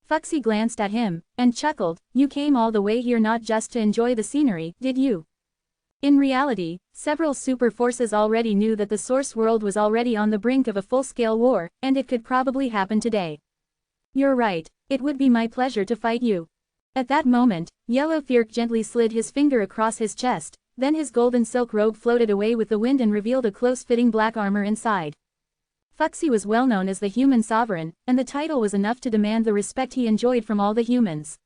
Fuxie glanced at him, and chuckled, "You came all the way here not just to enjoy the scenery, did you?" In reality, several super forces already knew that the Source World was already on the brink of a full-scale war, and it could probably happen today. "You're right, it would be my pleasure to fight you." At that moment, Yellow Thirk gently slid his finger across his chest, then his golden silk robe floated away with the wind and revealed a close-fitting black armor inside. Fuxie was well known as the human sovereign, and the title was enough to demand the respect he enjoyed from all the humans.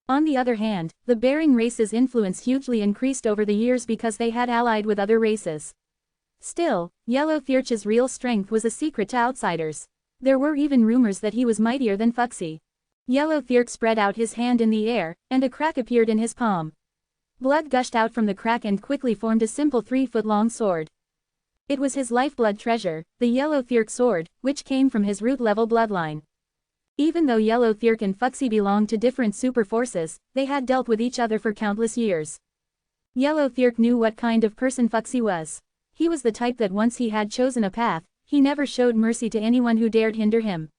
On the other hand, the Bering race's influence hugely increased over the years because they had allied with other races. Still, Yellow Thirch's real strength was a secret to outsiders. There were even rumors that he was mightier than Fuxie. Yellow Thirk spread out his hand in the air, and a crack appeared in his palm. Blood gushed out from the crack and quickly formed a simple 3-foot-long sword. It was his lifeblood treasure, the Yellow Thirk sword, which came from his root-level bloodline. Even though Yellow Thirk and Fuxie belonged to different super forces, they had dealt with each other for countless years. Yellow Thirk knew what kind of person Fuxie was. He was the type that once he had chosen a path, he never showed mercy to anyone who dared hinder him.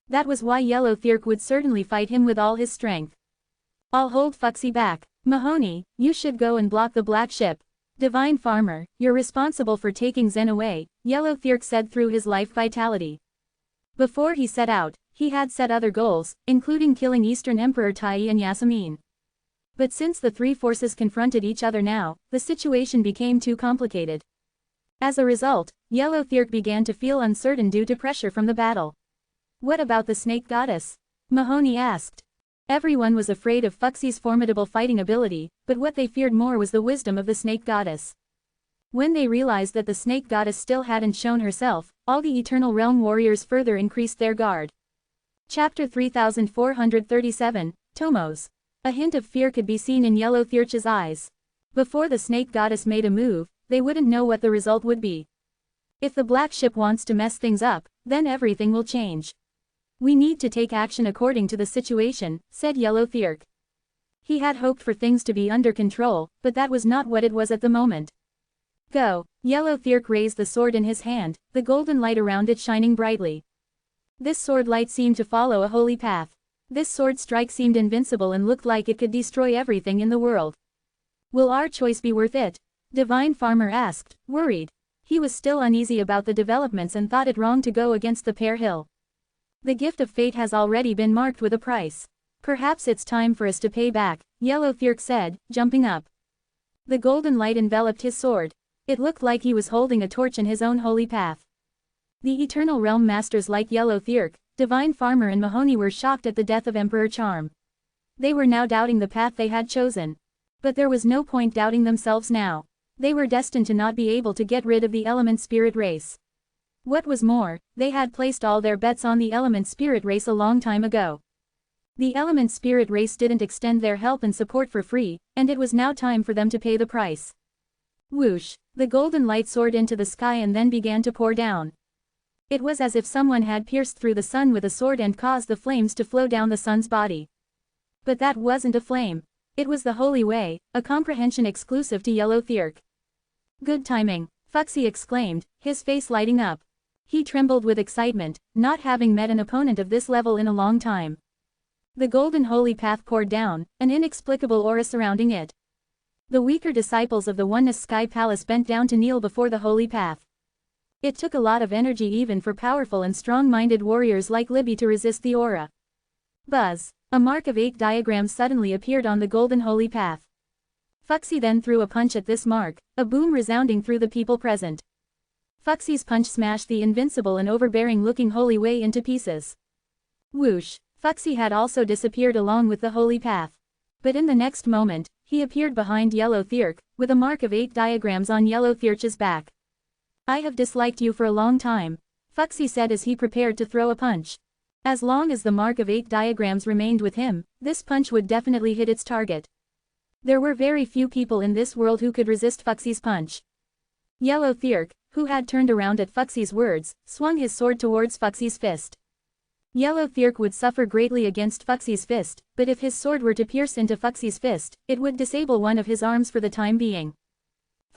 That was why Yellow Thirk would certainly fight him with all his strength. "I'll hold Fuxie back. Mahoney, you should go and block the black ship. Divine Farmer, you're responsible for taking Zen away," Yellow Thirk said through his life vitality. Before he set out, he had set other goals, including killing Eastern Emperor Tai and Yasmin. But since the three forces confronted each other now, the situation became too complicated. As a result, Yellow Thirk began to feel uncertain due to pressure from the battle. "What about the Snake Goddess?" Mahoney asked. Everyone was afraid of Fuxie's formidable fighting ability, but what they feared more was the wisdom of the Snake Goddess. When they realized that the Snake Goddess still hadn't shown herself, all the Eternal Realm warriors further increased their guard. Chapter 3437, Tomos. A hint of fear could be seen in Yellow Thirch's eyes. Before the Snake Goddess made a move, they wouldn't know what the result would be. If the black ship wants to mess things up, then everything will change. "We need to take action according to the situation," said Yellow Thirk. He had hoped for things to be under control, but that was not what it was at the moment. "Go." Yellow Thirk raised the sword in his hand, the golden light around it shining brightly. This sword light seemed to follow a holy path. This sword strike seemed invincible and looked like it could destroy everything in the world. "Will our choice be worth it?" Divine Farmer asked, worried. He was still uneasy about the developments and thought it wrong to go against the Pear Hill. "The gift of fate has already been marked with a price. Perhaps it's time for us to pay back," Yellow Thirk said, jumping up. The golden light enveloped his sword. It looked like he was holding a torch in his own holy path. The Eternal Realm masters like Yellow Thirk, Divine Farmer and Mahoney were shocked at the death of Emperor Charm. They were now doubting the path they had chosen. But there was no point doubting themselves now. They were destined to not be able to get rid of the Element Spirit race. What was more, they had placed all their bets on the Element Spirit race a long time ago. The Element Spirit race didn't extend their help and support for free, and it was now time for them to pay the price. Whoosh! The golden light soared into the sky and then began to pour down. It was as if someone had pierced through the sun with a sword and caused the flames to flow down the sun's body. But that wasn't a flame. It was the Holy Way, a comprehension exclusive to Yellow Thirk. "Good timing," Fuxie exclaimed, his face lighting up. He trembled with excitement, not having met an opponent of this level in a long time. The golden holy path poured down, an inexplicable aura surrounding it. The weaker disciples of the Oneness Sky Palace bent down to kneel before the holy path. It took a lot of energy even for powerful and strong-minded warriors like Libby to resist the aura. Buzz! A mark of 8 diagrams suddenly appeared on the golden holy path. Fuxie then threw a punch at this mark, a boom resounding through the people present. Fuxie's punch smashed the invincible and overbearing-looking holy way into pieces. Whoosh! Fuxie had also disappeared along with the holy path. But in the next moment, he appeared behind Yellow Thirk, with a mark of 8 diagrams on Yellow Thirch's back. "I have disliked you for a long time," Fuxie said as he prepared to throw a punch. As long as the mark of 8 diagrams remained with him, this punch would definitely hit its target. There were very few people in this world who could resist Fuxie's punch. Yellow Thirk, who had turned around at Fuxie's words, swung his sword towards Fuxie's fist. Yellow Thirk would suffer greatly against Fuxie's fist, but if his sword were to pierce into Fuxie's fist, it would disable one of his arms for the time being.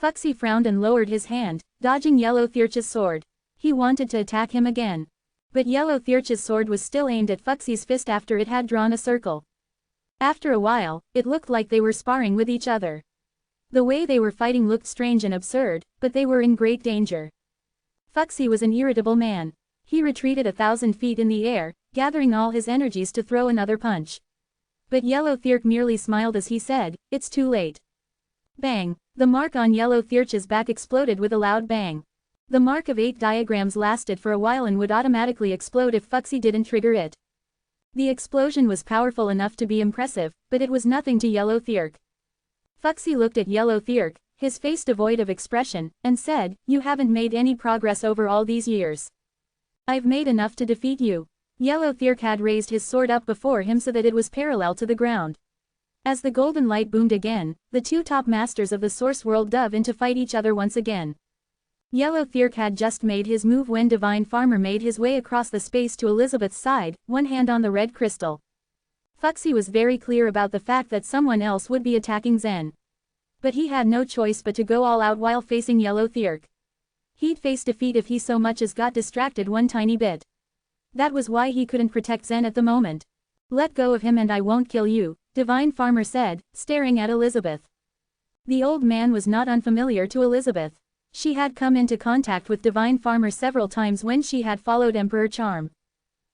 Fuxie frowned and lowered his hand, dodging Yellow Thirch's sword. He wanted to attack him again. But Yellow Thirch's sword was still aimed at Fuxie's fist after it had drawn a circle. After a while, it looked like they were sparring with each other. The way they were fighting looked strange and absurd, but they were in great danger. Fuxie was an irritable man. He retreated 1,000 feet in the air, gathering all his energies to throw another punch. But Yellow Thirk merely smiled as he said, "It's too late." Bang! The mark on Yellow Thirch's back exploded with a loud bang. The mark of 8 diagrams lasted for a while and would automatically explode if Fuxie didn't trigger it. The explosion was powerful enough to be impressive, but it was nothing to Yellow Thirk. Fuxie looked at Yellow Thirk, his face devoid of expression, and said, "You haven't made any progress over all these years. I've made enough to defeat you." Yellow Thirk had raised his sword up before him so that it was parallel to the ground. As the golden light boomed again, the 2 top masters of the source world dove in to fight each other once again. Yellow Thirk had just made his move when Divine Farmer made his way across the space to Elizabeth's side, one hand on the red crystal. Fuxie was very clear about the fact that someone else would be attacking Zen. But he had no choice but to go all out while facing Yellow Thirk. He'd face defeat if he so much as got distracted one tiny bit. That was why he couldn't protect Zen at the moment. "Let go of him and I won't kill you," Divine Farmer said, staring at Elizabeth. The old man was not unfamiliar to Elizabeth. She had come into contact with Divine Farmer several times when she had followed Emperor Charm.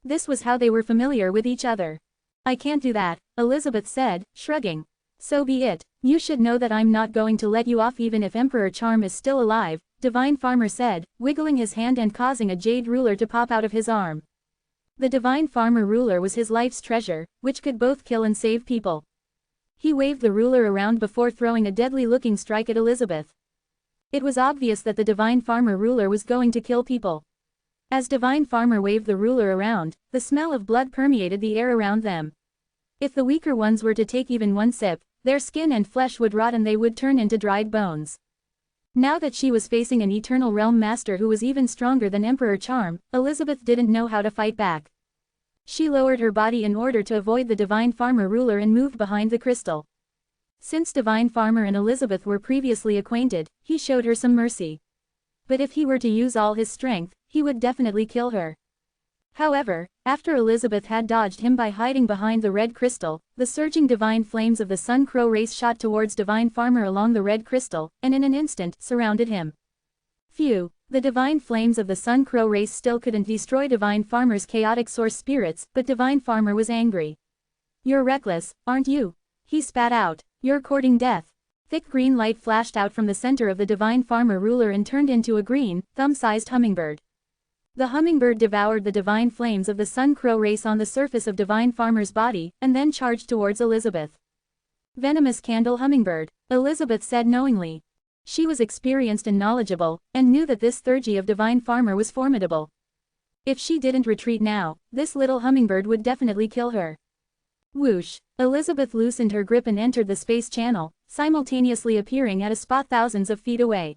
This was how they were familiar with each other. "I can't do that," Elizabeth said, shrugging. "So be it. You should know that I'm not going to let you off even if Emperor Charm is still alive," Divine Farmer said, wiggling his hand and causing a jade ruler to pop out of his arm. The Divine Farmer ruler was his life's treasure, which could both kill and save people. He waved the ruler around before throwing a deadly-looking strike at Elizabeth. It was obvious that the Divine Farmer ruler was going to kill people. As Divine Farmer waved the ruler around, the smell of blood permeated the air around them. If the weaker ones were to take even one sip, their skin and flesh would rot and they would turn into dried bones. Now that she was facing an Eternal Realm Master who was even stronger than Emperor Charm, Elizabeth didn't know how to fight back. She lowered her body in order to avoid the Divine Farmer ruler and moved behind the crystal. Since Divine Farmer and Elizabeth were previously acquainted, he showed her some mercy. But if he were to use all his strength, he would definitely kill her. However, after Elizabeth had dodged him by hiding behind the red crystal, the surging divine flames of the Sun Crow race shot towards Divine Farmer along the red crystal, and in an instant, surrounded him. Phew, the divine flames of the Sun Crow race still couldn't destroy Divine Farmer's chaotic source spirits, but Divine Farmer was angry. "You're reckless, aren't you?" he spat out. "You're courting death." Thick green light flashed out from the center of the Divine Farmer ruler and turned into a green, thumb-sized hummingbird. The hummingbird devoured the divine flames of the Sun Crow race on the surface of Divine Farmer's body, and then charged towards Elizabeth. "Venomous candle hummingbird," Elizabeth said knowingly. She was experienced and knowledgeable, and knew that this Thurgy of Divine Farmer was formidable. If she didn't retreat now, this little hummingbird would definitely kill her. Whoosh! Elizabeth loosened her grip and entered the space channel, simultaneously appearing at a spot thousands of feet away.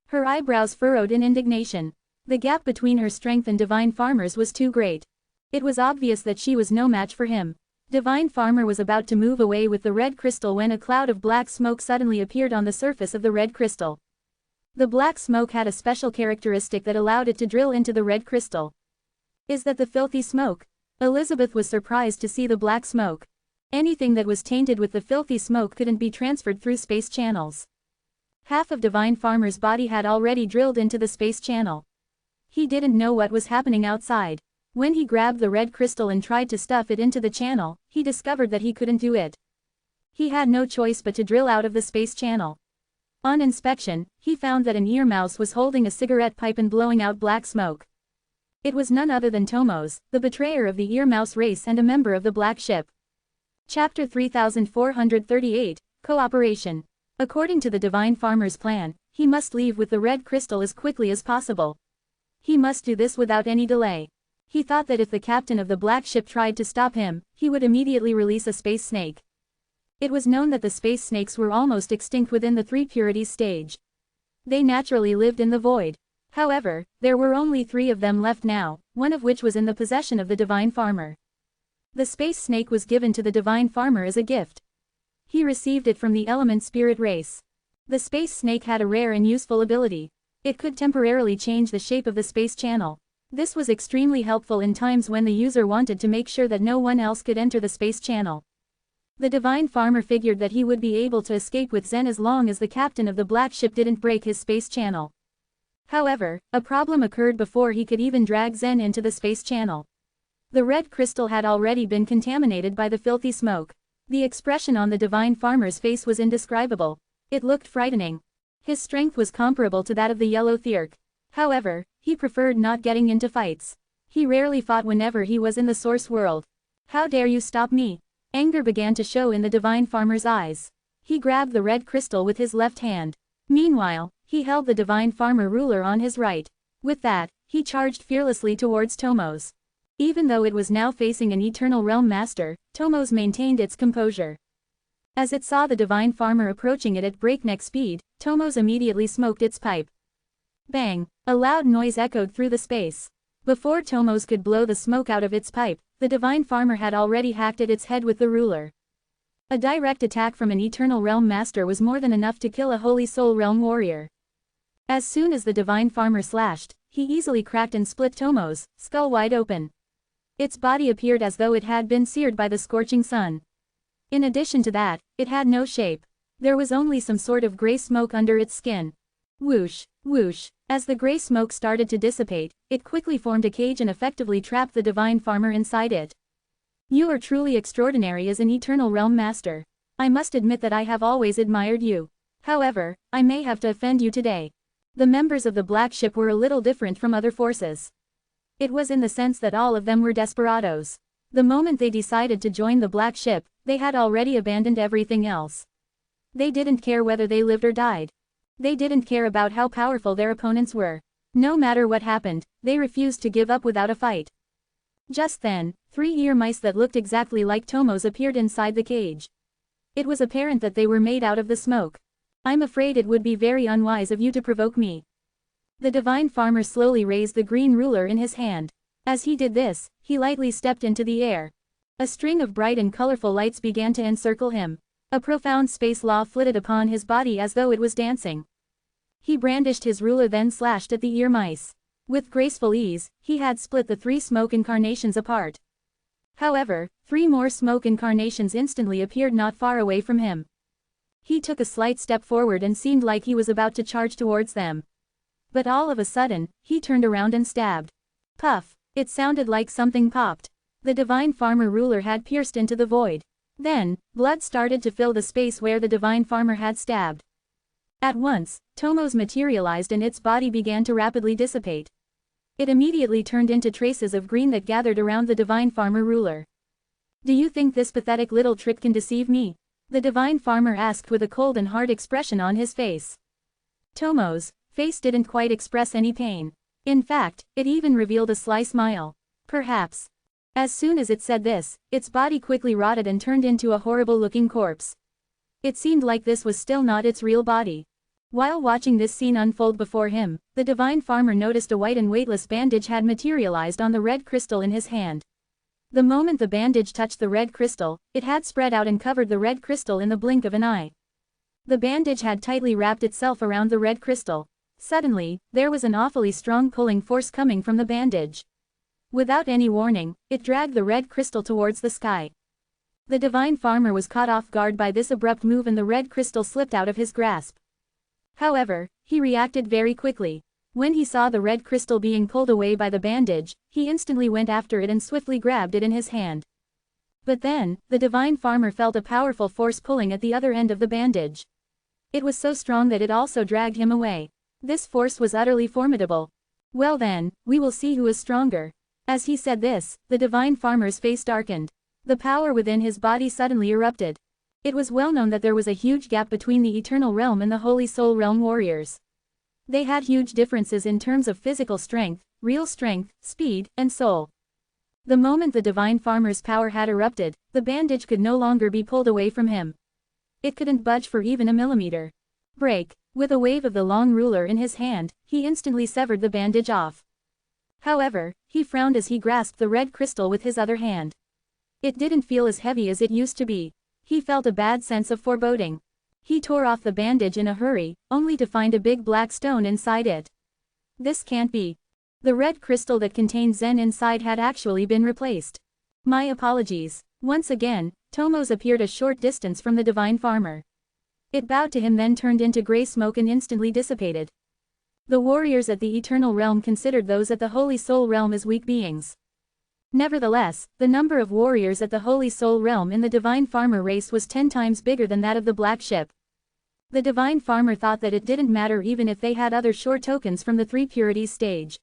Her eyebrows furrowed in indignation. The gap between her strength and Divine Farmer's was too great. It was obvious that she was no match for him. Divine Farmer was about to move away with the red crystal when a cloud of black smoke suddenly appeared on the surface of the red crystal. The black smoke had a special characteristic that allowed it to drill into the red crystal. "Is that the filthy smoke?" Elizabeth was surprised to see the black smoke. Anything that was tainted with the filthy smoke couldn't be transferred through space channels. Half of Divine Farmer's body had already drilled into the space channel. He didn't know what was happening outside. When he grabbed the red crystal and tried to stuff it into the channel, he discovered that he couldn't do it. He had no choice but to drill out of the space channel. On inspection, he found that an ear mouse was holding a cigarette pipe and blowing out black smoke. It was none other than Tomos, the betrayer of the ear mouse race and a member of the Black Ship. Chapter 3438, Cooperation. According to the Divine Farmer's plan, he must leave with the red crystal as quickly as possible. He must do this without any delay. He thought that if the captain of the Black Ship tried to stop him, he would immediately release a space snake. It was known that the space snakes were almost extinct within the 3 purities stage. They naturally lived in the void. However, there were only 3 of them left now, one of which was in the possession of the Divine Farmer. The space snake was given to the Divine Farmer as a gift. He received it from the element spirit race. The space snake had a rare and useful ability. It could temporarily change the shape of the space channel. This was extremely helpful in times when the user wanted to make sure that no one else could enter the space channel. The Divine Farmer figured that he would be able to escape with Zen as long as the captain of the Black Ship didn't break his space channel. However, a problem occurred before he could even drag Zen into the space channel. The red crystal had already been contaminated by the filthy smoke. The expression on the Divine Farmer's face was indescribable. It looked frightening. His strength was comparable to that of the yellow Thirk. However, he preferred not getting into fights. He rarely fought whenever he was in the source world. "How dare you stop me?" Anger began to show in the Divine Farmer's eyes. He grabbed the red crystal with his left hand. Meanwhile, he held the Divine Farmer ruler on his right. With that, he charged fearlessly towards Tomos. Even though it was now facing an Eternal Realm Master, Tomos maintained its composure. As it saw the Divine Farmer approaching it at breakneck speed, Tomos immediately smoked its pipe. Bang! A loud noise echoed through the space. Before Tomos could blow the smoke out of its pipe, the Divine Farmer had already hacked at its head with the ruler. A direct attack from an Eternal Realm Master was more than enough to kill a Holy Soul Realm warrior. As soon as the Divine Farmer slashed, he easily cracked and split Tomos, skull wide open. Its body appeared as though it had been seared by the scorching sun. In addition to that, it had no shape. There was only some sort of gray smoke under its skin. Whoosh, whoosh. As the gray smoke started to dissipate, it quickly formed a cage and effectively trapped the Divine Farmer inside it. "You are truly extraordinary as an Eternal Realm Master. I must admit that I have always admired you. However, I may have to offend you today." The members of the Black Ship were a little different from other forces. It was in the sense that all of them were desperados. The moment they decided to join the Black Ship, they had already abandoned everything else. They didn't care whether they lived or died. They didn't care about how powerful their opponents were. No matter what happened, they refused to give up without a fight. Just then, 3 ear mice that looked exactly like Tomos appeared inside the cage. It was apparent that they were made out of the smoke. "I'm afraid it would be very unwise of you to provoke me." The Divine Farmer slowly raised the green ruler in his hand. As he did this, he lightly stepped into the air. A string of bright and colorful lights began to encircle him. A profound space law flitted upon his body as though it was dancing. He brandished his ruler then slashed at the ear mice. With graceful ease, he had split the 3 smoke incarnations apart. However, 3 more smoke incarnations instantly appeared not far away from him. He took a slight step forward and seemed like he was about to charge towards them. But all of a sudden, he turned around and stabbed. Puff! It sounded like something popped. The Divine Farmer ruler had pierced into the void. Then, blood started to fill the space where the Divine Farmer had stabbed. At once, Tomos materialized and its body began to rapidly dissipate. It immediately turned into traces of green that gathered around the Divine Farmer ruler. "Do you think this pathetic little trick can deceive me?" the Divine Farmer asked with a cold and hard expression on his face. Tomos' face didn't quite express any pain. In fact, it even revealed a sly smile. "Perhaps." As soon as it said this, its body quickly rotted and turned into a horrible-looking corpse. It seemed like this was still not its real body. While watching this scene unfold before him, the Divine Farmer noticed a white and weightless bandage had materialized on the red crystal in his hand. The moment the bandage touched the red crystal, it had spread out and covered the red crystal in the blink of an eye. The bandage had tightly wrapped itself around the red crystal. Suddenly, there was an awfully strong pulling force coming from the bandage. Without any warning, it dragged the red crystal towards the sky. The Divine Farmer was caught off guard by this abrupt move and the red crystal slipped out of his grasp. However, he reacted very quickly. When he saw the red crystal being pulled away by the bandage, he instantly went after it and swiftly grabbed it in his hand. But then, the Divine Farmer felt a powerful force pulling at the other end of the bandage. It was so strong that it also dragged him away. This force was utterly formidable. Well then, we will see who is stronger. As he said this, the divine farmer's face darkened. The power within his body suddenly erupted. It was well known that there was a huge gap between the Eternal Realm and the Holy Soul Realm warriors. They had huge differences in terms of physical strength, real strength, speed, and soul. The moment the divine farmer's power had erupted, the bandage could no longer be pulled away from him. It couldn't budge for even a millimeter. Break. With a wave of the long ruler in his hand, he instantly severed the bandage off. However, he frowned as he grasped the red crystal with his other hand. It didn't feel as heavy as it used to be. He felt a bad sense of foreboding. He tore off the bandage in a hurry, only to find a big black stone inside it. This can't be. The red crystal that contained Zen inside had actually been replaced. My apologies. Once again, Tomos appeared a short distance from the divine farmer. It bowed to him, then turned into gray smoke and instantly dissipated. The warriors at the Eternal Realm considered those at the Holy Soul Realm as weak beings. Nevertheless, the number of warriors at the Holy Soul Realm in the Divine Farmer race was 10 times bigger than that of the Black Ship. The Divine Farmer thought that it didn't matter even if they had other shore tokens from the 3 Purities stage.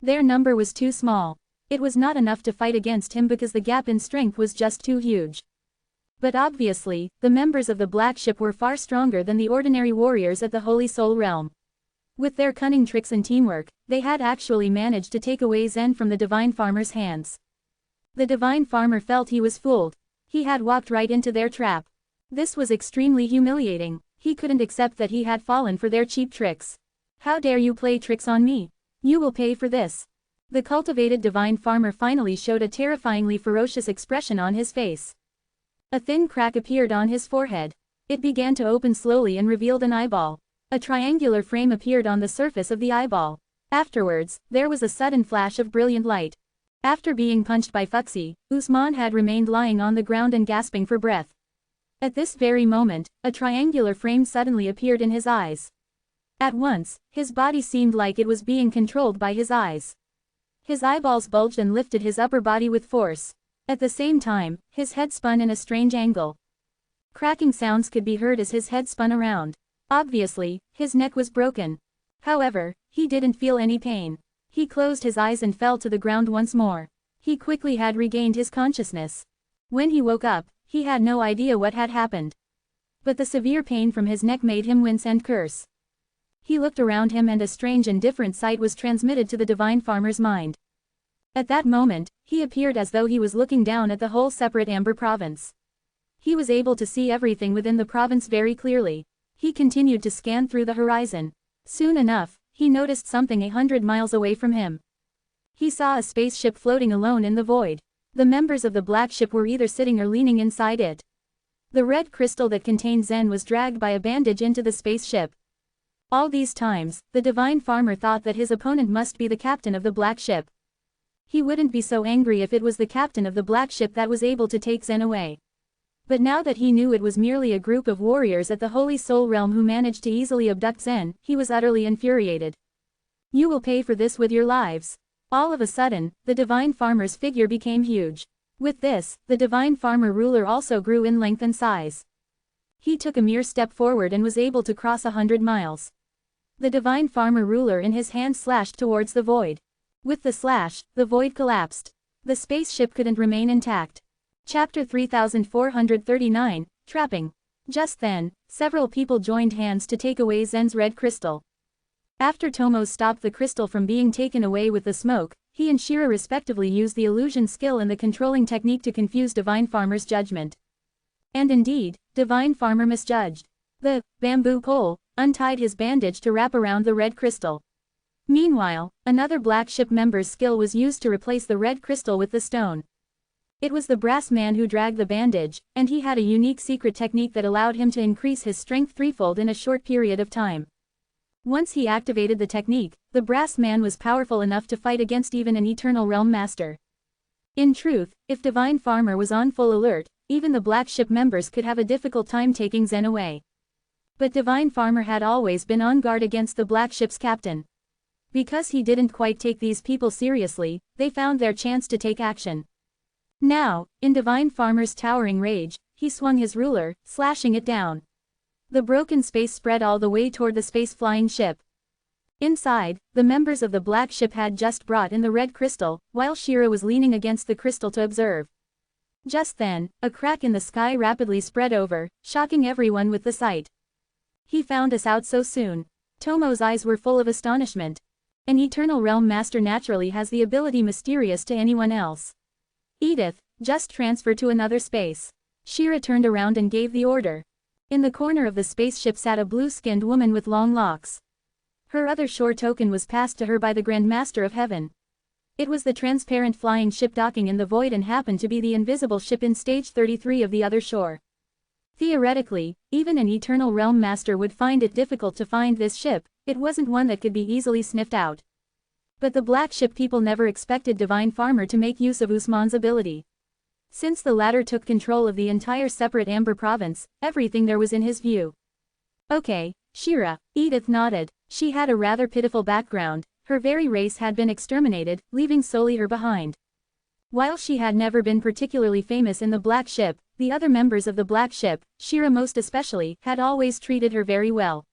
Their number was too small. It was not enough to fight against him because the gap in strength was just too huge. But obviously, the members of the Black Ship were far stronger than the ordinary warriors at the Holy Soul Realm. With their cunning tricks and teamwork, they had actually managed to take away Zen from the Divine Farmer's hands. The Divine Farmer felt he was fooled. He had walked right into their trap. This was extremely humiliating. He couldn't accept that he had fallen for their cheap tricks. How dare you play tricks on me? You will pay for this. The cultivated Divine Farmer finally showed a terrifyingly ferocious expression on his face. A thin crack appeared on his forehead. It began to open slowly and revealed an eyeball. A triangular frame appeared on the surface of the eyeball. Afterwards, there was a sudden flash of brilliant light. After being punched by Fuxi, Usman had remained lying on the ground and gasping for breath. At this very moment, a triangular frame suddenly appeared in his eyes. At once, his body seemed like it was being controlled by his eyes. His eyeballs bulged and lifted his upper body with force. At the same time, his head spun in a strange angle. Cracking sounds could be heard as his head spun around. Obviously, his neck was broken. However, he didn't feel any pain. He closed his eyes and fell to the ground once more. He quickly had regained his consciousness. When he woke up, he had no idea what had happened. But the severe pain from his neck made him wince and curse. He looked around him and a strange and different sight was transmitted to the Divine Farmer's mind. At that moment, he appeared as though he was looking down at the whole separate Amber province. He was able to see everything within the province very clearly. He continued to scan through the horizon. Soon enough, he noticed something 100 miles away from him. He saw a spaceship floating alone in the void. The members of the Black Ship were either sitting or leaning inside it. The red crystal that contained Zen was dragged by a bandage into the spaceship. All these times, the Divine Farmer thought that his opponent must be the captain of the Black Ship. He wouldn't be so angry if it was the captain of the Black Ship that was able to take Zen away. But now that he knew it was merely a group of warriors at the Holy Soul Realm who managed to easily abduct Zen, he was utterly infuriated. You will pay for this with your lives. All of a sudden, the Divine Farmer's figure became huge. With this, the Divine Farmer ruler also grew in length and size. He took a mere step forward and was able to cross 100 miles. The Divine Farmer ruler in his hand slashed towards the void. With the slash, the void collapsed. The spaceship couldn't remain intact. Chapter 3439, Trapping. Just then, several people joined hands to take away Zen's red crystal. After Tomos stopped the crystal from being taken away with the smoke, he and Shira respectively used the illusion skill and the controlling technique to confuse Divine Farmer's judgment. And indeed, Divine Farmer misjudged. The bamboo pole untied his bandage to wrap around the red crystal. Meanwhile, another Black Ship member's skill was used to replace the red crystal with the stone. It was the brass man who dragged the bandage, and he had a unique secret technique that allowed him to increase his strength threefold in a short period of time. Once he activated the technique, the brass man was powerful enough to fight against even an Eternal Realm master. In truth, if Divine Farmer was on full alert, even the Black Ship members could have a difficult time taking Zen away. But Divine Farmer had always been on guard against the Black Ship's captain. Because he didn't quite take these people seriously, they found their chance to take action. Now, in Divine Farmer's towering rage, he swung his ruler, slashing it down. The broken space spread all the way toward the space-flying ship. Inside, the members of the black ship had just brought in the red crystal, while Shira was leaning against the crystal to observe. Just then, a crack in the sky rapidly spread over, shocking everyone with the sight. He found us out so soon. Tomo's eyes were full of astonishment. An Eternal Realm Master naturally has the ability mysterious to anyone else. Edith, just transfer to another space. Shira turned around and gave the order. In the corner of the spaceship sat a blue-skinned woman with long locks. Her other shore token was passed to her by the Grand Master of Heaven. It was the transparent flying ship docking in the void and happened to be the invisible ship in stage 33 of the other shore. Theoretically, even an Eternal Realm Master would find it difficult to find this ship. It wasn't one that could be easily sniffed out. But the black ship people never expected Divine Farmer to make use of Usman's ability. Since the latter took control of the entire separate Amber province, everything there was in his view. Okay, Shira, Edith nodded. She had a rather pitiful background. Her very race had been exterminated, leaving solely her behind. While she had never been particularly famous in the black ship, the other members of the black ship, Shira most especially, had always treated her very well.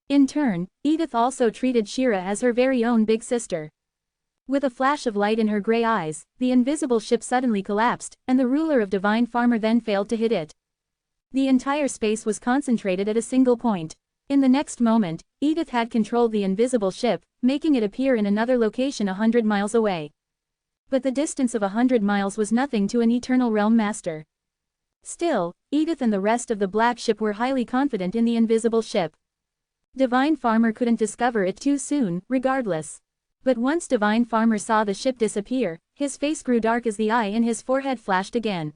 In turn, Edith also treated Shira as her very own big sister. With a flash of light in her gray eyes, the invisible ship suddenly collapsed, and the ruler of Divine Farmer then failed to hit it. The entire space was concentrated at a single point. In the next moment, Edith had controlled the invisible ship, making it appear in another location 100 miles away. But the distance of 100 miles was nothing to an Eternal Realm Master. Still, Edith and the rest of the black ship were highly confident in the invisible ship. Divine Farmer couldn't discover it too soon, regardless. But once Divine Farmer saw the ship disappear, his face grew dark as the eye in his forehead flashed again.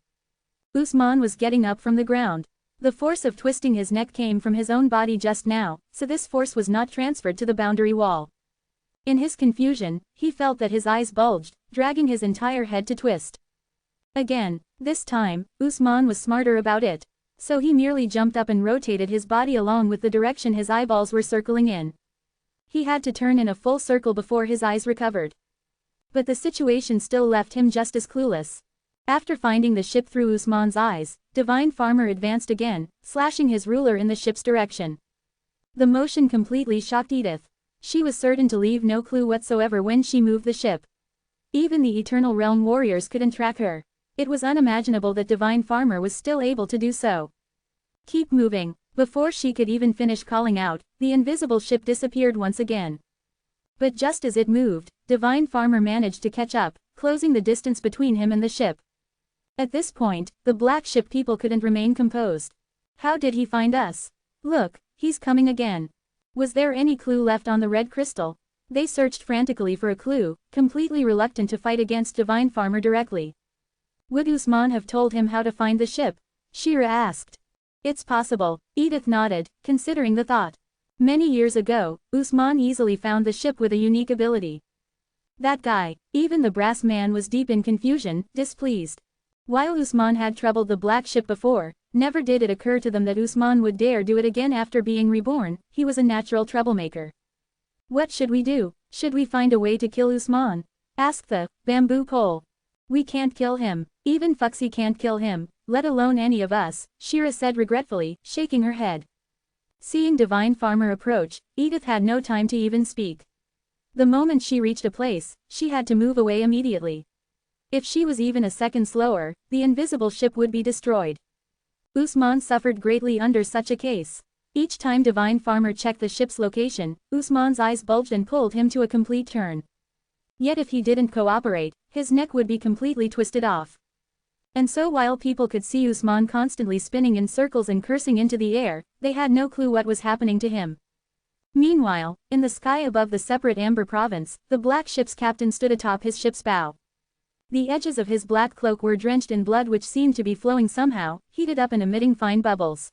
Usman was getting up from the ground. The force of twisting his neck came from his own body just now, so this force was not transferred to the boundary wall. In his confusion, he felt that his eyes bulged, dragging his entire head to twist. Again, this time, Usman was smarter about it. So he merely jumped up and rotated his body along with the direction his eyeballs were circling in. He had to turn in a full circle before his eyes recovered. But the situation still left him just as clueless. After finding the ship through Usman's eyes, Divine Farmer advanced again, slashing his ruler in the ship's direction. The motion completely shocked Edith. She was certain to leave no clue whatsoever when she moved the ship. Even the Eternal Realm warriors couldn't track her. It was unimaginable that Divine Farmer was still able to do so. Keep moving. Before she could even finish calling out, the invisible ship disappeared once again. But just as it moved, Divine Farmer managed to catch up, closing the distance between him and the ship. At this point, the black ship people couldn't remain composed. How did he find us? Look, he's coming again. Was there any clue left on the red crystal? They searched frantically for a clue, completely reluctant to fight against Divine Farmer directly. Would Usman have told him how to find the ship? Shira asked. It's possible, Edith nodded, considering the thought. Many years ago, Usman easily found the ship with a unique ability. That guy, even the brass man was deep in confusion, displeased. While Usman had troubled the black ship before, never did it occur to them that Usman would dare do it again after being reborn. He was a natural troublemaker. What should we do? Should we find a way to kill Usman? Asked the bamboo pole. We can't kill him. Even Fuxi can't kill him, let alone any of us, Shira said regretfully, shaking her head. Seeing Divine Farmer approach, Edith had no time to even speak. The moment she reached a place, she had to move away immediately. If she was even a second slower, the invisible ship would be destroyed. Usman suffered greatly under such a case. Each time Divine Farmer checked the ship's location, Usman's eyes bulged and pulled him to a complete turn. Yet if he didn't cooperate, his neck would be completely twisted off. And so while people could see Usman constantly spinning in circles and cursing into the air, they had no clue what was happening to him. Meanwhile, in the sky above the separate Amber province, the black ship's captain stood atop his ship's bow. The edges of his black cloak were drenched in blood which seemed to be flowing somehow, heated up and emitting fine bubbles.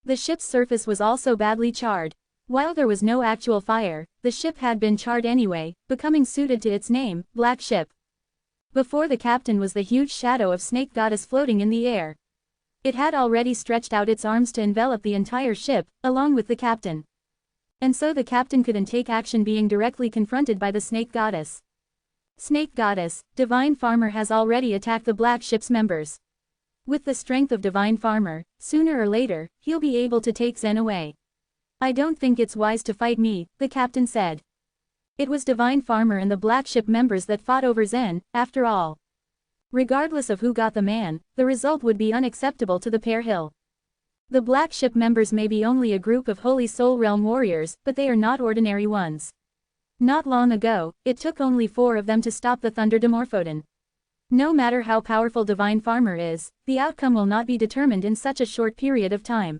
The ship's surface was also badly charred. While there was no actual fire, the ship had been charred anyway, becoming suited to its name, Black Ship. Before the captain was the huge shadow of Snake Goddess floating in the air. It had already stretched out its arms to envelop the entire ship, along with the captain. And so the captain couldn't take action being directly confronted by the Snake Goddess. Snake Goddess, Divine Farmer has already attacked the Black Ship's members. With the strength of Divine Farmer, sooner or later, he'll be able to take Zen away. I don't think it's wise to fight me, the captain said. It was Divine Farmer and the Black Ship members that fought over Zen, after all. Regardless of who got the man, the result would be unacceptable to the Pear Hill. The Black Ship members may be only a group of Holy Soul Realm warriors, but they are not ordinary ones. Not long ago, it took only 4 of them to stop the Thunder Dimorphodon. No matter how powerful Divine Farmer is, the outcome will not be determined in such a short period of time.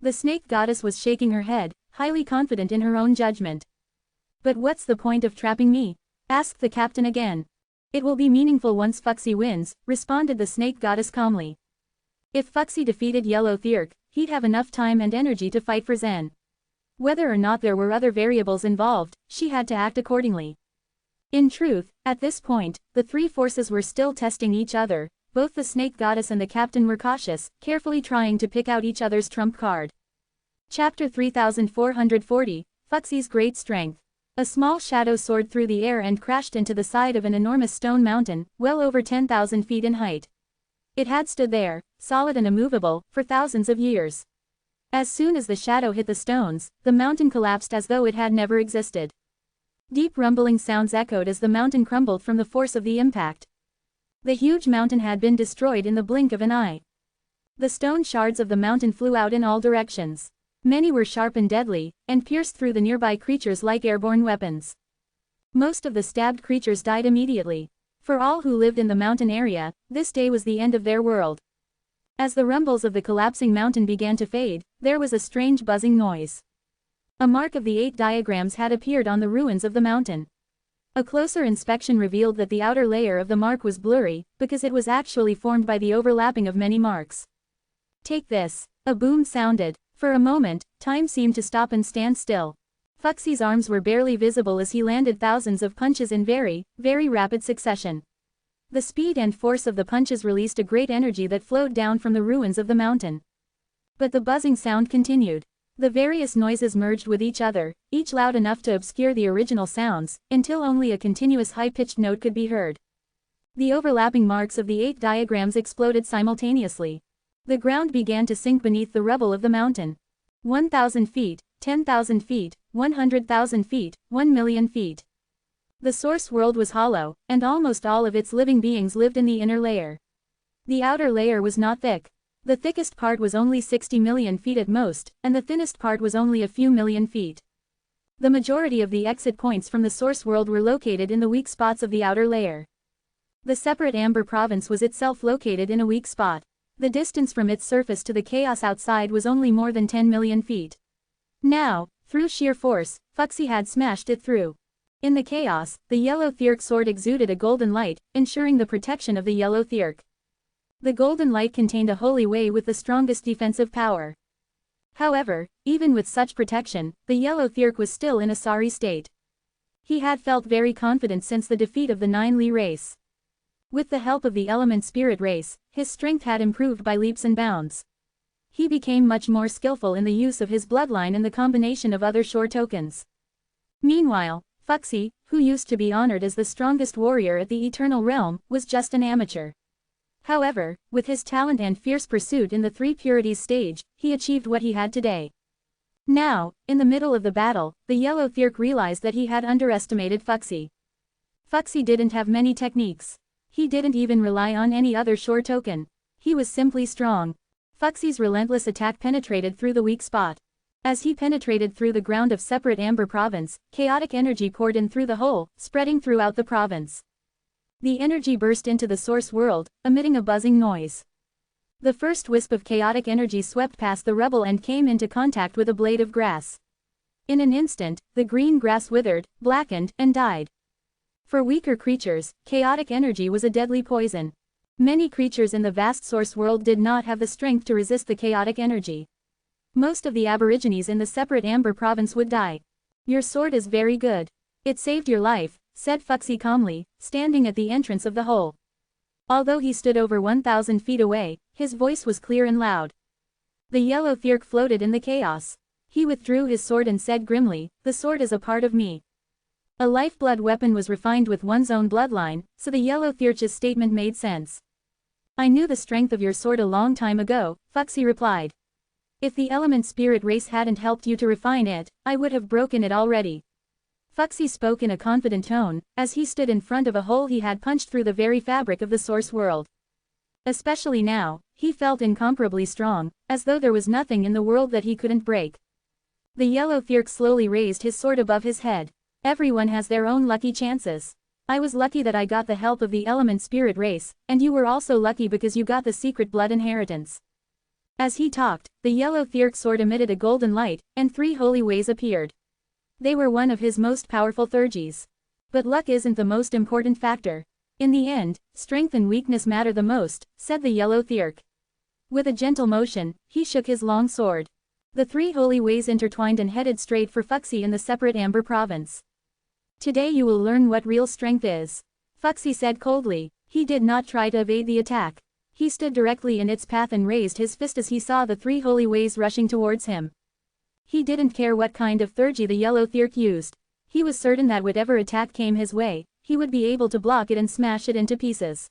The Snake Goddess was shaking her head, highly confident in her own judgment. But what's the point of trapping me? Asked the captain again. It will be meaningful once Fuxi wins, responded the Snake Goddess calmly. If Fuxi defeated Yellow Thirk, he'd have enough time and energy to fight for Zen. Whether or not there were other variables involved, she had to act accordingly. In truth, at this point, the 3 forces were still testing each other. Both the Snake Goddess and the captain were cautious, carefully trying to pick out each other's trump card. Chapter 3440, Fuxi's Great Strength. A small shadow soared through the air and crashed into the side of an enormous stone mountain, well over 10,000 feet in height. It had stood there, solid and immovable, for thousands of years. As soon as the shadow hit the stones, the mountain collapsed as though it had never existed. Deep rumbling sounds echoed as the mountain crumbled from the force of the impact. The huge mountain had been destroyed in the blink of an eye. The stone shards of the mountain flew out in all directions. Many were sharp and deadly, and pierced through the nearby creatures like airborne weapons. Most of the stabbed creatures died immediately. For all who lived in the mountain area, this day was the end of their world. As the rumbles of the collapsing mountain began to fade, there was a strange buzzing noise. A mark of the 8 diagrams had appeared on the ruins of the mountain. A closer inspection revealed that the outer layer of the mark was blurry, because it was actually formed by the overlapping of many marks. Take this. A boom sounded. For a moment, time seemed to stop and stand still. Fuxi's arms were barely visible as he landed thousands of punches in very, very rapid succession. The speed and force of the punches released a great energy that flowed down from the ruins of the mountain. But the buzzing sound continued. The various noises merged with each other, each loud enough to obscure the original sounds, until only a continuous high-pitched note could be heard. The overlapping marks of the 8 diagrams exploded simultaneously. The ground began to sink beneath the rubble of the mountain. 1,000 feet, 10,000 feet, 100,000 feet, 1,000,000 feet. The source world was hollow, and almost all of its living beings lived in the inner layer. The outer layer was not thick. The thickest part was only 60 million feet at most, and the thinnest part was only a few million feet. The majority of the exit points from the source world were located in the weak spots of the outer layer. The separate Amber province was itself located in a weak spot. The distance from its surface to the chaos outside was only more than 10 million feet. Now, through sheer force, Fuxi had smashed it through. In the chaos, the Yellow Thirk sword exuded a golden light, ensuring the protection of the Yellow Thirk. The golden light contained a holy way with the strongest defensive power. However, even with such protection, the Yellow Thirk was still in a sorry state. He had felt very confident since the defeat of the 9 Li race. With the help of the Element Spirit race, his strength had improved by leaps and bounds. He became much more skillful in the use of his bloodline and the combination of other shore tokens. Meanwhile, Fuxi, who used to be honored as the strongest warrior at the Eternal Realm, was just an amateur. However, with his talent and fierce pursuit in the 3 Purities stage, he achieved what he had today. Now, in the middle of the battle, the Yellow Thirk realized that he had underestimated Fuxi. Fuxi didn't have many techniques. He didn't even rely on any other shore token. He was simply strong. Fuxi's relentless attack penetrated through the weak spot. As he penetrated through the ground of separate Amber province, chaotic energy poured in through the hole, spreading throughout the province. The energy burst into the source world, emitting a buzzing noise. The first wisp of chaotic energy swept past the rubble and came into contact with a blade of grass. In an instant, the green grass withered, blackened, and died. For weaker creatures, chaotic energy was a deadly poison. Many creatures in the vast source world did not have the strength to resist the chaotic energy. Most of the aborigines in the separate Amber province would die. Your sword is very good. It saved your life, said Fuxi calmly, standing at the entrance of the hole. Although he stood over 1,000 feet away, his voice was clear and loud. The Yellow Thirk floated in the chaos. He withdrew his sword and said grimly, "The sword is a part of me." A lifeblood weapon was refined with one's own bloodline, so the Yellow Thirk's statement made sense. I knew the strength of your sword a long time ago, Fuxi replied. If the element spirit race hadn't helped you to refine it, I would have broken it already. Fuxi spoke in a confident tone, as he stood in front of a hole he had punched through the very fabric of the source world. Especially now, he felt incomparably strong, as though there was nothing in the world that he couldn't break. The yellow Thirk slowly raised his sword above his head. Everyone has their own lucky chances. I was lucky that I got the help of the element spirit race, and you were also lucky because you got the secret blood inheritance. As he talked, the yellow Thirk sword emitted a golden light, and 3 holy ways appeared. They were one of his most powerful Thurgies. But luck isn't the most important factor. In the end, strength and weakness matter the most, said the yellow Thirk. With a gentle motion, he shook his long sword. The 3 holy ways intertwined and headed straight for Fuxi in the separate Amber province. Today you will learn what real strength is, Fuxi said coldly. He did not try to evade the attack. He stood directly in its path and raised his fist as he saw the 3 holy ways rushing towards him. He didn't care what kind of Thurgy the yellow Thirk used. He was certain that whatever attack came his way, he would be able to block it and smash it into pieces.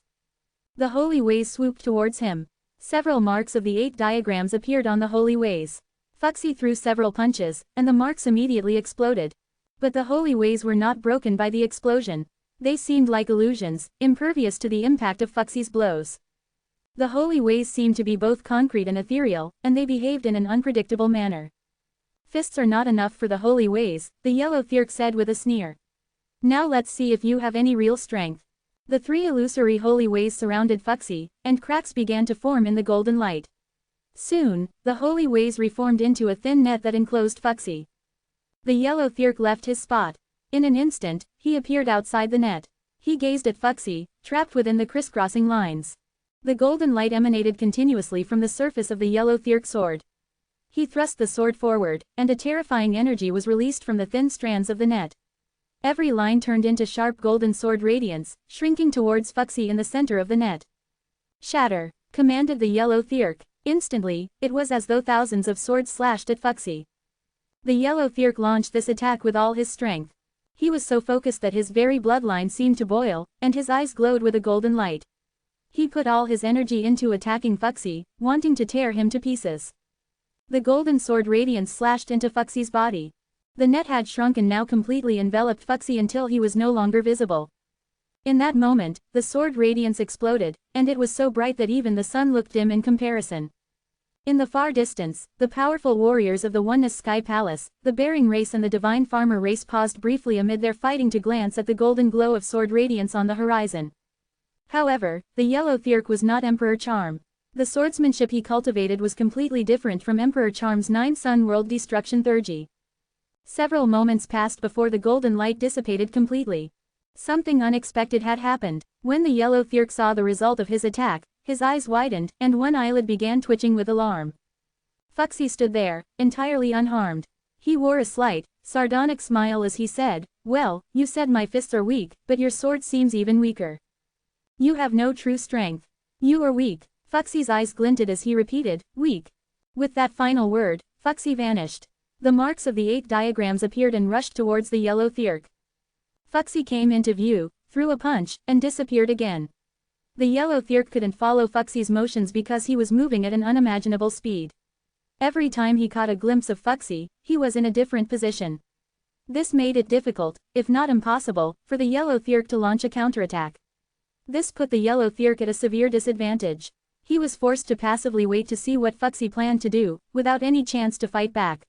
The holy ways swooped towards him. Several marks of the 8 diagrams appeared on the holy ways. Fuxi threw several punches, and the marks immediately exploded. But the holy ways were not broken by the explosion. They seemed like illusions, impervious to the impact of Fuxi's blows. The holy ways seemed to be both concrete and ethereal, and they behaved in an unpredictable manner. Fists are not enough for the holy ways, the yellow Thirk said with a sneer. Now let's see if you have any real strength. The 3 illusory holy ways surrounded Fuxi, and cracks began to form in the golden light. Soon, the holy ways reformed into a thin net that enclosed Fuxi. The yellow Thirk left his spot. In an instant, he appeared outside the net. He gazed at Fuxi, trapped within the crisscrossing lines. The golden light emanated continuously from the surface of the yellow Thirk sword. He thrust the sword forward, and a terrifying energy was released from the thin strands of the net. Every line turned into sharp golden sword radiance, shrinking towards Fuxi in the center of the net. Shatter, commanded the yellow Thirk. Instantly, it was as though thousands of swords slashed at Fuxi. The yellow Thirk launched this attack with all his strength. He was so focused that his very bloodline seemed to boil, and his eyes glowed with a golden light. He put all his energy into attacking Fuxi, wanting to tear him to pieces. The golden sword radiance slashed into Fuxi's body. The net had shrunk and now completely enveloped Fuxi until he was no longer visible. In that moment, the sword radiance exploded, and it was so bright that even the sun looked dim in comparison. In the far distance, the powerful warriors of the Oneness Sky Palace, the Bearing race and the Divine Farmer race paused briefly amid their fighting to glance at the golden glow of sword radiance on the horizon. However, the yellow Thirk was not Emperor Charm. The swordsmanship he cultivated was completely different from Emperor Charm's 9 Sun World Destruction Thurgy. Several moments passed before the golden light dissipated completely. Something unexpected had happened. When the yellow Thirk saw the result of his attack, his eyes widened, and one eyelid began twitching with alarm. Fuxi stood there, entirely unharmed. He wore a slight, sardonic smile as he said, "Well, you said my fists are weak, but your sword seems even weaker. You have no true strength. You are weak." Fuxi's eyes glinted as he repeated, "Weak." With that final word, Fuxi vanished. The marks of the 8 diagrams appeared and rushed towards the yellow Thirk. Fuxi came into view, threw a punch, and disappeared again. The yellow Thirk couldn't follow Fuxi's motions because he was moving at an unimaginable speed. Every time he caught a glimpse of Fuxi, he was in a different position. This made it difficult, if not impossible, for the yellow Thirk to launch a counterattack. This put the yellow Thirk at a severe disadvantage. He was forced to passively wait to see what Fuxi planned to do, without any chance to fight back.